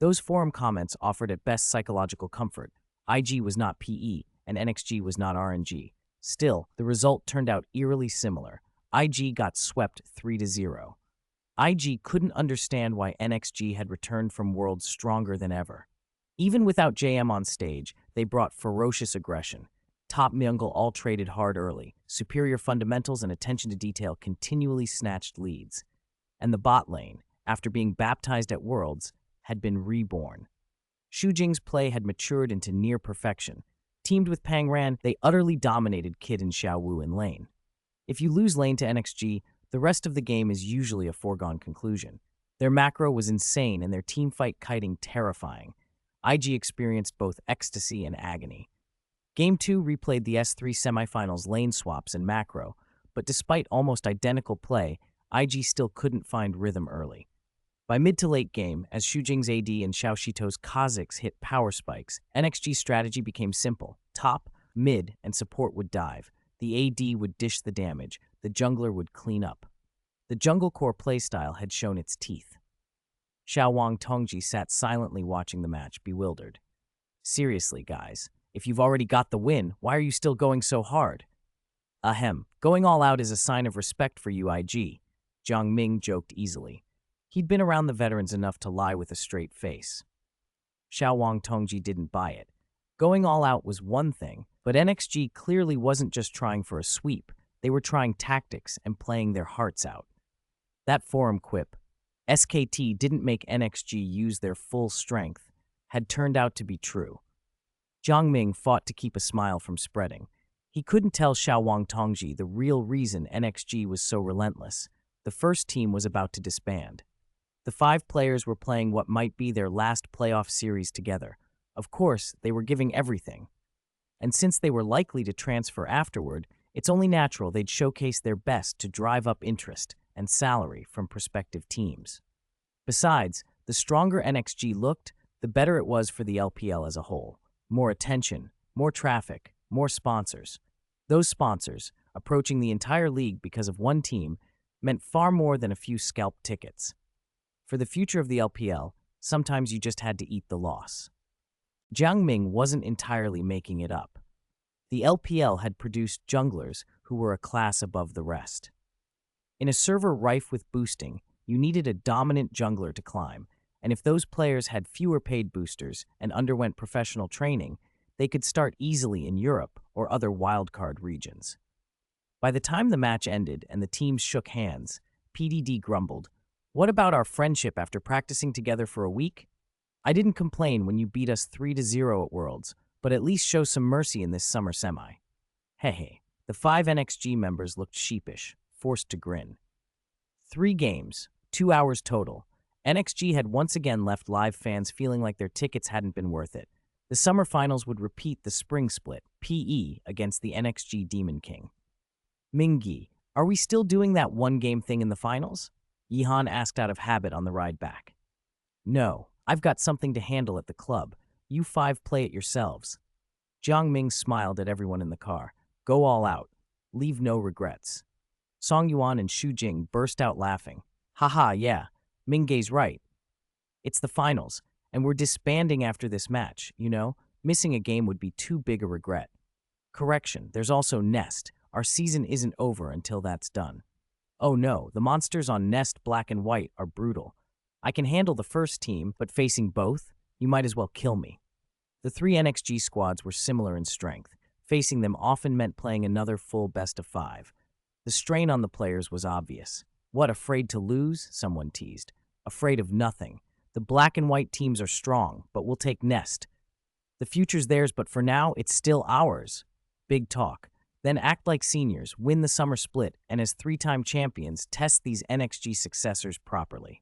Those forum comments offered at best psychological comfort. IG was not PE, and NXG was not RNG. Still, the result turned out eerily similar. IG got swept 3-0. IG couldn't understand why NXG had returned from Worlds stronger than ever. Even without JM on stage, they brought ferocious aggression. Top Myungle all traded hard early. Superior fundamentals and attention to detail continually snatched leads. And the bot lane, after being baptized at Worlds, had been reborn. Shujing's play had matured into near perfection. Teamed with Pang Ran, they utterly dominated Kid and Xiaowu in lane. If you lose lane to NXG, the rest of the game is usually a foregone conclusion. Their macro was insane and their teamfight kiting terrifying. IG experienced both ecstasy and agony. Game 2 replayed the S3 semifinals lane swaps and macro, but despite almost identical play, IG still couldn't find rhythm early. By mid to late game, as Shujing's AD and Xiaoshito's Kha'Zix hit power spikes, NXG's strategy became simple. Top, mid, and support would dive. The AD would dish the damage, the jungler would clean up. The jungle core playstyle had shown its teeth. Xiaowang Tongji sat silently watching the match, bewildered. Seriously, guys, if you've already got the win, why are you still going so hard? Ahem, going all out is a sign of respect for you, IG, Jiang Ming joked easily. He'd been around the veterans enough to lie with a straight face. Xiaowang Tongji didn't buy it. Going all out was one thing, but NXG clearly wasn't just trying for a sweep. They were trying tactics and playing their hearts out. That forum quip, SKT didn't make NXG use their full strength, had turned out to be true. Jiang Ming fought to keep a smile from spreading. He couldn't tell Xiaowang Tongji the real reason NXG was so relentless. The first team was about to disband. The 5 players were playing what might be their last playoff series together. Of course, they were giving everything. And since they were likely to transfer afterward, it's only natural they'd showcase their best to drive up interest and salary from prospective teams. Besides, the stronger NXG looked, the better it was for the LPL as a whole. More attention, more traffic, more sponsors. Those sponsors, approaching the entire league because of one team, meant far more than a few scalped tickets. For the future of the LPL, sometimes you just had to eat the loss. Jiang Ming wasn't entirely making it up. The LPL had produced junglers who were a class above the rest. In a server rife with boosting, you needed a dominant jungler to climb, and if those players had fewer paid boosters and underwent professional training, they could start easily in Europe or other wildcard regions. By the time the match ended and the teams shook hands, PDD grumbled, "What about our friendship after practicing together for a week? I didn't complain when you beat us 3-0 at Worlds, but at least show some mercy in this summer semi." Hey. The 5 NXG members looked sheepish, forced to grin. 3 games, 2 hours total. NXG had once again left live fans feeling like their tickets hadn't been worth it. The summer finals would repeat the spring split, PE, against the NXG Demon King. "Mingyi, are we still doing that one-game thing in the finals?" Yihan asked out of habit on the ride back. "No, I've got something to handle at the club. You 5 play it yourselves." Jiang Ming smiled at everyone in the car. "Go all out. Leave no regrets." Song Yuan and Xu Jing burst out laughing. "Haha, yeah, Mingge's right. It's the finals, and we're disbanding after this match, you know? Missing a game would be too big a regret." "Correction, there's also Nest. Our season isn't over until that's done." "Oh no, the monsters on Nest Black and White are brutal. I can handle the first team, but facing both, you might as well kill me." The 3 NXG squads were similar in strength. Facing them often meant playing another full best-of-5. The strain on the players was obvious. "What, afraid to lose?" someone teased. "Afraid of nothing. The Black and White teams are strong, but we'll take Nest. The future's theirs, but for now, it's still ours." Big talk. Then act like seniors, win the summer split, and as 3-time champions, test these NXG successors properly.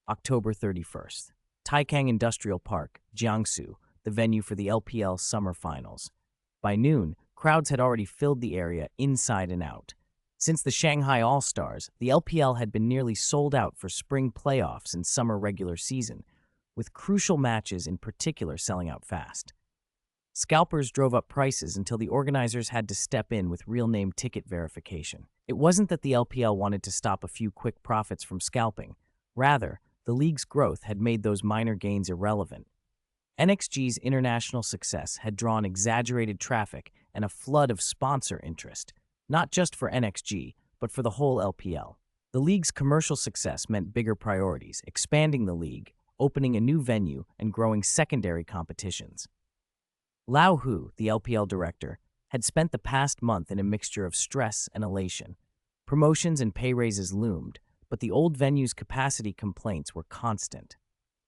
October 31st. Taikang Industrial Park, Jiangsu, the venue for the LPL Summer Finals. By noon, crowds had already filled the area inside and out. Since the Shanghai All-Stars, the LPL had been nearly sold out for spring playoffs and summer regular season, with crucial matches in particular selling out fast. Scalpers drove up prices until the organizers had to step in with real-name ticket verification. It wasn't that the LPL wanted to stop a few quick profits from scalping. Rather, the league's growth had made those minor gains irrelevant. NXG's international success had drawn exaggerated traffic and a flood of sponsor interest, not just for NXG, but for the whole LPL. The league's commercial success meant bigger priorities, expanding the league, opening a new venue, and growing secondary competitions. Lao Hu, the LPL director, had spent the past month in a mixture of stress and elation. Promotions and pay raises loomed, but the old venue's capacity complaints were constant.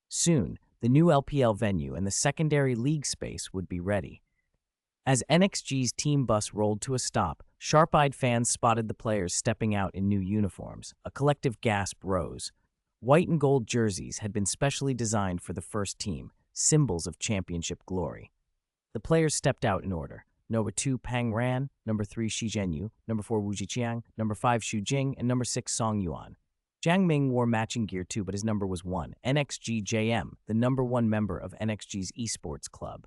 Soon, the new LPL venue and the secondary league space would be ready. As NXG's team bus rolled to a stop, sharp-eyed fans spotted the players stepping out in new uniforms. A collective gasp rose. White and gold jerseys had been specially designed for the first team, symbols of championship glory. The players stepped out in order. Number 2, Pang Ran, number 3, Shi Zhenyu, number 4, Wu Jiqiang, number 5, Xu Jing, and number 6, Song Yuan. Jiang Ming wore matching gear too, but his number was 1. NXG JM, the number 1 member of NXG's Esports club.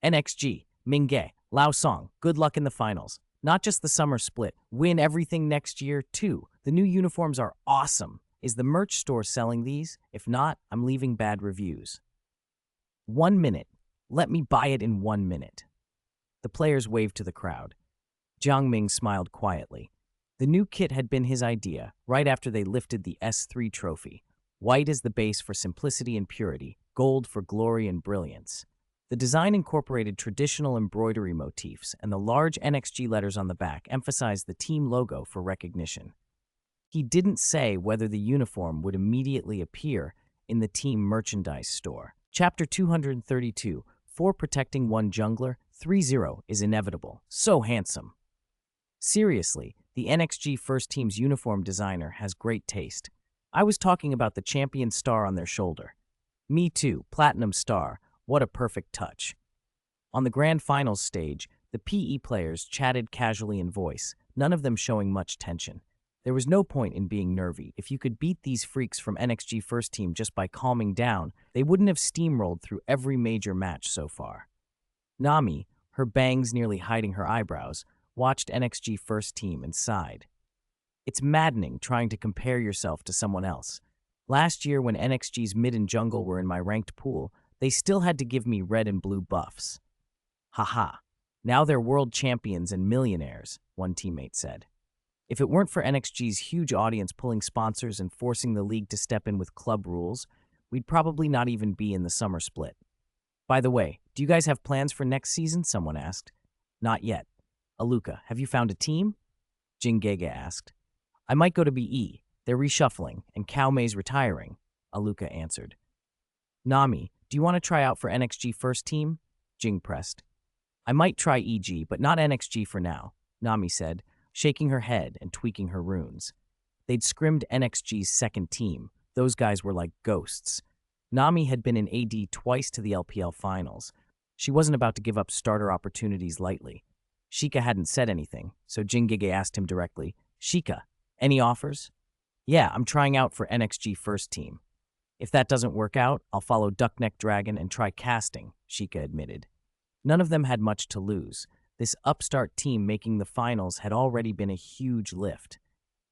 NXG, Mingge, Lao Song, good luck in the finals. Not just the summer split, win everything next year too. The new uniforms are awesome. Is the merch store selling these? If not, I'm leaving bad reviews. 1 minute. Let me buy it in 1 minute. The players waved to the crowd. Jiang Ming smiled quietly. The new kit had been his idea, right after they lifted the S3 trophy. White as the base for simplicity and purity, gold for glory and brilliance. The design incorporated traditional embroidery motifs, and the large NXG letters on the back emphasized the team logo for recognition. He didn't say whether the uniform would immediately appear in the team merchandise store. Chapter 232, 4 Protecting 1 Jungler, 3-0 is inevitable. So handsome. Seriously, the NXG first team's uniform designer has great taste. I was talking about the champion star on their shoulder. Me too, Platinum Star. What a perfect touch. On the grand finals stage, the PE players chatted casually in voice, none of them showing much tension. There was no point in being nervy. If you could beat these freaks from NXG first team just by calming down, they wouldn't have steamrolled through every major match so far. Nami, her bangs nearly hiding her eyebrows, watched NXG first team and sighed. It's maddening trying to compare yourself to someone else. Last year, when NXG's mid and jungle were in my ranked pool, they still had to give me red and blue buffs. Haha. Now they're world champions and millionaires, one teammate said. If it weren't for NXG's huge audience pulling sponsors and forcing the league to step in with club rules, we'd probably not even be in the summer split. By the way, do you guys have plans for next season? Someone asked. Not yet. Aluka, have you found a team? Jingege asked. I might go to BE. They're reshuffling, and Cao Mei's retiring, Aluka answered. Nami, do you want to try out for NXG first team? Jing pressed. I might try EG, but not NXG for now, Nami said, shaking her head and tweaking her runes. They'd scrimmed NXG's second team. Those guys were like ghosts. Nami had been in AD twice to the LPL finals. She wasn't about to give up starter opportunities lightly. Sheikah hadn't said anything, so Jingege asked him directly, Sheikah, any offers? Yeah, I'm trying out for NXG first team. If that doesn't work out, I'll follow Duckneck Dragon and try casting, Sheikah admitted. None of them had much to lose. This upstart team making the finals had already been a huge lift.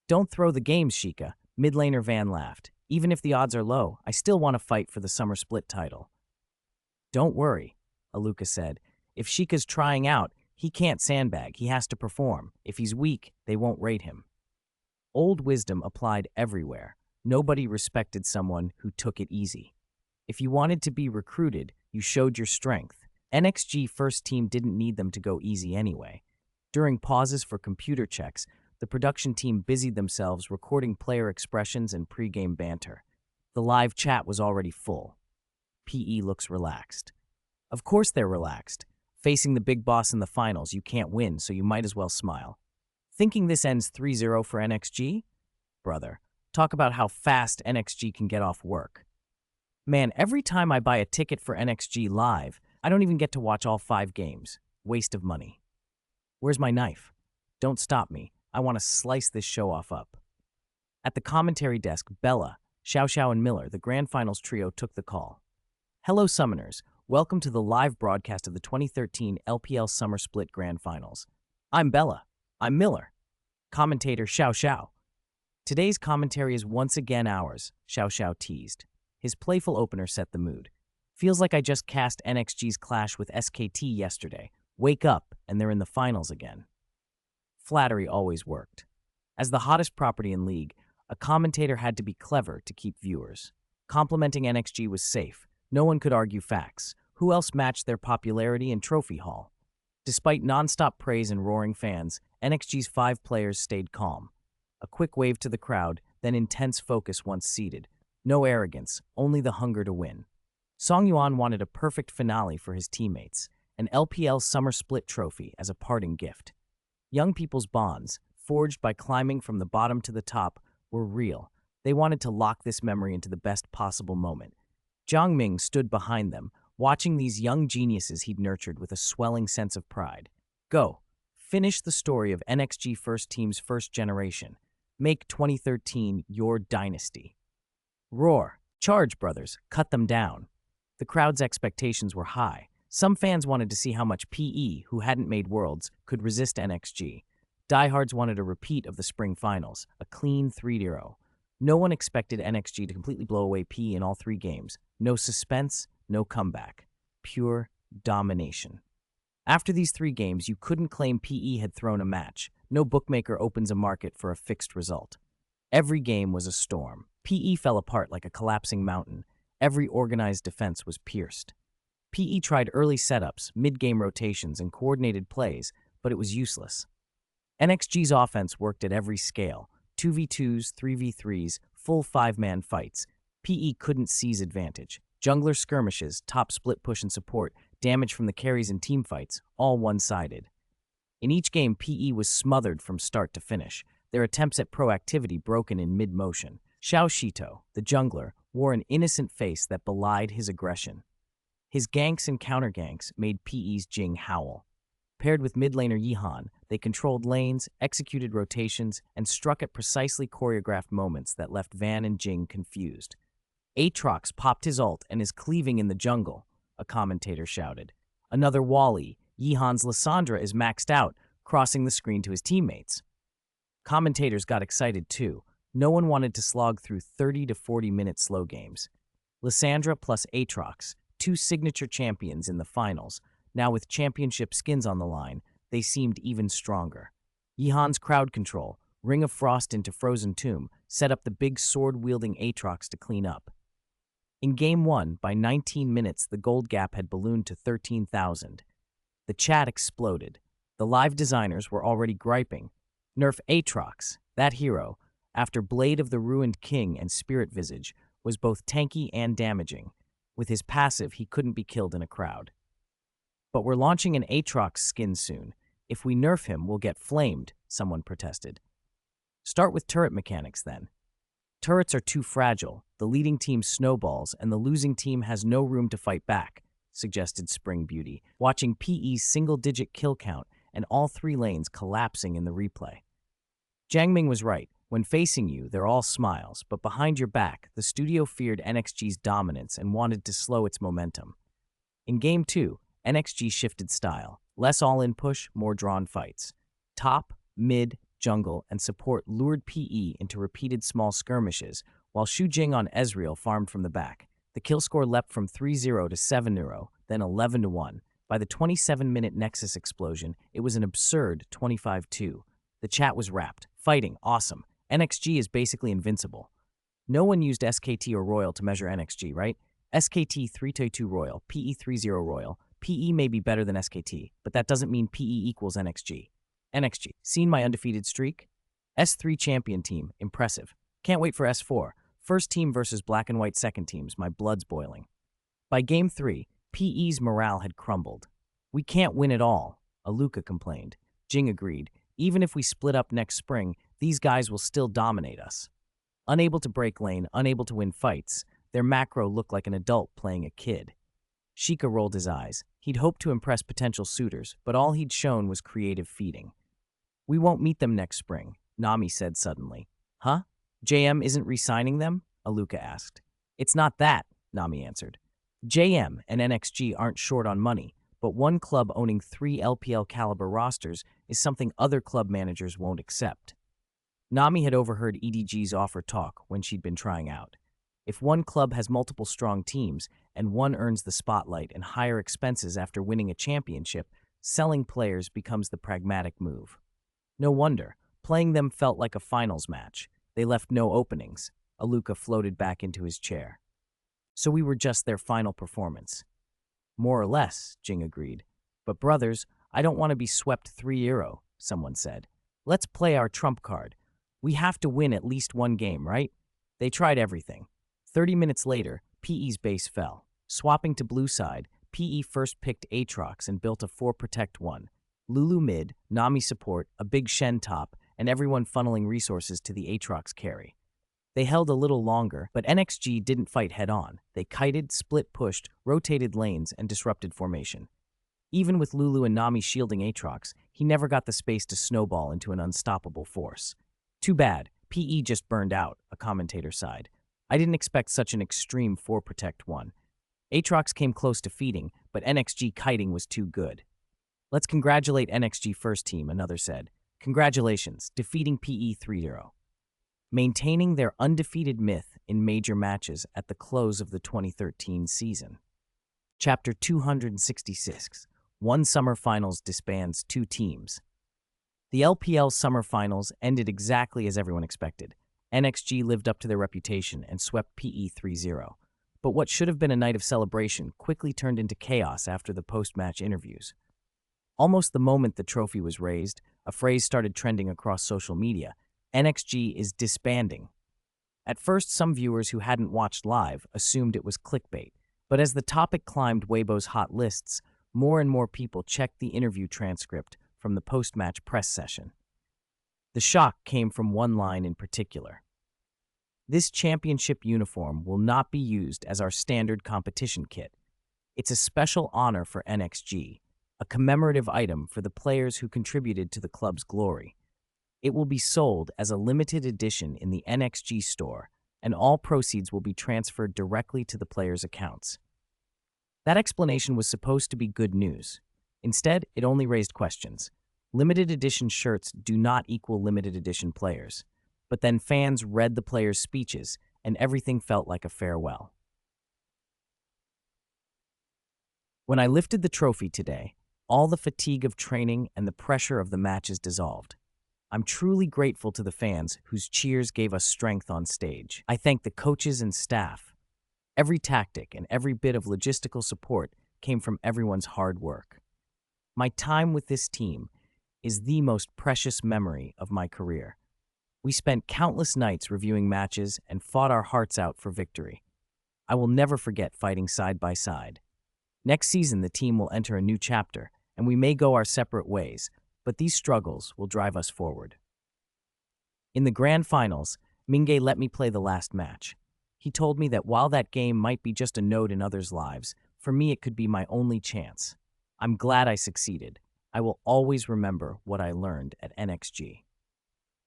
Don't throw the games, Sheikah, mid laner Van laughed. Even if the odds are low, I still want to fight for the summer split title. Don't worry, Aluka said. If Sheikah's trying out, he can't sandbag, he has to perform. If he's weak, they won't rate him. Old wisdom applied everywhere. Nobody respected someone who took it easy. If you wanted to be recruited, you showed your strength. NXG first team didn't need them to go easy anyway. During pauses for computer checks, the production team busied themselves recording player expressions and pre-game banter. The live chat was already full. PE looks relaxed. Of course they're relaxed. Facing the big boss in the finals, you can't win, so you might as well smile. Thinking this ends 3-0 for NXG? Brother, talk about how fast NXG can get off work. Man, every time I buy a ticket for NXG Live, I don't even get to watch all 5 games. Waste of money. Where's my knife? Don't stop me. I want to slice this show-off up. At the commentary desk, Bella, Xiao Xiao, and Miller, the Grand Finals trio, took the call. Hello, Summoners. Welcome to the live broadcast of the 2013 LPL Summer Split Grand Finals. I'm Bella. I'm Miller. Commentator Xiao Xiao. Today's commentary is once again ours, Xiao Xiao teased. His playful opener set the mood. Feels like I just cast NXG's clash with SKT yesterday. Wake up, and they're in the finals again. Flattery always worked. As the hottest property in League, a commentator had to be clever to keep viewers. Complimenting NXG was safe. No one could argue facts. Who else matched their popularity in Trophy Hall? Despite non-stop praise and roaring fans, NXG's 5 players stayed calm. A quick wave to the crowd, then intense focus once seated. No arrogance, only the hunger to win. Song Yuan wanted a perfect finale for his teammates, an LPL Summer Split trophy as a parting gift. Young people's bonds, forged by climbing from the bottom to the top, were real. They wanted to lock this memory into the best possible moment. Jiang Ming stood behind them, watching these young geniuses he'd nurtured with a swelling sense of pride. Go. Finish the story of NXG First Team's first generation. Make 2013 your dynasty. Roar. Charge, brothers. Cut them down. The crowd's expectations were high. Some fans wanted to see how much PE, who hadn't made Worlds, could resist NXG. Diehards wanted a repeat of the spring finals, a clean 3-0. No one expected NXG to completely blow away PE in all 3 games. No suspense, no comeback. Pure domination. After these 3 games, you couldn't claim PE had thrown a match. No bookmaker opens a market for a fixed result. Every game was a storm. PE fell apart like a collapsing mountain. Every organized defense was pierced. PE tried early setups, mid-game rotations, and coordinated plays, but it was useless. NXG's offense worked at every scale. 2v2s, 3v3s, full 5-man fights. PE couldn't seize advantage. Jungler skirmishes, top split push and support, damage from the carries and teamfights, all one-sided. In each game, PE was smothered from start to finish, their attempts at proactivity broken in mid-motion. Xiao Shito, the jungler, wore an innocent face that belied his aggression. His ganks and counter-ganks made PE's Jing howl. Paired with mid-laner Yihan, they controlled lanes, executed rotations, and struck at precisely choreographed moments that left Van and Jing confused. Aatrox popped his ult and is cleaving in the jungle, a commentator shouted. Another Wally, Yihan's Lissandra is maxed out, crossing the screen to his teammates. Commentators got excited too. No one wanted to slog through 30 to 40-minute slow games. Lissandra plus Aatrox, two signature champions in the finals. Now with championship skins on the line, they seemed even stronger. Yihan's crowd control, Ring of Frost into Frozen Tomb, set up the big sword-wielding Aatrox to clean up. In Game 1, by 19 minutes, the gold gap had ballooned to 13,000. The chat exploded. The live designers were already griping. Nerf Aatrox, that hero, after Blade of the Ruined King and Spirit Visage, was both tanky and damaging. With his passive, he couldn't be killed in a crowd. But we're launching an Aatrox skin soon. If we nerf him, we'll get flamed, someone protested. Start with turret mechanics then. Turrets are too fragile, the leading team snowballs, and the losing team has no room to fight back, suggested Spring Beauty, watching PE's single-digit kill count and all three lanes collapsing in the replay. Jiangming was right. When facing you, they're all smiles, but behind your back, the studio feared NXG's dominance and wanted to slow its momentum. In Game 2, NXG shifted style. Less all-in push, more drawn fights. Top, mid, jungle, and support lured PE into repeated small skirmishes, while Xu Jing on Ezreal farmed from the back. The kill score leapt from 3-0 to 7-0, then 11-1. By the 27-minute Nexus explosion, it was an absurd 25-2. The chat was wrapped. Fighting, awesome. NXG is basically invincible. No one used SKT or Royal to measure NXG, right? SKT 3-2 Royal, PE 3-0 Royal. PE may be better than SKT, but that doesn't mean PE equals NXG. NXG, seen my undefeated streak? S3 champion team, impressive. Can't wait for S4. First team versus black and white second teams, my blood's boiling. By Game 3, PE's morale had crumbled. We can't win at all, Aluka complained. Jing agreed. Even if we split up next spring, these guys will still dominate us. Unable to break lane, unable to win fights, their macro looked like an adult playing a kid. Sheikah rolled his eyes. He'd hoped to impress potential suitors, but all he'd shown was creative feeding. We won't meet them next spring, Nami said suddenly. Huh? JM isn't re-signing them? Aluka asked. It's not that, Nami answered. JM and NXG aren't short on money, but one club owning 3 LPL-caliber rosters is something other club managers won't accept. Nami had overheard EDG's offer talk when she'd been trying out. If one club has multiple strong teams and one earns the spotlight and higher expenses after winning a championship, selling players becomes the pragmatic move. No wonder, playing them felt like a finals match. They left no openings. Aluka floated back into his chair. So we were just their final performance. More or less, Jing agreed. But brothers, I don't want to be swept 3-0, someone said. Let's play our trump card. We have to win at least one game, right? They tried everything. 30 minutes later, PE's base fell. Swapping to blue side, PE first picked Aatrox and built a 4-protect-1. Lulu mid, Nami support, a big Shen top, and everyone funneling resources to the Aatrox carry. They held a little longer, but NXG didn't fight head-on. They kited, split-pushed, rotated lanes, and disrupted formation. Even with Lulu and Nami shielding Aatrox, he never got the space to snowball into an unstoppable force. Too bad, PE just burned out, a commentator sighed. I didn't expect such an extreme 4-protect-1. Aatrox came close to feeding, but NXG kiting was too good. Let's congratulate NXG first team, another said. Congratulations, defeating PE 3-0. Maintaining their undefeated myth in major matches at the close of the 2013 season. Chapter 266. One Summer Finals disbands 2 teams. The LPL Summer Finals ended exactly as everyone expected. NXG lived up to their reputation and swept PE 3-0. But what should have been a night of celebration quickly turned into chaos after the post-match interviews. Almost the moment the trophy was raised, a phrase started trending across social media. NXG is disbanding. At first, some viewers who hadn't watched live assumed it was clickbait, but as the topic climbed Weibo's hot lists, more and more people checked the interview transcript from the post-match press session. The shock came from one line in particular. This championship uniform will not be used as our standard competition kit. It's a special honor for NXG, a commemorative item for the players who contributed to the club's glory. It will be sold as a limited edition in the NXG store, and all proceeds will be transferred directly to the players' accounts. That explanation was supposed to be good news. Instead, it only raised questions. Limited edition shirts do not equal limited edition players. But then fans read the players' speeches, and everything felt like a farewell. When I lifted the trophy today, all the fatigue of training and the pressure of the matches dissolved. I'm truly grateful to the fans whose cheers gave us strength on stage. I thank the coaches and staff. Every tactic and every bit of logistical support came from everyone's hard work. My time with this team is the most precious memory of my career. We spent countless nights reviewing matches and fought our hearts out for victory. I will never forget fighting side by side. Next season, the team will enter a new chapter, and we may go our separate ways, but these struggles will drive us forward. In the grand finals, Mingay let me play the last match. He told me that while that game might be just a note in others' lives, for me it could be my only chance. I'm glad I succeeded. I will always remember what I learned at NXG.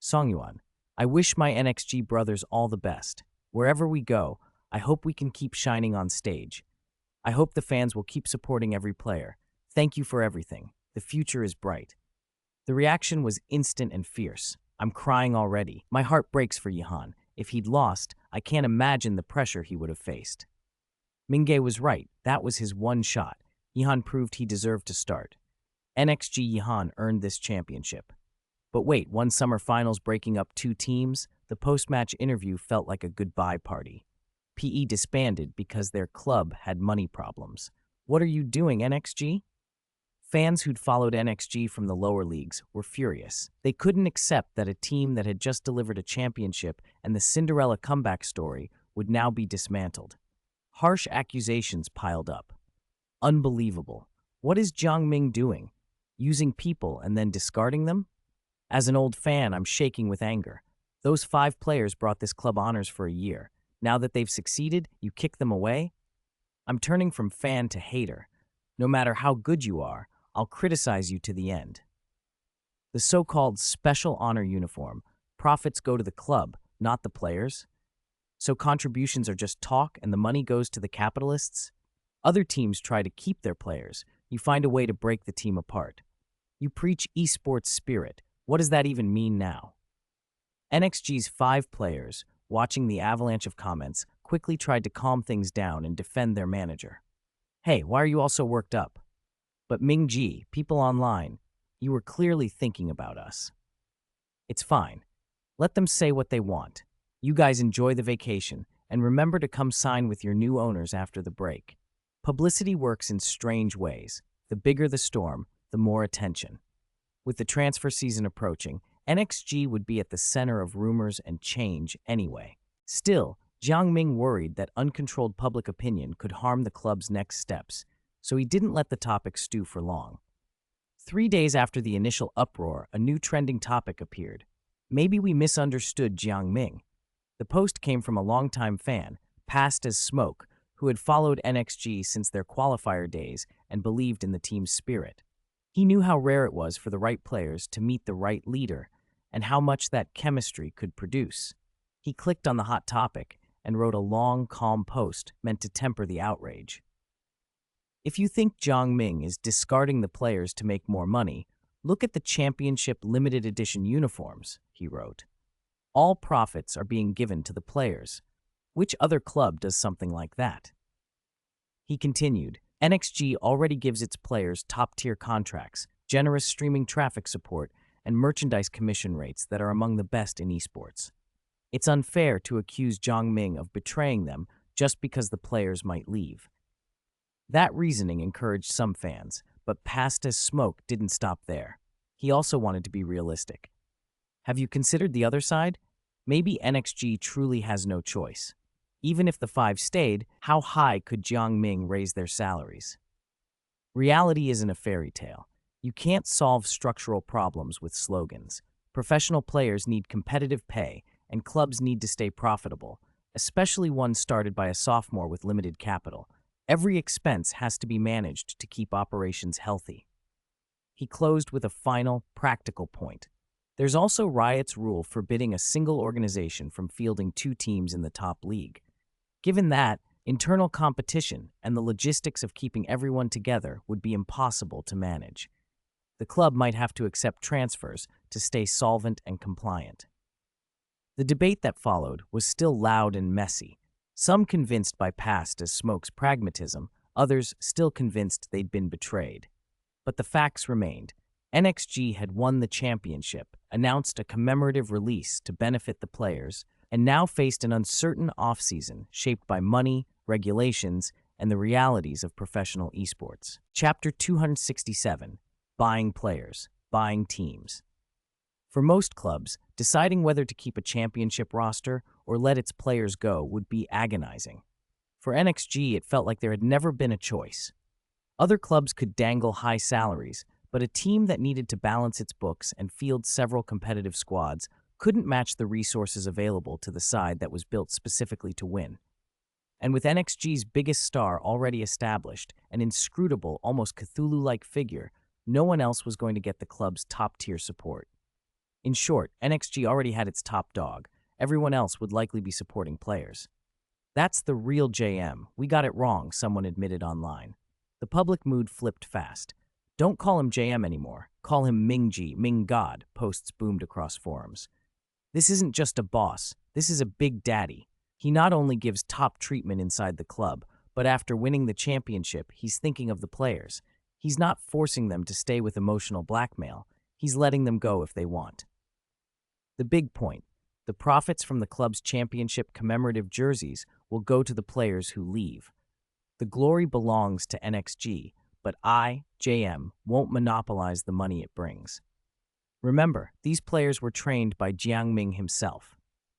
Songyuan, I wish my NXG brothers all the best. Wherever we go, I hope we can keep shining on stage. I hope the fans will keep supporting every player. Thank you for everything. The future is bright. The reaction was instant and fierce. I'm crying already. My heart breaks for Yihan. If he'd lost, I can't imagine the pressure he would have faced. Mingay was right. That was his one shot. Yihan proved he deserved to start. NXG Yihan earned this championship. But wait, one summer finals breaking up two teams, the post-match interview felt like a goodbye party. PE disbanded because their club had money problems. What are you doing, NXG? Fans who'd followed NXG from the lower leagues were furious. They couldn't accept that a team that had just delivered a championship and the Cinderella comeback story would now be dismantled. Harsh accusations piled up. Unbelievable. What is Jiangming doing? Using people and then discarding them? As an old fan, I'm shaking with anger. Those 5 players brought this club honors for a year. Now that they've succeeded, you kick them away? I'm turning from fan to hater. No matter how good you are, I'll criticize you to the end. The so-called special honor uniform, profits go to the club, not the players. So contributions are just talk and the money goes to the capitalists? Other teams try to keep their players. You find a way to break the team apart. You preach esports spirit. What does that even mean now? NXG's 5 players, watching the avalanche of comments, quickly tried to calm things down and defend their manager. Hey, why are you all so worked up? But Mingji, people online, you were clearly thinking about us. It's fine. Let them say what they want. You guys enjoy the vacation, and remember to come sign with your new owners after the break. Publicity works in strange ways. The bigger the storm, the more attention. With the transfer season approaching, NXG would be at the center of rumors and change anyway. Still, Jiangming worried that uncontrolled public opinion could harm the club's next steps, so he didn't let the topic stew for long. 3 days after the initial uproar, a new trending topic appeared. Maybe we misunderstood Jiangming. The post came from a longtime fan, Passed as Smoke, who had followed NXG since their qualifier days and believed in the team's spirit. He knew how rare it was for the right players to meet the right leader and how much that chemistry could produce. He clicked on the hot topic and wrote a long, calm post meant to temper the outrage. If you think Jiangming is discarding the players to make more money, look at the championship limited edition uniforms, he wrote. All profits are being given to the players. Which other club does something like that? He continued, NXG already gives its players top-tier contracts, generous streaming traffic support, and merchandise commission rates that are among the best in esports. It's unfair to accuse Jiangming of betraying them just because the players might leave. That reasoning encouraged some fans, but Passed as Smoke didn't stop there. He also wanted to be realistic. Have you considered the other side? Maybe NXG truly has no choice. Even if the 5 stayed, how high could Jiangming raise their salaries? Reality isn't a fairy tale. You can't solve structural problems with slogans. Professional players need competitive pay, and clubs need to stay profitable, especially ones started by a sophomore with limited capital. Every expense has to be managed to keep operations healthy. He closed with a final, practical point. There's also Riot's rule forbidding a single organization from fielding 2 teams in the top league. Given that, Internal competition and the logistics of keeping everyone together would be impossible to manage. The club might have to accept transfers to stay solvent and compliant. The debate that followed was still loud and messy, some convinced by past as Smoke's pragmatism, others still convinced they'd been betrayed. But the facts remained. NXG had won the championship, announced a commemorative release to benefit the players, and now faced an uncertain offseason shaped by money, regulations, and the realities of professional esports. Chapter 267: Buying Players, Buying Teams. For most clubs, deciding whether to keep a championship roster or let its players go would be agonizing. For NXG, it felt like there had never been a choice. Other clubs could dangle high salaries, but a team that needed to balance its books and field several competitive squads couldn't match the resources available to the side that was built specifically to win. And with NXG's biggest star already established, an inscrutable, almost Cthulhu-like figure, no one else was going to get the club's top-tier support. In short, NXG already had its top dog. Everyone else would likely be supporting players. "That's the real JM. We got it wrong," someone admitted online. The public mood flipped fast. "Don't call him JM anymore. Call him Mingji, Ming God," posts boomed across forums. "This isn't just a boss. This is a big daddy. He not only gives top treatment inside the club, but after winning the championship, he's thinking of the players. He's not forcing them to stay with emotional blackmail. He's letting them go if they want." The big point: the profits from the club's championship commemorative jerseys will go to the players who leave. The glory belongs to NXG, but JM, won't monopolize the money it brings. Remember, these players were trained by Jiangming himself.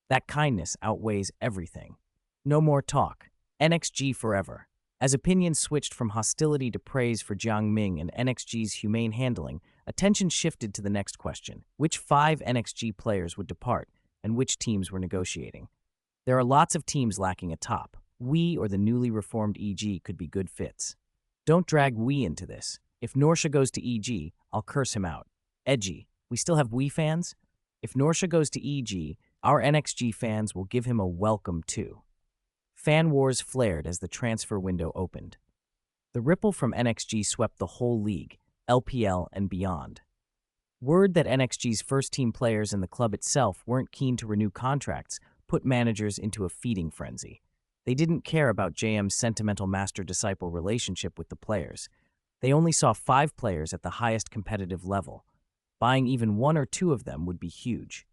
That kindness outweighs everything. No more talk. NXG forever. As opinions switched from hostility to praise for Jiangming and NXG's humane handling, attention shifted to the next question: which 5 NXG players would depart, and which teams were negotiating? There are lots of teams lacking a top. We or the newly reformed EG could be good fits. Don't drag we into this. If Norsha goes to EG, I'll curse him out. Edgy. We still have we fans? If Norsha goes to EG, our NXG fans will give him a welcome too. Fan wars flared as the transfer window opened. The ripple from NXG swept the whole league, LPL and beyond. Word that NXG's first-team players and the club itself weren't keen to renew contracts put managers into a feeding frenzy. They didn't care about JM's sentimental master-disciple relationship with the players. They only saw 5 players at the highest competitive level. Buying even 1 or 2 of them would be huge.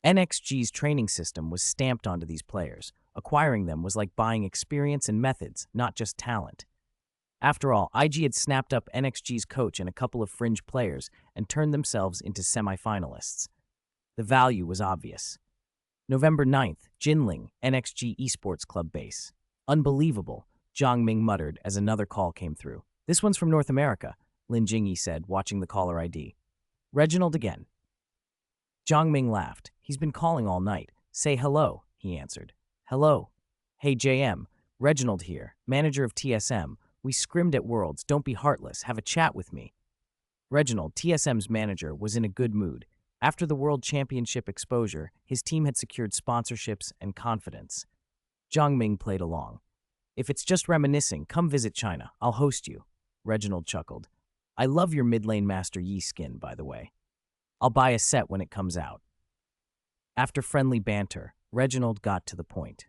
NXG's training system was stamped onto these players. Acquiring them was like buying experience and methods, not just talent. After all, IG had snapped up NXG's coach and a couple of fringe players and turned themselves into semi-finalists. The value was obvious. November 9th, Jinling, NXG Esports Club base. "Unbelievable," Zhang Ming muttered as another call came through. "This one's from North America," Lin Jingyi said, watching the caller ID. "Reginald again." Zhang Ming laughed. "He's been calling all night. Say hello," he answered. "Hello. Hey JM, Reginald here, manager of TSM. We scrimmed at Worlds. Don't be heartless. Have a chat with me." Reginald, TSM's manager, was in a good mood. After the World Championship exposure, his team had secured sponsorships and confidence. Zhang Ming played along. "If it's just reminiscing, come visit China. I'll host you." Reginald chuckled. "I love your mid-lane Master Yi skin, by the way. I'll buy a set when it comes out." After friendly banter, Reginald got to the point.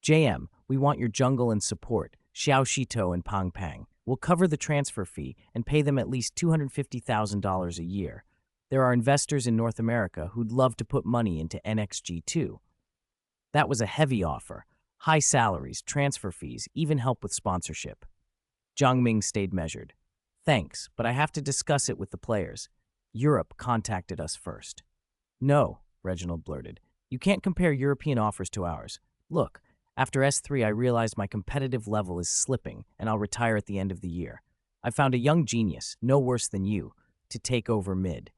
"JM, we want your jungle and support, Xiao Shito and Pang Pang. We'll cover the transfer fee and pay them at least $250,000 a year. There are investors in North America who'd love to put money into NXG too." That was a heavy offer. High salaries, transfer fees, even help with sponsorship. Zhang Ming stayed measured. "Thanks, but I have to discuss it with the players. Europe contacted us first." "No," Reginald blurted. "You can't compare European offers to ours. Look, after S3 I realized my competitive level is slipping and I'll retire at the end of the year. I found a young genius, no worse than you, to take over mid.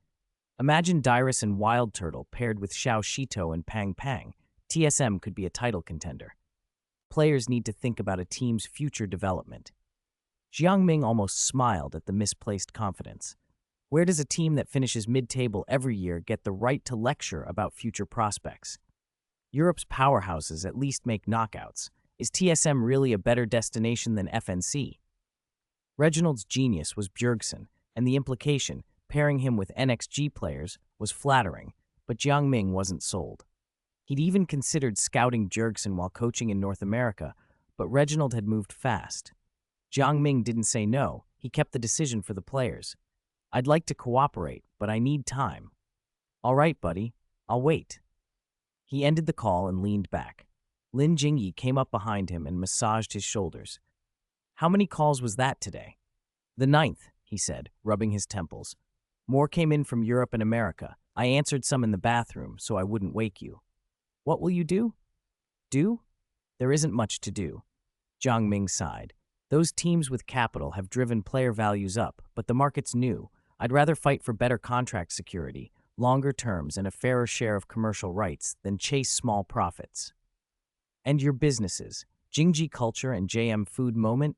Imagine Dyrus and Wild Turtle paired with Xiao Shito and Pang Pang. TSM could be a title contender. Players need to think about a team's future development." Jiang Ming almost smiled at the misplaced confidence. Where does a team that finishes mid-table every year get the right to lecture about future prospects? Europe's powerhouses at least make knockouts. Is TSM really a better destination than FNC? Reginald's genius was Bjergsen, and the implication, pairing him with NXG players, was flattering, but Jiang Ming wasn't sold. He'd even considered scouting Bjergsen while coaching in North America, but Reginald had moved fast. Jiang Ming didn't say no, he kept the decision for the players. I'd like to cooperate, but I need time. All right, buddy, I'll wait. He ended the call and leaned back. Lin Jingyi came up behind him and massaged his shoulders. How many calls was that today? The 9th, he said, rubbing his temples. More came in from Europe and America. I answered some in the bathroom, so I wouldn't wake you. What will you do? Do? There isn't much to do. Jiang Ming sighed. Those teams with capital have driven player values up, but the market's new. I'd rather fight for better contract security, longer terms, and a fairer share of commercial rights than chase small profits. And your businesses, Jingji Culture and JM Food Moment?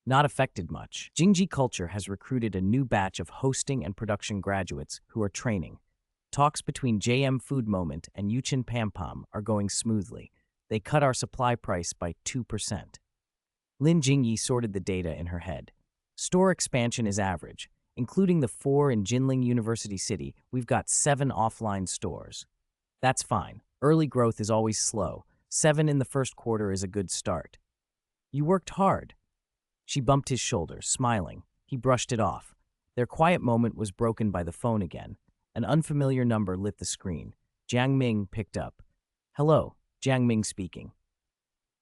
Not affected much. Jingji Culture has recruited a new batch of hosting and production graduates who are training. Talks between JM Food Moment and Yuchin Pampam are going smoothly. They cut our supply price by 2%. Lin Jingyi sorted the data in her head. Store expansion is average. Including the 4 in Jinling University City, we've got 7 offline stores. That's fine. Early growth is always slow. 7 in the first quarter is a good start. You worked hard. She bumped his shoulder, smiling. He brushed it off. Their quiet moment was broken by the phone again. An unfamiliar number lit the screen. Jiang Ming picked up. Hello, Jiang Ming speaking.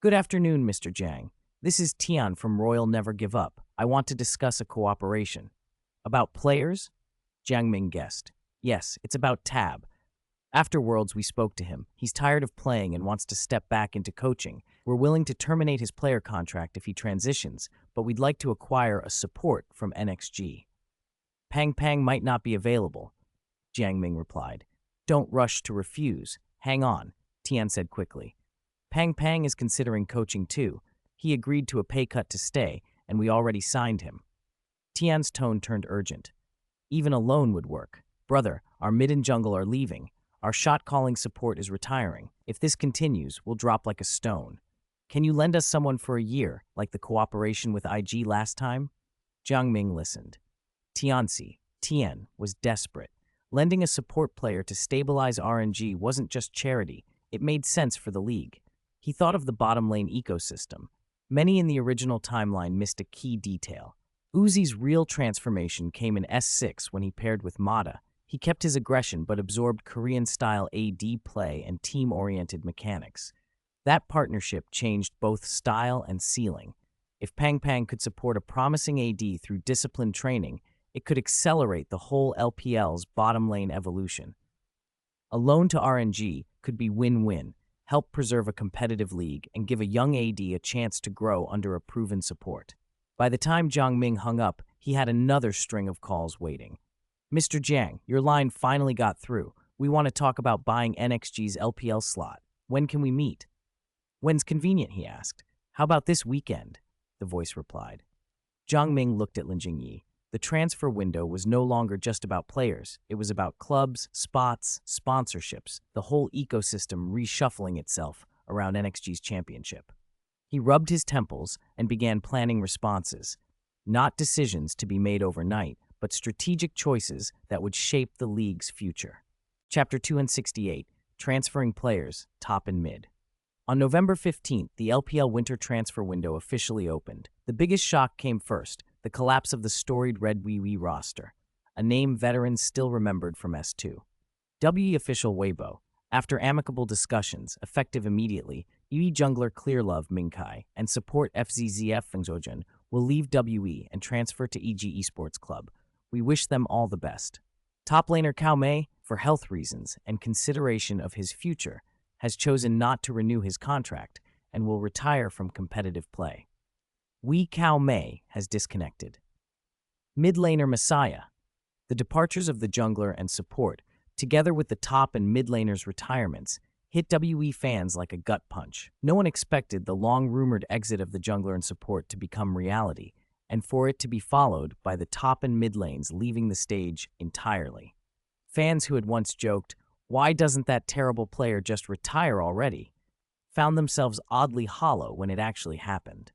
Good afternoon, Mr. Jiang. This is Tian from Royal Never Give Up. I want to discuss a cooperation. About players? Jiang Ming guessed. Yes, it's about Tab. After Worlds, we spoke to him. He's tired of playing and wants to step back into coaching. We're willing to terminate his player contract if he transitions, but we'd like to acquire a support from NXG. Pang Pang might not be available, Jiang Ming replied. Don't rush to refuse. Hang on, Tian said quickly. Pang Pang is considering coaching too. He agreed to a pay cut to stay, and we already signed him. Tian's tone turned urgent. Even a loan would work. Brother, our mid and jungle are leaving. Our shot-calling support is retiring. If this continues, we'll drop like a stone. Can you lend us someone for a year, like the cooperation with IG last time? Jiang Ming listened. Tian was desperate. Lending a support player to stabilize RNG wasn't just charity, it made sense for the league. He thought of the bottom lane ecosystem. Many in the original timeline missed a key detail. Uzi's real transformation came in S6 when he paired with Mata. He kept his aggression but absorbed Korean-style AD play and team-oriented mechanics. That partnership changed both style and ceiling. If Pang Pang could support a promising AD through disciplined training, it could accelerate the whole LPL's bottom lane evolution. A loan to RNG could be win-win, help preserve a competitive league, and give a young AD a chance to grow under a proven support. By the time Jiang Ming hung up, he had another string of calls waiting. Mr. Jiang, your line finally got through. We want to talk about buying NXG's LPL slot. When can we meet? When's convenient, he asked. How about this weekend? The voice replied. Jiang Ming looked at Lin Jingyi. The transfer window was no longer just about players. It was about clubs, spots, sponsorships, the whole ecosystem reshuffling itself around NXG's championship. He rubbed his temples and began planning responses. Not decisions to be made overnight, but strategic choices that would shape the league's future. Chapter 268, Transferring Players, Top and Mid. On November 15th, the LPL winter transfer window officially opened. The biggest shock came first, the collapse of the storied Red Wee roster, a name veterans still remembered from S2. WE official Weibo, after amicable discussions, effective immediately, UE jungler Clearlove Mingkai and support FZZF Fengzhoujun will leave WE and transfer to EG Esports Club. We wish them all the best. Top laner Cao Mei, for health reasons and consideration of his future, has chosen not to renew his contract and will retire from competitive play. Wee Cao Mei has disconnected. Mid laner Messiah. The departures of the jungler and support, together with the top and mid laners' retirements, hit WE fans like a gut punch. No one expected the long-rumored exit of the jungler and support to become reality, and for it to be followed by the top and mid lanes leaving the stage entirely. Fans who had once joked, "Why doesn't that terrible player just retire already?" found themselves oddly hollow when it actually happened.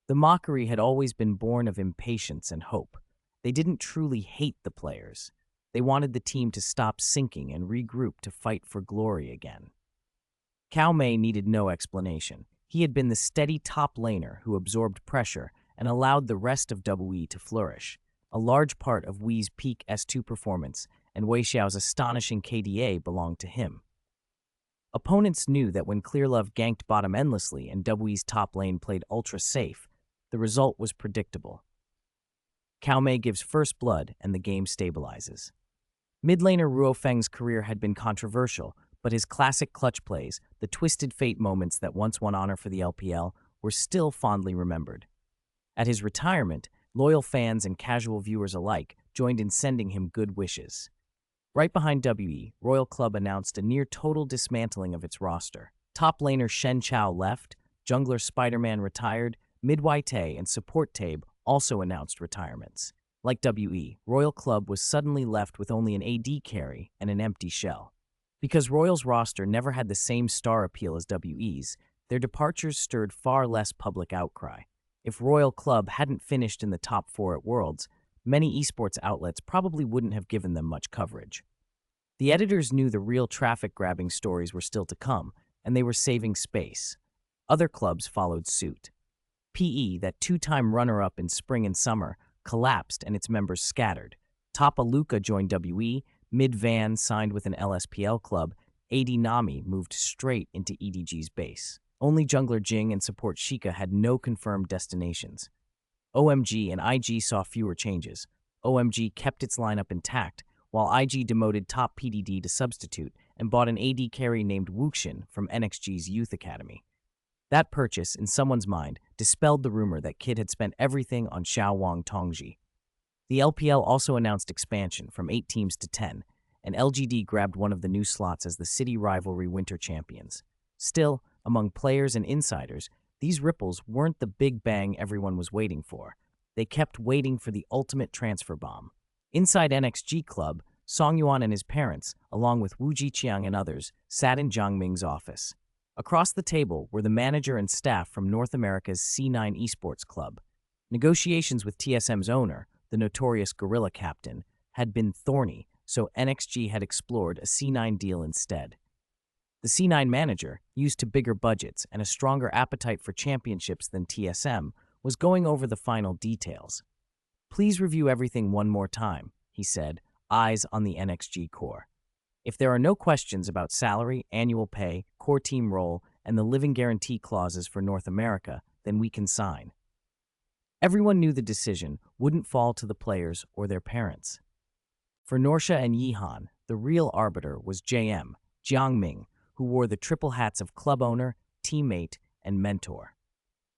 The mockery had always been born of impatience and hope. They didn't truly hate the players. They wanted the team to stop sinking and regroup to fight for glory again. Cao Mei needed no explanation. He had been the steady top laner who absorbed pressure and allowed the rest of WE to flourish. A large part of Wii's peak S2 performance and Wei Xiao's astonishing KDA belonged to him. Opponents knew that when Clearlove ganked bottom endlessly and WE's top lane played ultra safe, the result was predictable. Cao Mei gives first blood and the game stabilizes. Mid laner Ruo Feng's career had been controversial, but his classic clutch plays, the twisted fate moments that once won honor for the LPL, were still fondly remembered. At his retirement, loyal fans and casual viewers alike joined in sending him good wishes. Right behind WE, Royal Club announced a near-total dismantling of its roster. Top laner Shen Chao left, jungler Spider-Man retired, mid Waite and support Tabe also announced retirements. Like WE, Royal Club was suddenly left with only an AD carry and an empty shell. Because Royal's roster never had the same star appeal as WE's, their departures stirred far less public outcry. If Royal Club hadn't finished in the top 4 at Worlds, many esports outlets probably wouldn't have given them much coverage. The editors knew the real traffic-grabbing stories were still to come, and they were saving space. Other clubs followed suit. PE, that 2-time runner-up in spring and summer, collapsed and its members scattered. Top Aluka joined WE, Mid Van signed with an LSPL club, AD Nami moved straight into EDG's base. Only jungler Jing and support Sheikah had no confirmed destinations. OMG and IG saw fewer changes. OMG kept its lineup intact, while IG demoted top PDD to substitute and bought an AD carry named Wuxin from NXG's youth academy. That purchase, in someone's mind, dispelled the rumor that Kid had spent everything on Xiaowang Tongji. The LPL also announced expansion from 8 teams to 10, and LGD grabbed one of the new slots as the city rivalry winter champions. Still, among players and insiders, these ripples weren't the big bang everyone was waiting for. They kept waiting for the ultimate transfer bomb. Inside NXG Club, Song Yuan and his parents, along with Wu Jiqiang and others, sat in Jiang Ming's office. Across the table were the manager and staff from North America's C9 Esports Club. Negotiations with TSM's owner, the notorious Gorilla Captain, had been thorny, so NXG had explored a C9 deal instead. The C9 manager, used to bigger budgets and a stronger appetite for championships than TSM, was going over the final details. "Please review everything one more time," he said, eyes on the NXG core. "If there are no questions about salary, annual pay, core team role, and the living guarantee clauses for North America, then we can sign." Everyone knew the decision wouldn't fall to the players or their parents. For Norsha and Yihan, the real arbiter was JM, Jiang Ming, who wore the triple hats of club owner, teammate, and mentor.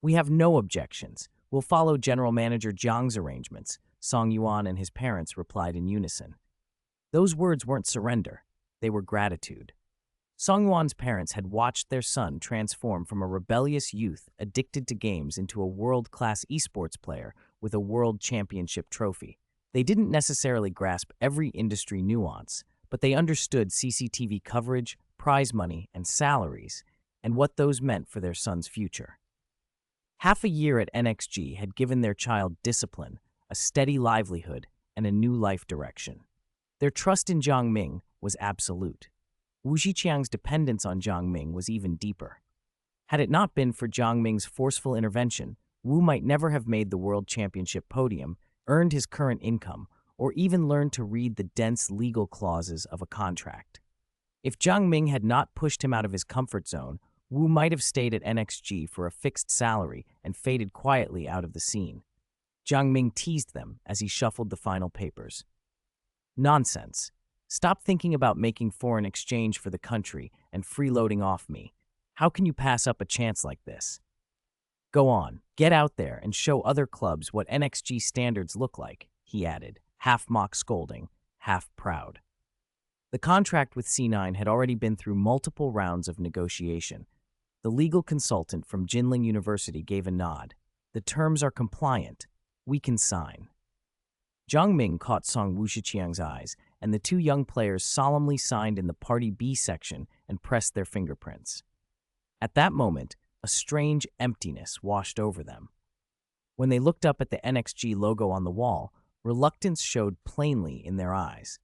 "We have no objections. We'll follow General Manager Jiang's arrangements," Song Yuan and his parents replied in unison. Those words weren't surrender. They were gratitude. Song Yuan's parents had watched their son transform from a rebellious youth addicted to games into a world-class esports player with a world championship trophy. They didn't necessarily grasp every industry nuance, but they understood CCTV coverage, prize money, and salaries, and what those meant for their son's future. Half a year at NXG had given their child discipline, a steady livelihood, and a new life direction. Their trust in Jiang Ming was absolute. Wu Jiqiang's dependence on Jiang Ming was even deeper. Had it not been for Jiang Ming's forceful intervention, Wu might never have made the World Championship podium, earned his current income, or even learned to read the dense legal clauses of a contract. If Jiang Ming had not pushed him out of his comfort zone, Wu might have stayed at NXG for a fixed salary and faded quietly out of the scene. Jiang Ming teased them as he shuffled the final papers. "Nonsense. Stop thinking about making foreign exchange for the country and freeloading off me. How can you pass up a chance like this? Go on, get out there and show other clubs what NXG standards look like," he added, half mock scolding, half proud. The contract with C9 had already been through multiple rounds of negotiation. The legal consultant from Jinling University gave a nod. "The terms are compliant. We can sign." Jiang Ming caught Song Wuxiqiang's eyes, and the two young players solemnly signed in the Party B section and pressed their fingerprints. At that moment, a strange emptiness washed over them. When they looked up at the NXG logo on the wall, reluctance showed plainly in their eyes.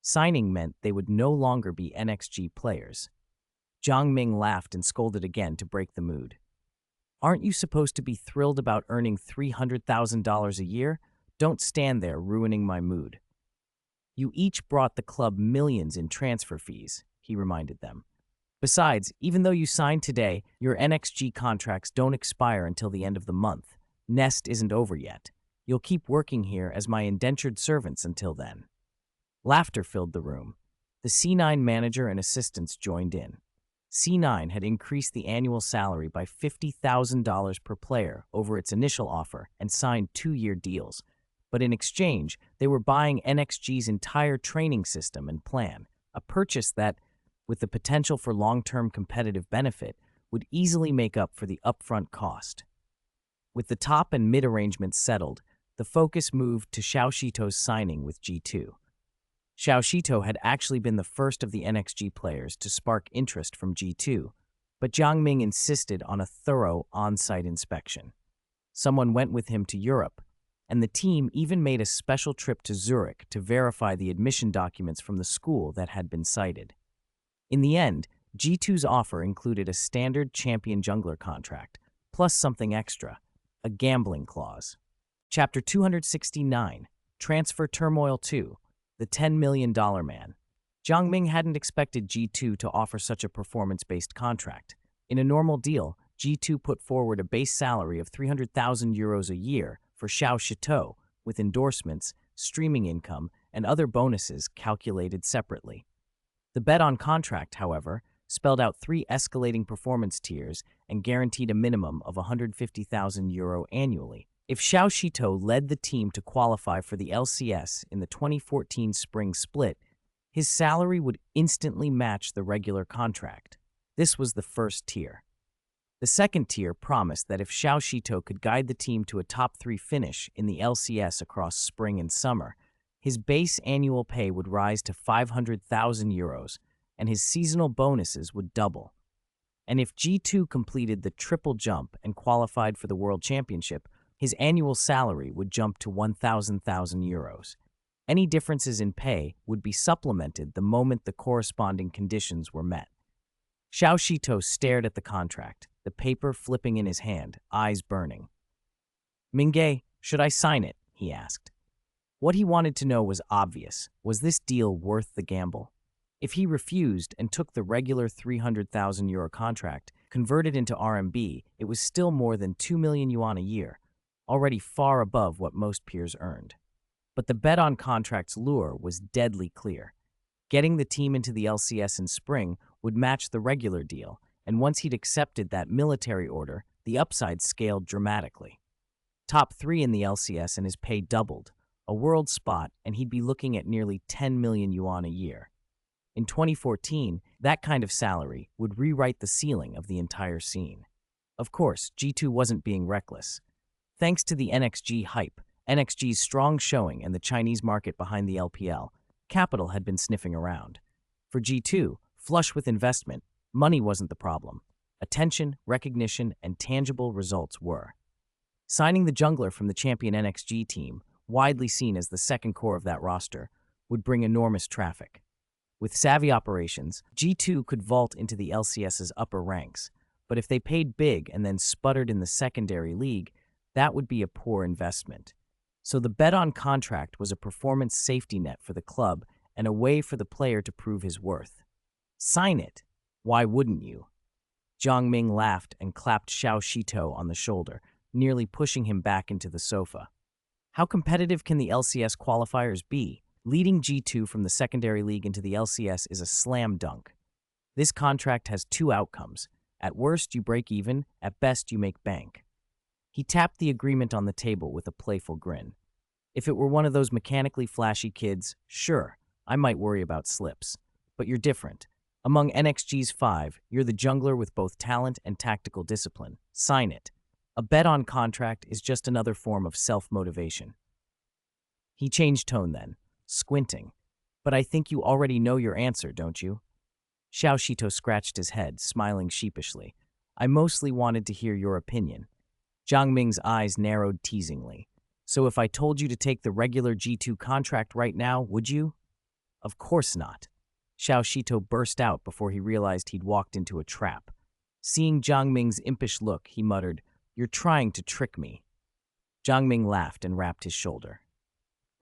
Signing meant they would no longer be NXG players. Jiang Ming laughed and scolded again to break the mood. Aren't you supposed to be thrilled about earning $300,000 a year? Don't stand there ruining my mood. You each brought the club millions in transfer fees, he reminded them. Besides, even though you signed today, your NXG contracts don't expire until the end of the month. Nest isn't over yet. You'll keep working here as my indentured servants until then. Laughter filled the room. The C9 manager and assistants joined in. C9 had increased the annual salary by $50,000 per player over its initial offer and signed 2-year deals. But in exchange, they were buying NXG's entire training system and plan, a purchase that, with the potential for long-term competitive benefit, would easily make up for the upfront cost. With the top and mid arrangements settled, the focus moved to Xiao Shito's signing with G2. Xiao Shito had actually been the first of the NXG players to spark interest from G2, but Jiang Ming insisted on a thorough on-site inspection. Someone went with him to Europe, and the team even made a special trip to Zurich to verify the admission documents from the school that had been cited. In the end, G2's offer included a standard champion jungler contract, plus something extra, a gambling clause. Chapter 269, Transfer Turmoil 2, the $10 million man. Jiang Ming hadn't expected G2 to offer such a performance-based contract. In a normal deal, G2 put forward a base salary of 300,000 euros a year for Xiao Shito, with endorsements, streaming income, and other bonuses calculated separately. The bet-on contract, however, spelled out 3 escalating performance tiers and guaranteed a minimum of 150,000 euro annually. If Xiao Shito led the team to qualify for the LCS in the 2014 spring split, his salary would instantly match the regular contract. This was the first tier. The second tier promised that if Xiao Shito could guide the team to a top 3 finish in the LCS across spring and summer, his base annual pay would rise to 500,000 euros, and his seasonal bonuses would double. And if G2 completed the triple jump and qualified for the World Championship, his annual salary would jump to 1,000 euros. Any differences in pay would be supplemented the moment the corresponding conditions were met. Xiao Shito stared at the contract, the paper flipping in his hand, eyes burning. "Mingay, should I sign it?" he asked. What he wanted to know was obvious. Was this deal worth the gamble? If he refused and took the regular 300,000 euro contract, converted into RMB, it was still more than 2 million yuan a year, already far above what most peers earned. But the bet-on contract's lure was deadly clear. Getting the team into the LCS in spring would match the regular deal, and once he'd accepted that military order, the upside scaled dramatically. Top 3 in the LCS and his pay doubled, a world spot, and he'd be looking at nearly 10 million yuan a year. In 2014, that kind of salary would rewrite the ceiling of the entire scene. Of course, G2 wasn't being reckless. Thanks to the NXG hype, NXG's strong showing, and the Chinese market behind the LPL, capital had been sniffing around. For G2, flush with investment, money wasn't the problem. Attention, recognition, and tangible results were. Signing the jungler from the champion NXG team, widely seen as the second core of that roster, would bring enormous traffic. With savvy operations, G2 could vault into the LCS's upper ranks, but if they paid big and then sputtered in the secondary league, that would be a poor investment. So the bet-on contract was a performance safety net for the club and a way for the player to prove his worth. Sign it! Why wouldn't you? Jiang Ming laughed and clapped Xiao Shito on the shoulder, nearly pushing him back into the sofa. How competitive can the LCS qualifiers be? Leading G2 from the secondary league into the LCS is a slam dunk. This contract has 2 outcomes. At worst, you break even. At best, you make bank. He tapped the agreement on the table with a playful grin. If it were one of those mechanically flashy kids, sure, I might worry about slips. But you're different. Among NXG's 5, you're the jungler with both talent and tactical discipline. Sign it. A bet-on contract is just another form of self-motivation. He changed tone then, squinting. But I think you already know your answer, don't you? Xiao Shito scratched his head, smiling sheepishly. I mostly wanted to hear your opinion. Jiang Ming's eyes narrowed teasingly. So if I told you to take the regular G2 contract right now, would you? Of course not. Xiao Shito burst out before he realized he'd walked into a trap. Seeing Jiang Ming's impish look, he muttered, "You're trying to trick me." Jiang Ming laughed and rapped his shoulder.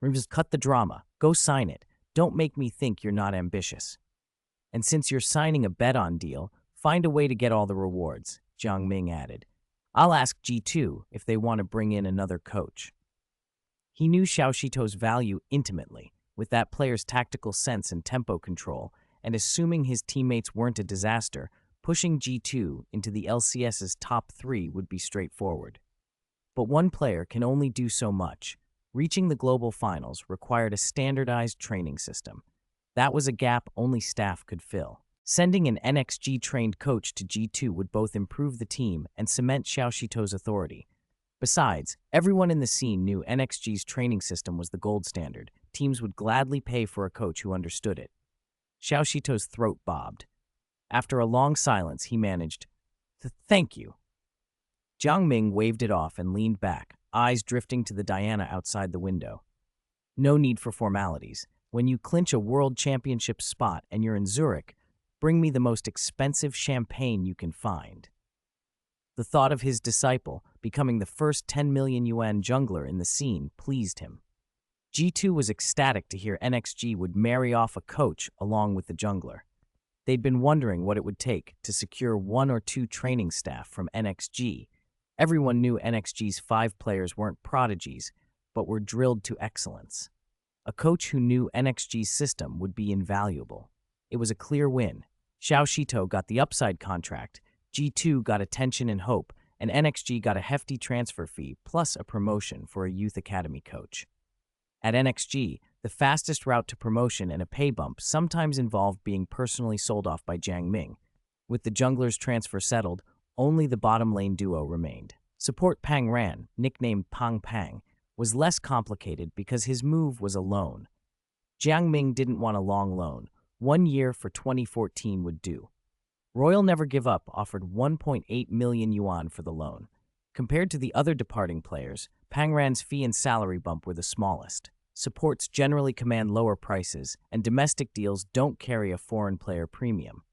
"Just cut the drama. Go sign it. Don't make me think you're not ambitious. And since you're signing a bet-on deal, find a way to get all the rewards," Jiang Ming added. "I'll ask G2 if they want to bring in another coach." He knew Xiao Shito's value intimately, with that player's tactical sense and tempo control, and assuming his teammates weren't a disaster, pushing G2 into the LCS's top 3 would be straightforward. But one player can only do so much. Reaching the global finals required a standardized training system. That was a gap only staff could fill. Sending an NXG-trained coach to G2 would both improve the team and cement Xiao Shito's authority. Besides, everyone in the scene knew NXG's training system was the gold standard. Teams would gladly pay for a coach who understood it. Xiao Shito's throat bobbed. After a long silence, he managed, "Thank you." Jiang Ming waved it off and leaned back, eyes drifting to the Diana outside the window. "No need for formalities. When you clinch a world championship spot and you're in Zurich, bring me the most expensive champagne you can find." The thought of his disciple becoming the first 10 million yuan jungler in the scene pleased him. G2 was ecstatic to hear NXG would marry off a coach along with the jungler. They'd been wondering what it would take to secure 1 or 2 training staff from NXG. Everyone knew NXG's 5 players weren't prodigies, but were drilled to excellence. A coach who knew NXG's system would be invaluable. It was a clear win. Xiao Shito got the upside contract, G2 got attention and hope, and NXG got a hefty transfer fee plus a promotion for a youth academy coach. At NXG, the fastest route to promotion and a pay bump sometimes involved being personally sold off by Jiang Ming. With the jungler's transfer settled, only the bottom lane duo remained. Support Pang Ran, nicknamed Pang Pang, was less complicated because his move was a loan. Jiang Ming didn't want a long loan. 1 year for 2014 would do. Royal Never Give Up offered 1.8 million yuan for the loan. Compared to the other departing players, Pang Ran's fee and salary bump were the smallest. Supports generally command lower prices, and domestic deals don't carry a foreign player premium.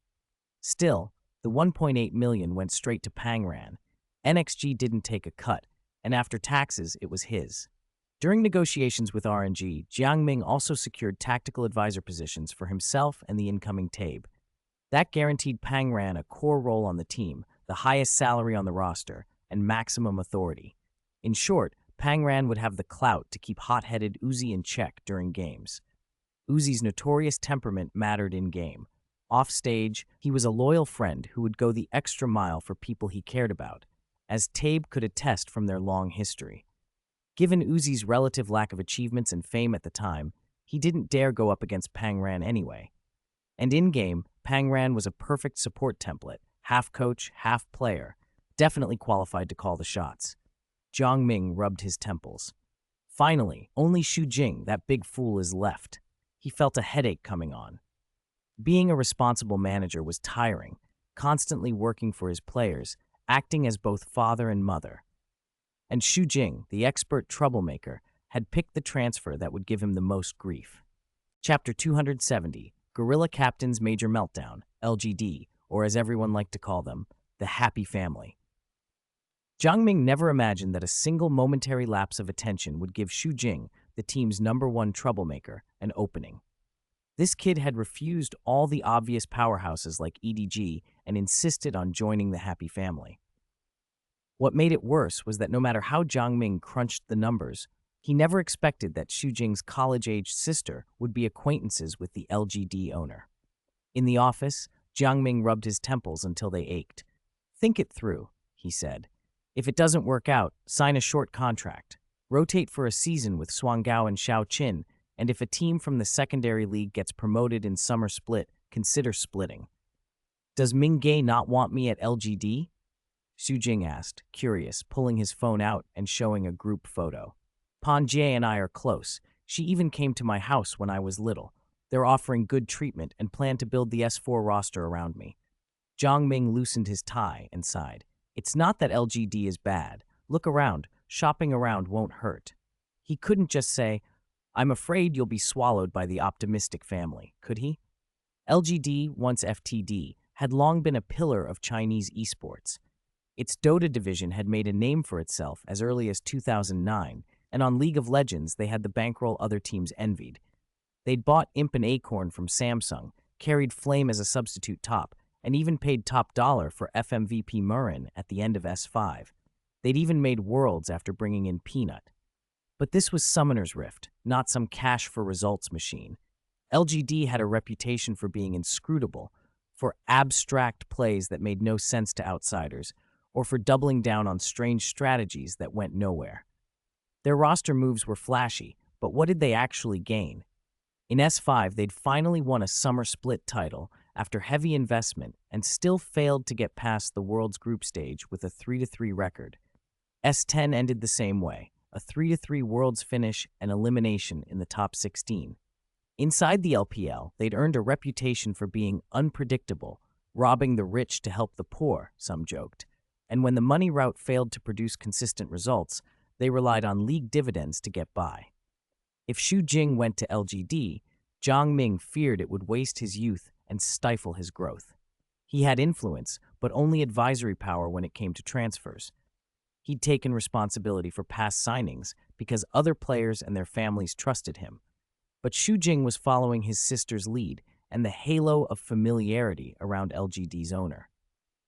Still, the 1.8 million went straight to Pang Ran. NXG didn't take a cut, and after taxes, it was his. During negotiations with RNG, Jiang Ming also secured tactical advisor positions for himself and the incoming Tabe. That guaranteed Pang Ran a core role on the team, the highest salary on the roster, and maximum authority. In short, Pang Ran would have the clout to keep hot-headed Uzi in check during games. Uzi's notorious temperament mattered in-game. Off-stage, he was a loyal friend who would go the extra mile for people he cared about, as Tabe could attest from their long history. Given Uzi's relative lack of achievements and fame at the time, he didn't dare go up against Pang Ran anyway. And in-game, Pang Ran was a perfect support template, half coach, half player, definitely qualified to call the shots. Jiang Ming rubbed his temples. Finally, only Xu Jing, that big fool, is left. He felt a headache coming on. Being a responsible manager was tiring, constantly working for his players, acting as both father and mother. And Xu Jing, the expert troublemaker, had picked the transfer that would give him the most grief. Chapter 270, Guerrilla Captain's Major Meltdown, LGD, or as everyone liked to call them, the Happy Family. Jiang Ming never imagined that a single momentary lapse of attention would give Xu Jing, the team's #1 troublemaker, an opening. This kid had refused all the obvious powerhouses like EDG and insisted on joining the Happy Family. What made it worse was that no matter how Jiang Ming crunched the numbers, he never expected that Xu Jing's college-aged sister would be acquaintances with the LGD owner. In the office, Jiang Ming rubbed his temples until they ached. "Think it through," he said. "If it doesn't work out, sign a short contract. Rotate for a season with Suangao and Shaoqin, and if a team from the secondary league gets promoted in summer split, consider splitting." "Does Mingay not want me at LGD?" Xu Jing asked, curious, pulling his phone out and showing a group photo. "Pan Jie and I are close. She even came to my house when I was little. They're offering good treatment and plan to build the S4 roster around me." Jiang Ming loosened his tie and sighed. It's not that LGD is bad. Look around. Shopping around won't hurt. He couldn't just say, I'm afraid you'll be swallowed by the optimistic family, could he? LGD, once FTD, had long been a pillar of Chinese esports. Its Dota division had made a name for itself as early as 2009, and on League of Legends they had the bankroll other teams envied. They'd bought Imp and Acorn from Samsung, carried Flame as a substitute top, and even paid top dollar for FMVP Murin at the end of S5. They'd even made Worlds after bringing in Peanut. But this was Summoner's Rift, not some cash for results machine. LGD had a reputation for being inscrutable, for abstract plays that made no sense to outsiders, or for doubling down on strange strategies that went nowhere. Their roster moves were flashy, but what did they actually gain? In S5, they'd finally won a summer split title after heavy investment and still failed to get past the world's group stage with a 3-3 record. S10 ended the same way, a 3-3 world's finish and elimination in the top 16. Inside the LPL, they'd earned a reputation for being unpredictable, robbing the rich to help the poor, some joked. And when the money route failed to produce consistent results, they relied on league dividends to get by. If Xu Jing went to LGD, Jiang Ming feared it would waste his youth and stifle his growth. He had influence, but only advisory power when it came to transfers. He'd taken responsibility for past signings because other players and their families trusted him. But Xu Jing was following his sister's lead and the halo of familiarity around LGD's owner.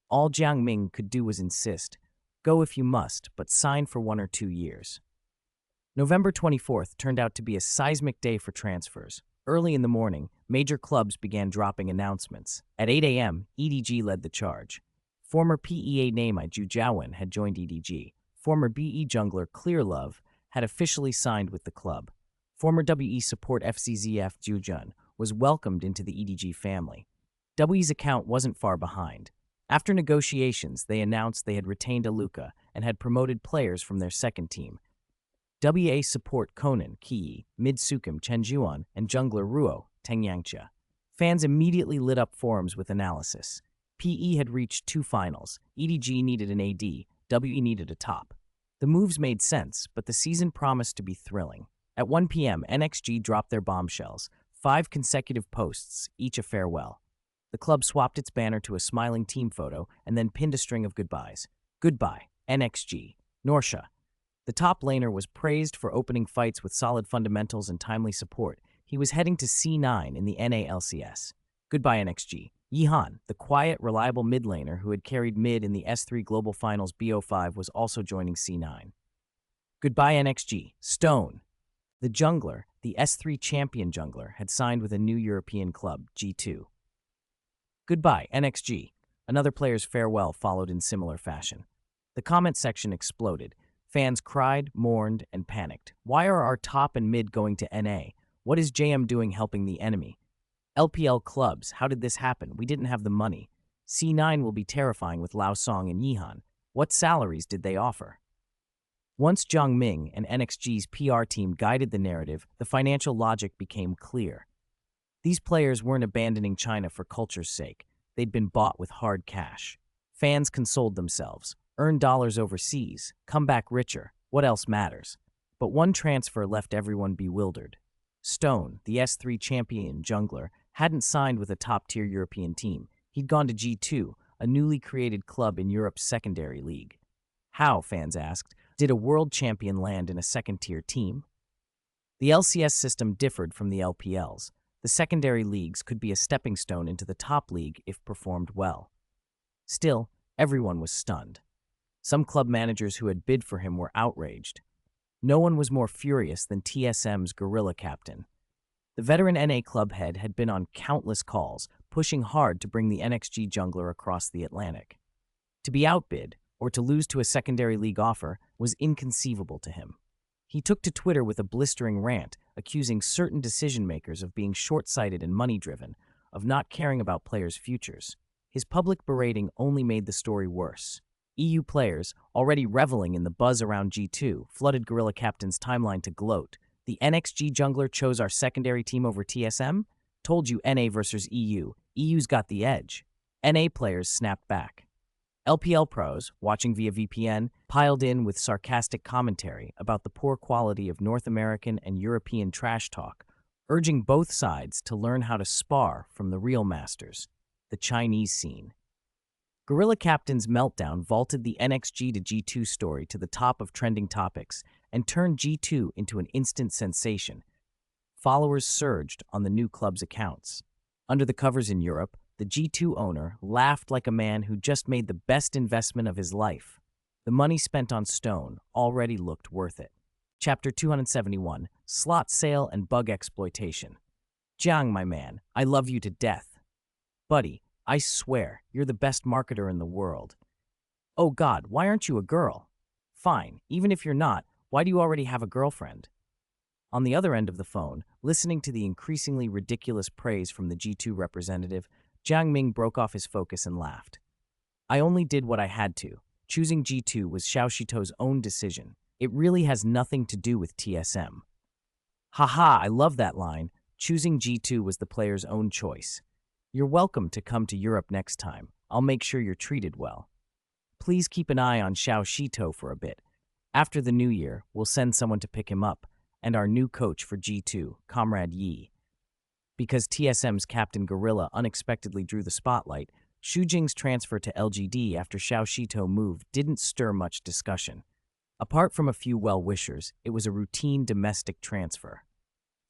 All Jiang Ming could do was insist, go if you must, but sign for 1 or 2 years. November 24th turned out to be a seismic day for transfers. Early in the morning, major clubs began dropping announcements. At 8 a.m., EDG led the charge. Former PEA Namai Ju Jiawen had joined EDG. Former BE jungler Clear Love had officially signed with the club. Former WE support FCZF Ju Jun was welcomed into the EDG family. WE's account wasn't far behind. After negotiations, they announced they had retained Aluka and had promoted players from their second team. WA support Conan, Ki, Mid Sukim, Chen Juan, and jungler Ruo, Teng Yangcha. Fans immediately lit up forums with analysis. PE had reached 2 finals. EDG needed an AD. WE needed a top. The moves made sense, but the season promised to be thrilling. At 1 p.m., NXG dropped their bombshells, 5 consecutive posts, each a farewell. The club swapped its banner to a smiling team photo and then pinned a string of goodbyes. Goodbye, NXG. Norsha. The top laner was praised for opening fights with solid fundamentals and timely support. He was heading to C9 in the NA/LCS. Goodbye, NXG. Yihan, the quiet, reliable mid laner who had carried mid in the S3 Global Finals BO5, was also joining C9. Goodbye, NXG. Stone. The jungler, the S3 champion jungler, had signed with a new European club, G2. Goodbye, NXG. Another player's farewell followed in similar fashion. The comment section exploded. Fans cried, mourned, and panicked. Why are our top and mid going to NA? What is JM doing helping the enemy? LPL clubs, how did this happen? We didn't have the money. C9 will be terrifying with Lao Song and Yihan. What salaries did they offer? Once Jiang Ming and NXG's PR team guided the narrative, the financial logic became clear. These players weren't abandoning China for culture's sake. They'd been bought with hard cash. Fans consoled themselves. Earn dollars overseas. Come back richer. What else matters? But one transfer left everyone bewildered. Stone, the S3 champion jungler, hadn't signed with a top-tier European team. He'd gone to G2, a newly created club in Europe's secondary league. How, fans asked, did a world champion land in a second-tier team? The LCS system differed from the LPL's. The secondary leagues could be a stepping stone into the top league if performed well. Still, everyone was stunned. Some club managers who had bid for him were outraged. No one was more furious than TSM's guerrilla captain. The veteran NA club head had been on countless calls, pushing hard to bring the NXG jungler across the Atlantic. To be outbid, or to lose to a secondary league offer, was inconceivable to him. He took to Twitter with a blistering rant, accusing certain decision-makers of being short-sighted and money-driven, of not caring about players' futures. His public berating only made the story worse. EU players, already reveling in the buzz around G2, flooded Guerrilla Captain's timeline to gloat. The NXG jungler chose our secondary team over TSM? Told you NA versus EU. EU's got the edge. NA players snapped back. LPL pros, watching via VPN, piled in with sarcastic commentary about the poor quality of North American and European trash talk, urging both sides to learn how to spar from the real masters, the Chinese scene. Guerrilla Captain's meltdown vaulted the NXG to G2 story to the top of trending topics and turned G2 into an instant sensation. Followers surged on the new club's accounts. Under the covers in Europe, the G2 owner laughed like a man who just made the best investment of his life. The money spent on Stone already looked worth it. Chapter 271, Slot Sale and Bug Exploitation. Jiang, my man, I love you to death. Buddy, I swear, you're the best marketer in the world. Oh God, why aren't you a girl? Fine, even if you're not, why do you already have a girlfriend? On the other end of the phone, listening to the increasingly ridiculous praise from the G2 representative, Jiang Ming broke off his focus and laughed. I only did what I had to. Choosing G2 was Xiao Shito's own decision. It really has nothing to do with TSM. Haha, I love that line. Choosing G2 was the player's own choice. You're welcome to come to Europe next time. I'll make sure you're treated well. Please keep an eye on Xiao Shito for a bit. After the new year, we'll send someone to pick him up, and our new coach for G2, Comrade Yi. Because TSM's Captain Guerrilla unexpectedly drew the spotlight, Xu Jing's transfer to LGD after Xiao Shito moved didn't stir much discussion. Apart from a few well-wishers, it was a routine domestic transfer.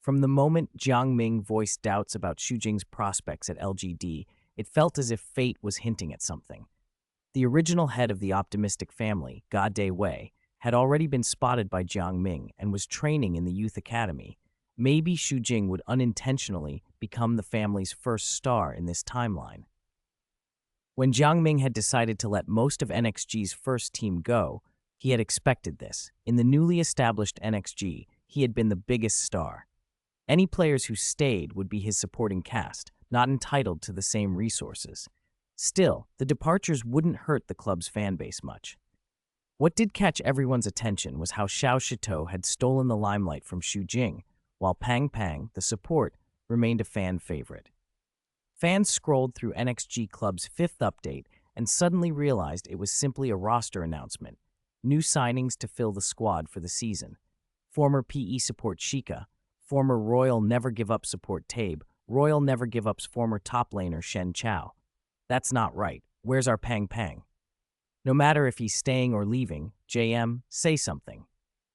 From the moment Jiang Ming voiced doubts about Xu Jing's prospects at LGD, it felt as if fate was hinting at something. The original head of the optimistic family, Ga Dewei, had already been spotted by Jiang Ming and was training in the youth academy. Maybe Xu Jing would unintentionally become the family's first star in this timeline. When Jiang Ming had decided to let most of NXG's first team go, he had expected this. In the newly established NXG, he had been the biggest star. Any players who stayed would be his supporting cast, not entitled to the same resources. Still, the departures wouldn't hurt the club's fanbase much. What did catch everyone's attention was how Xiao Shito had stolen the limelight from Xu Jing, while Pang Pang, the support, remained a fan favorite. Fans scrolled through NXG Club's 5th update and suddenly realized it was simply a roster announcement. New signings to fill the squad for the season. Former PE support Sheikah, former Royal Never Give Up support Tabe, Royal Never Give Up's former top laner Shen Chao. That's not right. Where's our Pang Pang? No matter if he's staying or leaving, JM, say something.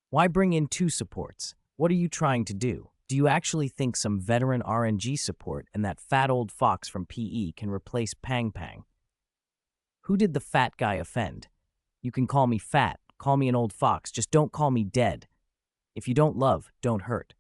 Why bring in 2 supports? What are you trying to do? Do you actually think some veteran RNG support and that fat old fox from PE can replace Pang Pang? Who did the fat guy offend? You can call me fat, call me an old fox, just don't call me dead. If you don't love, don't hurt.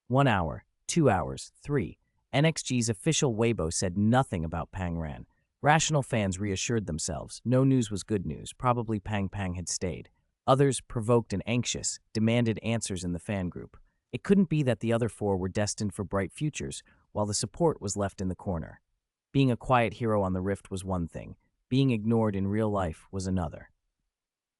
1 hour, 2 hours, 3. NXG's official Weibo said nothing about Pang Ran. Rational fans reassured themselves. No news was good news. Probably Pang Pang had stayed. Others, provoked and anxious, demanded answers in the fan group. It couldn't be that the other 4 were destined for bright futures, while the support was left in the corner. Being a quiet hero on the Rift was one thing. Being ignored in real life was another.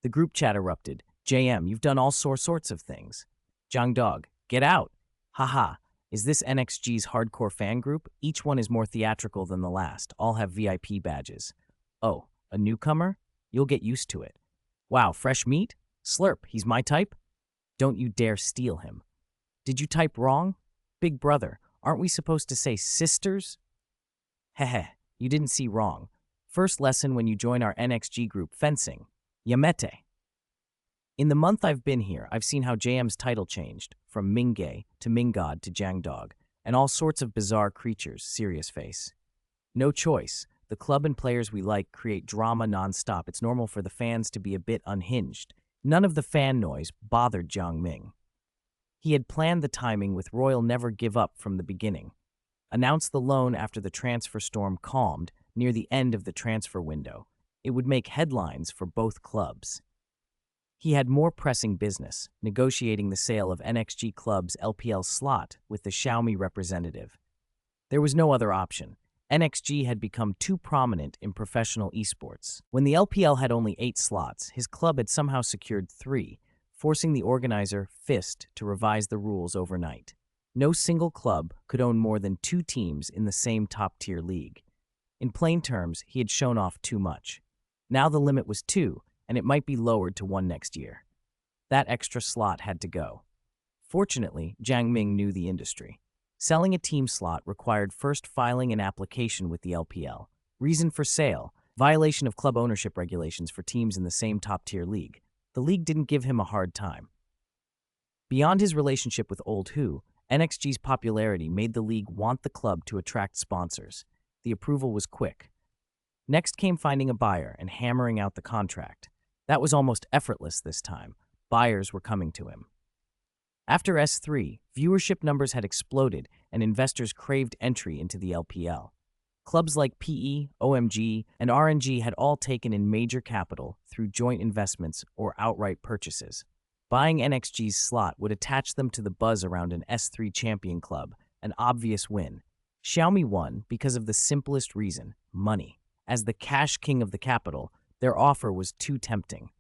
The group chat erupted. JM, you've done all sorts of things. Jiang Dog, get out. Haha, is this NXG's hardcore fan group? Each one is more theatrical than the last. All have VIP badges. Oh, a newcomer? You'll get used to it. Wow, fresh meat? Slurp, he's my type? Don't you dare steal him. Did you type wrong? Big brother, aren't we supposed to say sisters? Heh, you didn't see wrong. First lesson when you join our NXG group, fencing. Yamete. In the month I've been here, I've seen how JM's title changed, from Mingay to Mingod to Jiangdog, and all sorts of bizarre creatures, serious face. No choice. The club and players we like create drama non-stop. It's normal for the fans to be a bit unhinged. None of the fan noise bothered Jiang Ming. He had planned the timing with Royal Never Give Up from the beginning. Announced the loan after the transfer storm calmed near the end of the transfer window. It would make headlines for both clubs. He had more pressing business, negotiating the sale of NXG Club's LPL slot with the Xiaomi representative. There was no other option. NXG had become too prominent in professional esports. When the LPL had only 8 slots, his club had somehow secured 3, forcing the organizer, Fist, to revise the rules overnight. No single club could own more than 2 teams in the same top-tier league. In plain terms, he had shown off too much. Now the limit was 2, and it might be lowered to 1 next year. That extra slot had to go. Fortunately, Jiang Ming knew the industry. Selling a team slot required first filing an application with the LPL. Reason for sale: violation of club ownership regulations for teams in the same top-tier league. The league didn't give him a hard time. Beyond his relationship with Old Who, NXG's popularity made the league want the club to attract sponsors. The approval was quick. Next came finding a buyer and hammering out the contract. That was almost effortless this time. Buyers were coming to him. After S3, viewership numbers had exploded and investors craved entry into the LPL. Clubs like PE, OMG, and RNG had all taken in major capital through joint investments or outright purchases. Buying NXG's slot would attach them to the buzz around an S3 champion club, an obvious win. Xiaomi won because of the simplest reason: money. As the cash king of the capital, their offer was too tempting.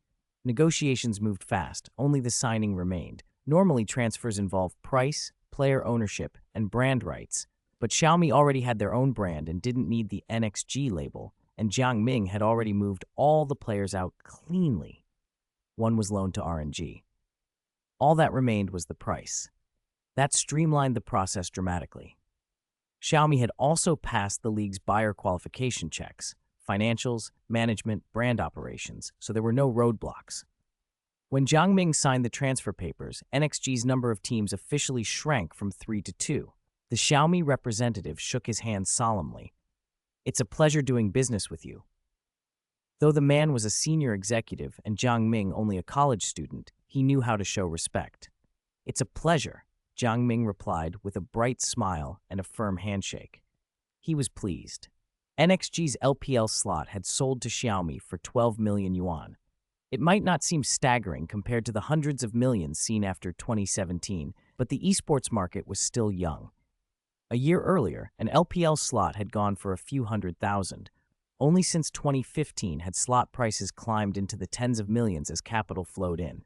Negotiations moved fast, only the signing remained. Normally, transfers involve price, player ownership, and brand rights, but Xiaomi already had their own brand and didn't need the NXG label, and Jiang Ming had already moved all the players out cleanly. One was loaned to RNG. All that remained was the price. That streamlined the process dramatically. Xiaomi had also passed the league's buyer qualification checks: financials, management, brand operations, so there were no roadblocks. When Jiang Ming signed the transfer papers, NXG's number of teams officially shrank from 3 to 2. The Xiaomi representative shook his hand solemnly. "It's a pleasure doing business with you." Though the man was a senior executive and Jiang Ming only a college student, he knew how to show respect. "It's a pleasure," Jiang Ming replied with a bright smile and a firm handshake. He was pleased. NXG's LPL slot had sold to Xiaomi for 12 million yuan. It might not seem staggering compared to the hundreds of millions seen after 2017, but the esports market was still young. A year earlier, an LPL slot had gone for a few $100,000. Only since 2015 had slot prices climbed into the tens of millions as capital flowed in.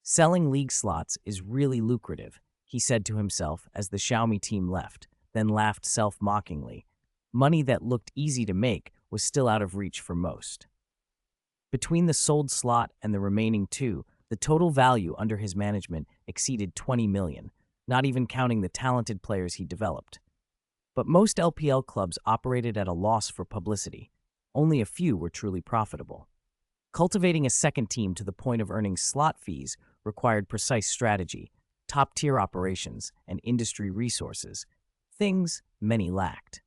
"Selling league slots is really lucrative," he said to himself as the Xiaomi team left, then laughed self-mockingly. Money that looked easy to make was still out of reach for most. Between the sold slot and the remaining 2, the total value under his management exceeded 20 million, not even counting the talented players he developed. But most LPL clubs operated at a loss for publicity. Only a few were truly profitable. Cultivating a second team to the point of earning slot fees required precise strategy, top-tier operations, and industry resources, things many lacked.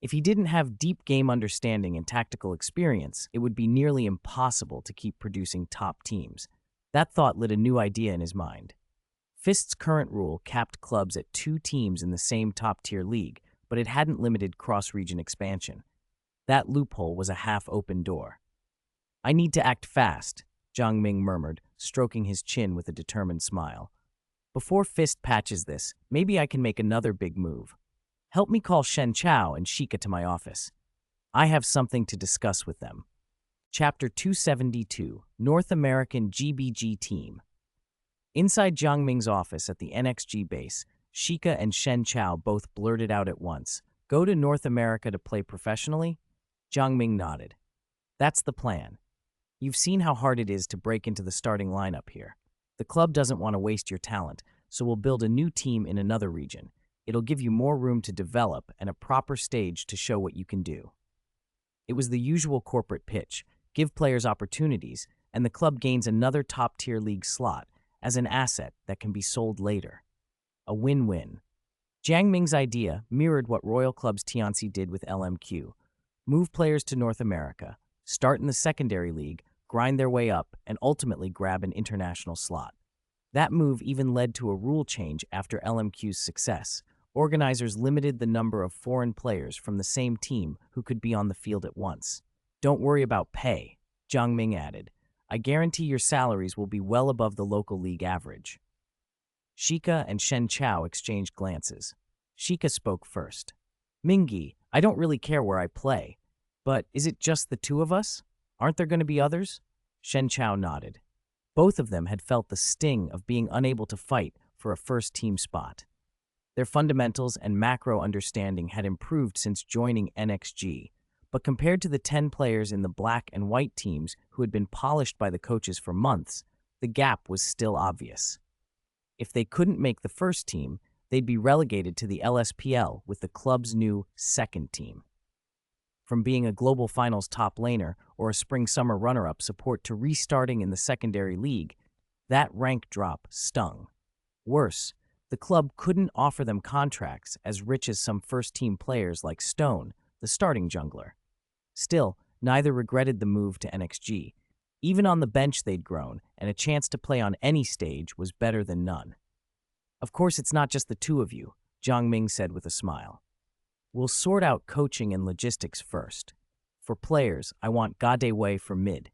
If he didn't have deep game understanding and tactical experience, it would be nearly impossible to keep producing top teams. That thought lit a new idea in his mind. Fist's current rule capped clubs at 2 teams in the same top-tier league, but it hadn't limited cross-region expansion. That loophole was a half-open door. "I need to act fast," Jiang Ming murmured, stroking his chin with a determined smile. "Before Fist patches this, maybe I can make another big move. Help me call Shen Chao and Shika to my office. I have something to discuss with them." Chapter 272, North American GBG Team. Inside Jiang Ming's office at the NXG base, Shika and Shen Chao both blurted out at once, "Go to North America to play professionally?" Jiang Ming nodded. "That's the plan. You've seen how hard it is to break into the starting lineup here. The club doesn't want to waste your talent, so we'll build a new team in another region. It'll give you more room to develop and a proper stage to show what you can do." It was the usual corporate pitch: give players opportunities, and the club gains another top-tier league slot as an asset that can be sold later. A win-win. Jiang Ming's idea mirrored what Royal Clubs Tianxi did with LMQ. Move players to North America, start in the secondary league, grind their way up, and ultimately grab an international slot. That move even led to a rule change after LMQ's success. Organizers limited the number of foreign players from the same team who could be on the field at once. "Don't worry about pay," Jiang Ming added. "I guarantee your salaries will be well above the local league average." Shika and Shen Chao exchanged glances. Shika spoke first. "Mingyi, I don't really care where I play. But is it just the 2 of us? Aren't there going to be others?" Shen Chao nodded. Both of them had felt the sting of being unable to fight for a first-team spot. Their fundamentals and macro understanding had improved since joining NXG. But compared to the 10 players in the black and white teams who had been polished by the coaches for months, the gap was still obvious. If they couldn't make the first team, they'd be relegated to the LSPL with the club's new second team. From being a global finals top laner or a spring-summer runner-up support to restarting in the secondary league, that rank drop stung. Worse, the club couldn't offer them contracts as rich as some first-team players like Stone, the starting jungler. Still, neither regretted the move to NXG. Even on the bench they'd grown, and a chance to play on any stage was better than none. "Of course, it's not just the two of you," Jiang Ming said with a smile. "We'll sort out coaching and logistics first. For players, I want Gade Wei for mid.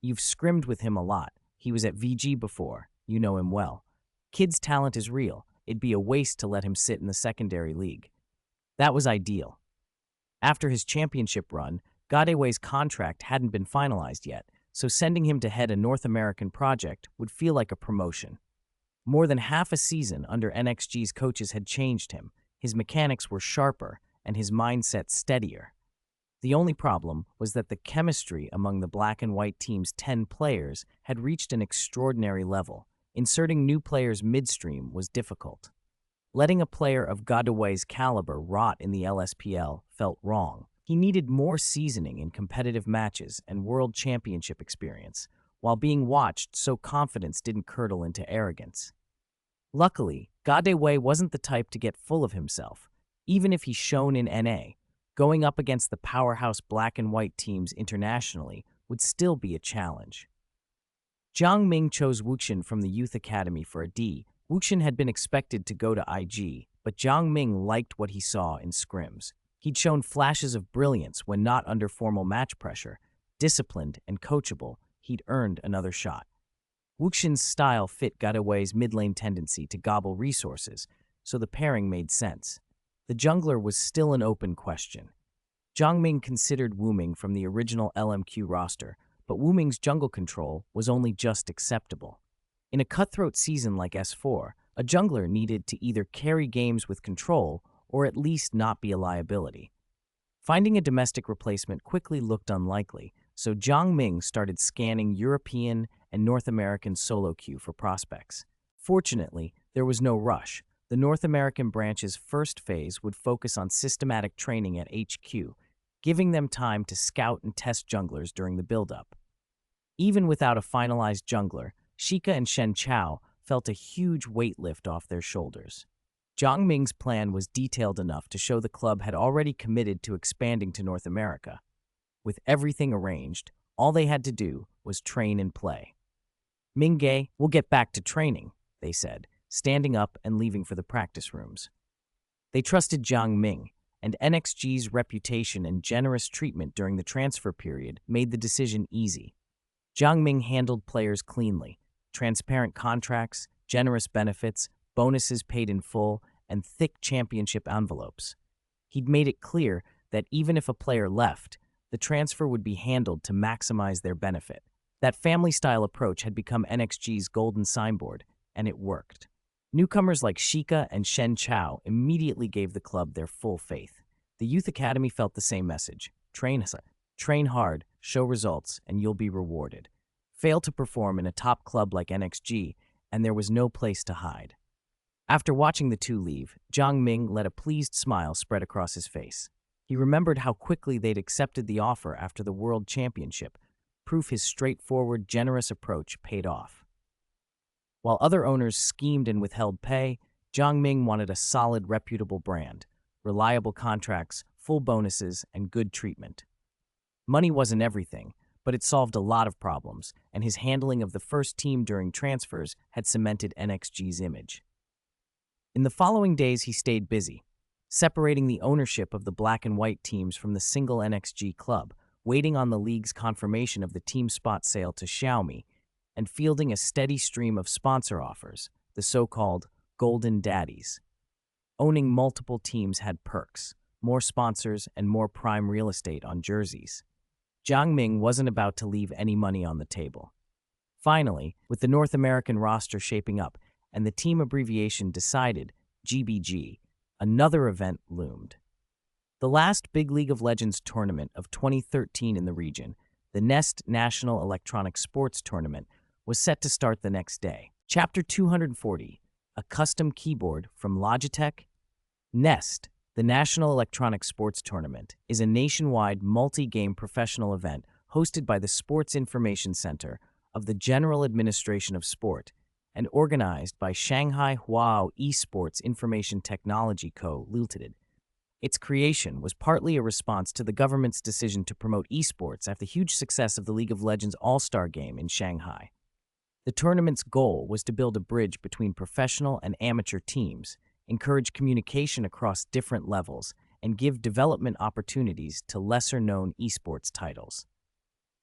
You've scrimmed with him a lot. He was at VG before. You know him well. Kid's talent is real. It'd be a waste to let him sit in the secondary league." That was ideal. After his championship run, Gade Wei's contract hadn't been finalized yet, so sending him to head a North American project would feel like a promotion. More than half a season under NXG's coaches had changed him. His mechanics were sharper and his mindset steadier. The only problem was that the chemistry among the black and white team's 10 players had reached an extraordinary level. Inserting new players midstream was difficult. Letting a player of Gadaway's caliber rot in the LSPL felt wrong. He needed more seasoning in competitive matches and world championship experience, while being watched so confidence didn't curdle into arrogance. Luckily, Gadaway wasn't the type to get full of himself. Even if he shone in NA, going up against the powerhouse black and white teams internationally would still be a challenge. Jiang Ming chose Wuxin from the youth academy for a D. Wuxin had been expected to go to IG, but Jiang Ming liked what he saw in scrims. He'd shown flashes of brilliance when not under formal match pressure. Disciplined and coachable, he'd earned another shot. Wuxin's style fit Gadaway's mid-lane tendency to gobble resources, so the pairing made sense. The jungler was still an open question. Jiang Ming considered Wuming from the original LMQ roster, but Wuming's jungle control was only just acceptable. In a cutthroat season like S4, a jungler needed to either carry games with control or at least not be a liability. Finding a domestic replacement quickly looked unlikely, so Jiang Ming started scanning European and North American solo queue for prospects. Fortunately, there was no rush. The North American branch's first phase would focus on systematic training at HQ, giving them time to scout and test junglers during the build-up. Even without a finalized jungler, Sheikah and Shen Chao felt a huge weight lift off their shoulders. Jiang Ming's plan was detailed enough to show the club had already committed to expanding to North America. With everything arranged, all they had to do was train and play. "Mingge, we'll get back to training," they said, standing up and leaving for the practice rooms. They trusted Jiang Ming, and NXG's reputation and generous treatment during the transfer period made the decision easy. Jiang Ming handled players cleanly. Transparent contracts, generous benefits, bonuses paid in full, and thick championship envelopes. He'd made it clear that even if a player left, the transfer would be handled to maximize their benefit. That family-style approach had become NXG's golden signboard, and it worked. Newcomers like Sheikah and Shen Chao immediately gave the club their full faith. The youth academy felt the same message. Train hard, show results, and you'll be rewarded. Fail to perform in a top club like NXG, and there was no place to hide. After watching the two leave, Jiang Ming let a pleased smile spread across his face. He remembered how quickly they'd accepted the offer after the World Championship, proof his straightforward, generous approach paid off. While other owners schemed and withheld pay, Jiang Ming wanted a solid, reputable brand, reliable contracts, full bonuses, and good treatment. Money wasn't everything, but it solved a lot of problems, and his handling of the first team during transfers had cemented NXG's image. In the following days, he stayed busy, separating the ownership of the black and white teams from the single NXG club, waiting on the league's confirmation of the team spot sale to Xiaomi, and fielding a steady stream of sponsor offers, the so-called Golden Daddies. Owning multiple teams had perks, more sponsors, and more prime real estate on jerseys. Jiang Ming wasn't about to leave any money on the table. Finally, with the North American roster shaping up and the team abbreviation decided, GBG, another event loomed. The last big League of Legends tournament of 2013 in the region, the Nest National Electronic Sports Tournament, was set to start the next day. Chapter 240, a custom keyboard from Logitech. Nest, the National Electronic Sports Tournament, is a nationwide multi-game professional event hosted by the Sports Information Center of the General Administration of Sport and organized by Shanghai Huao Esports Information Technology Co. Ltd. Its creation was partly a response to the government's decision to promote esports after the huge success of the League of Legends All-Star game in Shanghai. The tournament's goal was to build a bridge between professional and amateur teams, encourage communication across different levels, and give development opportunities to lesser-known esports titles.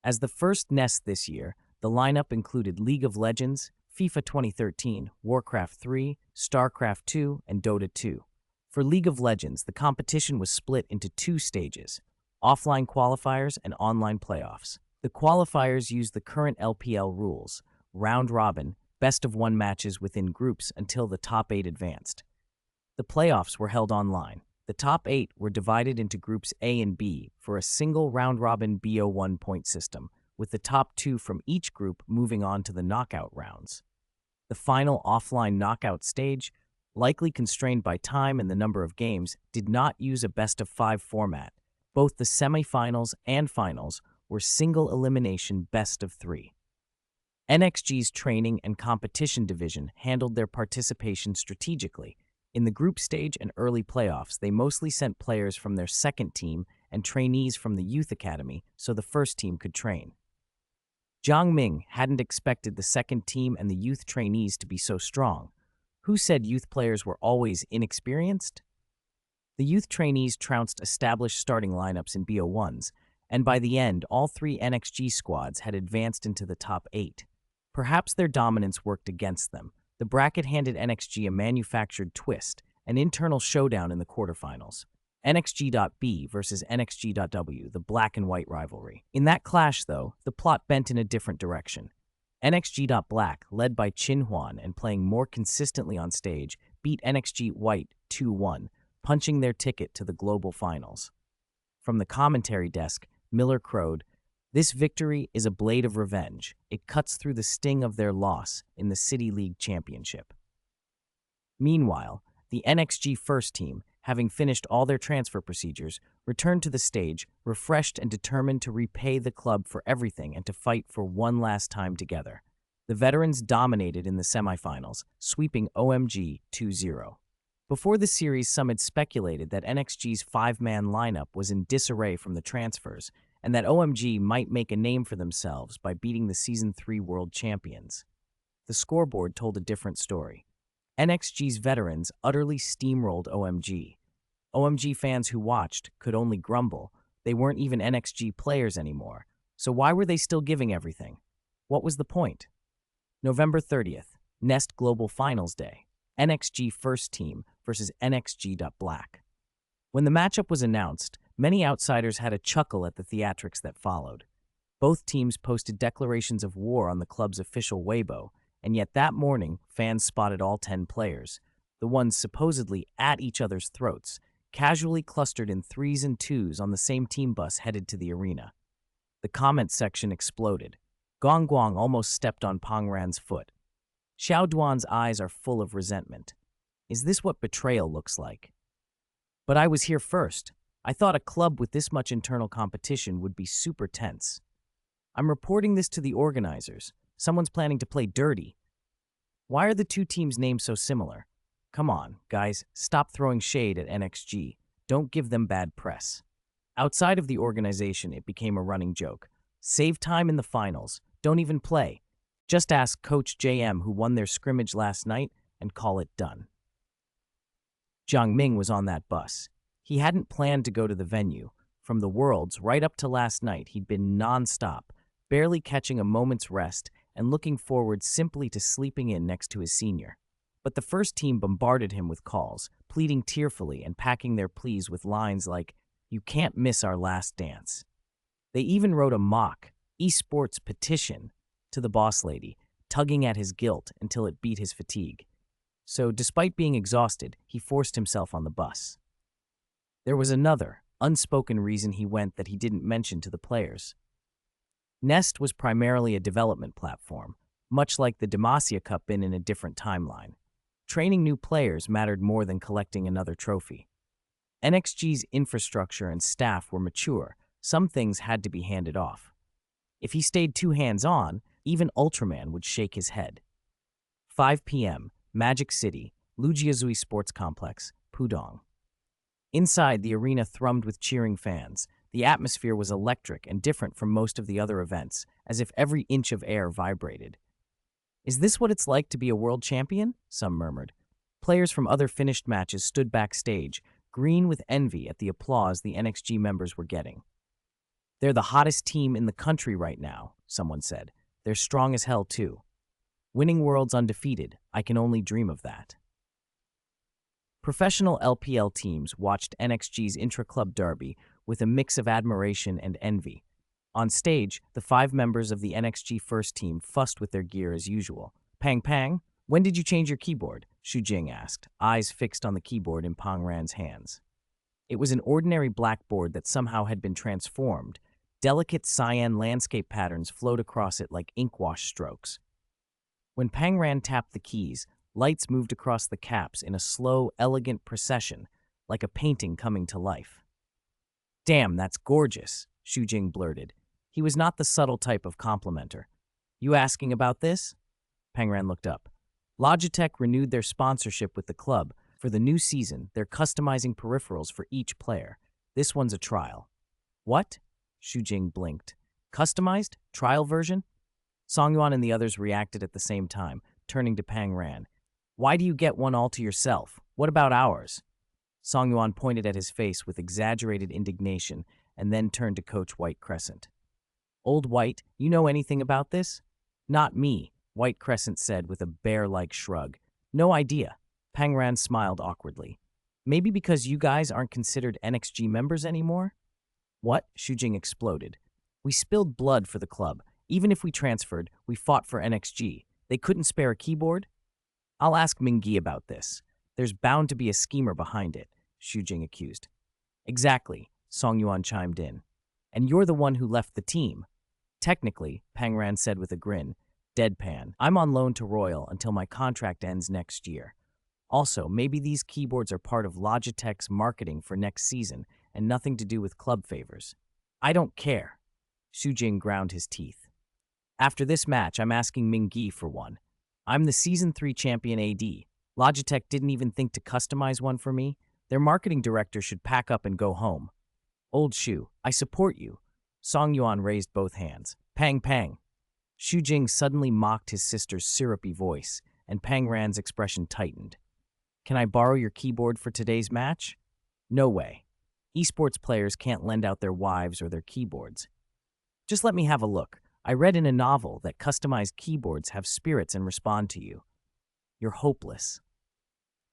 As the first Nest this year, the lineup included League of Legends, FIFA 2013, Warcraft 3, StarCraft 2, and Dota 2. For League of Legends, the competition was split into two stages, offline qualifiers and online playoffs. The qualifiers used the current LPL rules, round-robin, best-of-one matches within groups until the top 8 advanced. The playoffs were held online. The top 8 were divided into groups A and B for a single round-robin BO1 point system, with the top 2 from each group moving on to the knockout rounds. The final offline knockout stage, likely constrained by time and the number of games, did not use a best-of-5 format. Both the semifinals and finals were single-elimination best-of-3. NXG's training and competition division handled their participation strategically. In the group stage and early playoffs, they mostly sent players from their second team and trainees from the youth academy so the first team could train. Jiang Ming hadn't expected the second team and the youth trainees to be so strong. Who said youth players were always inexperienced? The youth trainees trounced established starting lineups in BO1s, and by the end, all 3 NXG squads had advanced into the top 8. Perhaps their dominance worked against them. The bracket handed NXG a manufactured twist, an internal showdown in the quarterfinals. NXG.B versus NXG.W, the black and white rivalry. In that clash, though, the plot bent in a different direction. NXG.Black, led by Qin Huan and playing more consistently on stage, beat NXG White 2-1, punching their ticket to the global finals. From the commentary desk, Miller crowed, "This victory is a blade of revenge. It cuts through the sting of their loss in the City League Championship." Meanwhile, the NXG first team, having finished all their transfer procedures, returned to the stage, refreshed and determined to repay the club for everything and to fight for one last time together. The veterans dominated in the semifinals, sweeping OMG 2-0. Before the series, some had speculated that NXG's 5-man lineup was in disarray from the transfers, and that OMG might make a name for themselves by beating the Season 3 world champions. The scoreboard told a different story. NXG's veterans utterly steamrolled OMG. OMG fans who watched could only grumble. They weren't even NXG players anymore. So why were they still giving everything? What was the point? November 30th, Nest Global Finals Day. NXG First Team versus NXG.Black. When the matchup was announced, many outsiders had a chuckle at the theatrics that followed. Both teams posted declarations of war on the club's official Weibo, and yet that morning, fans spotted all 10 players, the ones supposedly at each other's throats, casually clustered in 3s and 2s on the same team bus headed to the arena. The comment section exploded. Gong Guang almost stepped on Pang Ran's foot. Xiao Duan's eyes are full of resentment. Is this what betrayal looks like? But I was here first. I thought a club with this much internal competition would be super tense. I'm reporting this to the organizers. Someone's planning to play dirty. Why are the two teams' names so similar? Come on, guys, stop throwing shade at NXG. Don't give them bad press. Outside of the organization, it became a running joke. Save time in the finals. Don't even play. Just ask Coach JM who won their scrimmage last night and call it done. Jiang Ming was on that bus. He hadn't planned to go to the venue. From the Worlds right up to last night, he'd been non-stop, barely catching a moment's rest and looking forward simply to sleeping in next to his senior. But the first team bombarded him with calls, pleading tearfully and packing their pleas with lines like, "You can't miss our last dance." They even wrote a mock, Esports petition to the boss lady, tugging at his guilt until it beat his fatigue. So, despite being exhausted, he forced himself on the bus. There was another, unspoken reason he went that he didn't mention to the players. Nest was primarily a development platform, much like the Demacia Cup in a different timeline. Training new players mattered more than collecting another trophy. NXG's infrastructure and staff were mature. Some things had to be handed off. If he stayed too hands-on, even Ultraman would shake his head. 5 p.m., Magic City, Lujiazui Sports Complex, Pudong. Inside, the arena thrummed with cheering fans. The atmosphere was electric and different from most of the other events, as if every inch of air vibrated. "Is this what it's like to be a world champion?" some murmured. Players from other finished matches stood backstage, green with envy at the applause the NXG members were getting. "They're the hottest team in the country right now," someone said. "They're strong as hell, too. Winning worlds undefeated, I can only dream of that." Professional LPL teams watched NXG's intra-club derby with a mix of admiration and envy. On stage, the 5 members of the NXG first team fussed with their gear as usual. "Pang Pang, when did you change your keyboard?" Xu Jing asked, eyes fixed on the keyboard in Pang Ran's hands. It was an ordinary blackboard that somehow had been transformed. Delicate cyan landscape patterns flowed across it like ink-wash strokes. When Pang Ran tapped the keys, lights moved across the caps in a slow, elegant procession, like a painting coming to life. "Damn, that's gorgeous," Xu Jing blurted. He was not the subtle type of complimenter. "You asking about this?" Pang Ran looked up. Logitech renewed their sponsorship with the club. For the new season, they're customizing peripherals for each player. This one's a trial. "What?" Xu Jing blinked. "Customized? Trial version?" Songyuan and the others reacted at the same time, turning to Pang Ran. "Why do you get one all to yourself? What about ours?" Songyuan pointed at his face with exaggerated indignation and then turned to Coach White Crescent. "Old White, you know anything about this?" "Not me," White Crescent said with a bear-like shrug. "No idea." Pang Ran smiled awkwardly. "Maybe because you guys aren't considered NXG members anymore?" "What?" Xu Jing exploded. "We spilled blood for the club. Even if we transferred, we fought for NXG. They couldn't spare a keyboard?" "I'll ask Mingyi about this. There's bound to be a schemer behind it," Xu Jing accused. "Exactly," Songyuan chimed in. "And you're the one who left the team." "Technically," Pang Ran said with a grin, deadpan, "I'm on loan to Royal until my contract ends next year. Also, maybe these keyboards are part of Logitech's marketing for next season and nothing to do with club favors." "I don't care." Xu Jing ground his teeth. "After this match, I'm asking Mingyi for one. I'm the Season 3 champion AD. Logitech didn't even think to customize one for me. Their marketing director should pack up and go home." "Old Xu, I support you." Songyuan raised both hands. "Pang Pang." Xu Jing suddenly mocked his sister's syrupy voice, and Pang Ran's expression tightened. "Can I borrow your keyboard for today's match?" "No way. Esports players can't lend out their wives or their keyboards." "Just let me have a look. I read in a novel that customized keyboards have spirits and respond to you." "You're hopeless."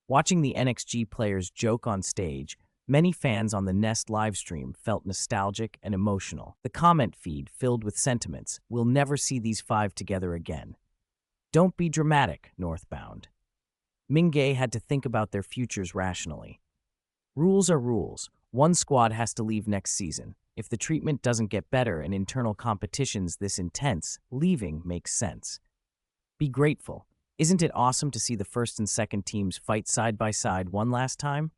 Watching the NXG players joke on stage, many fans on the Nest livestream felt nostalgic and emotional. The comment feed filled with sentiments, "We'll never see these 5 together again." "Don't be dramatic, Northbound." Mingyi had to think about their futures rationally. "Rules are rules. One squad has to leave next season. If the treatment doesn't get better and internal competition's this intense, leaving makes sense. Be grateful. Isn't it awesome to see the first and second teams fight side by side one last time?"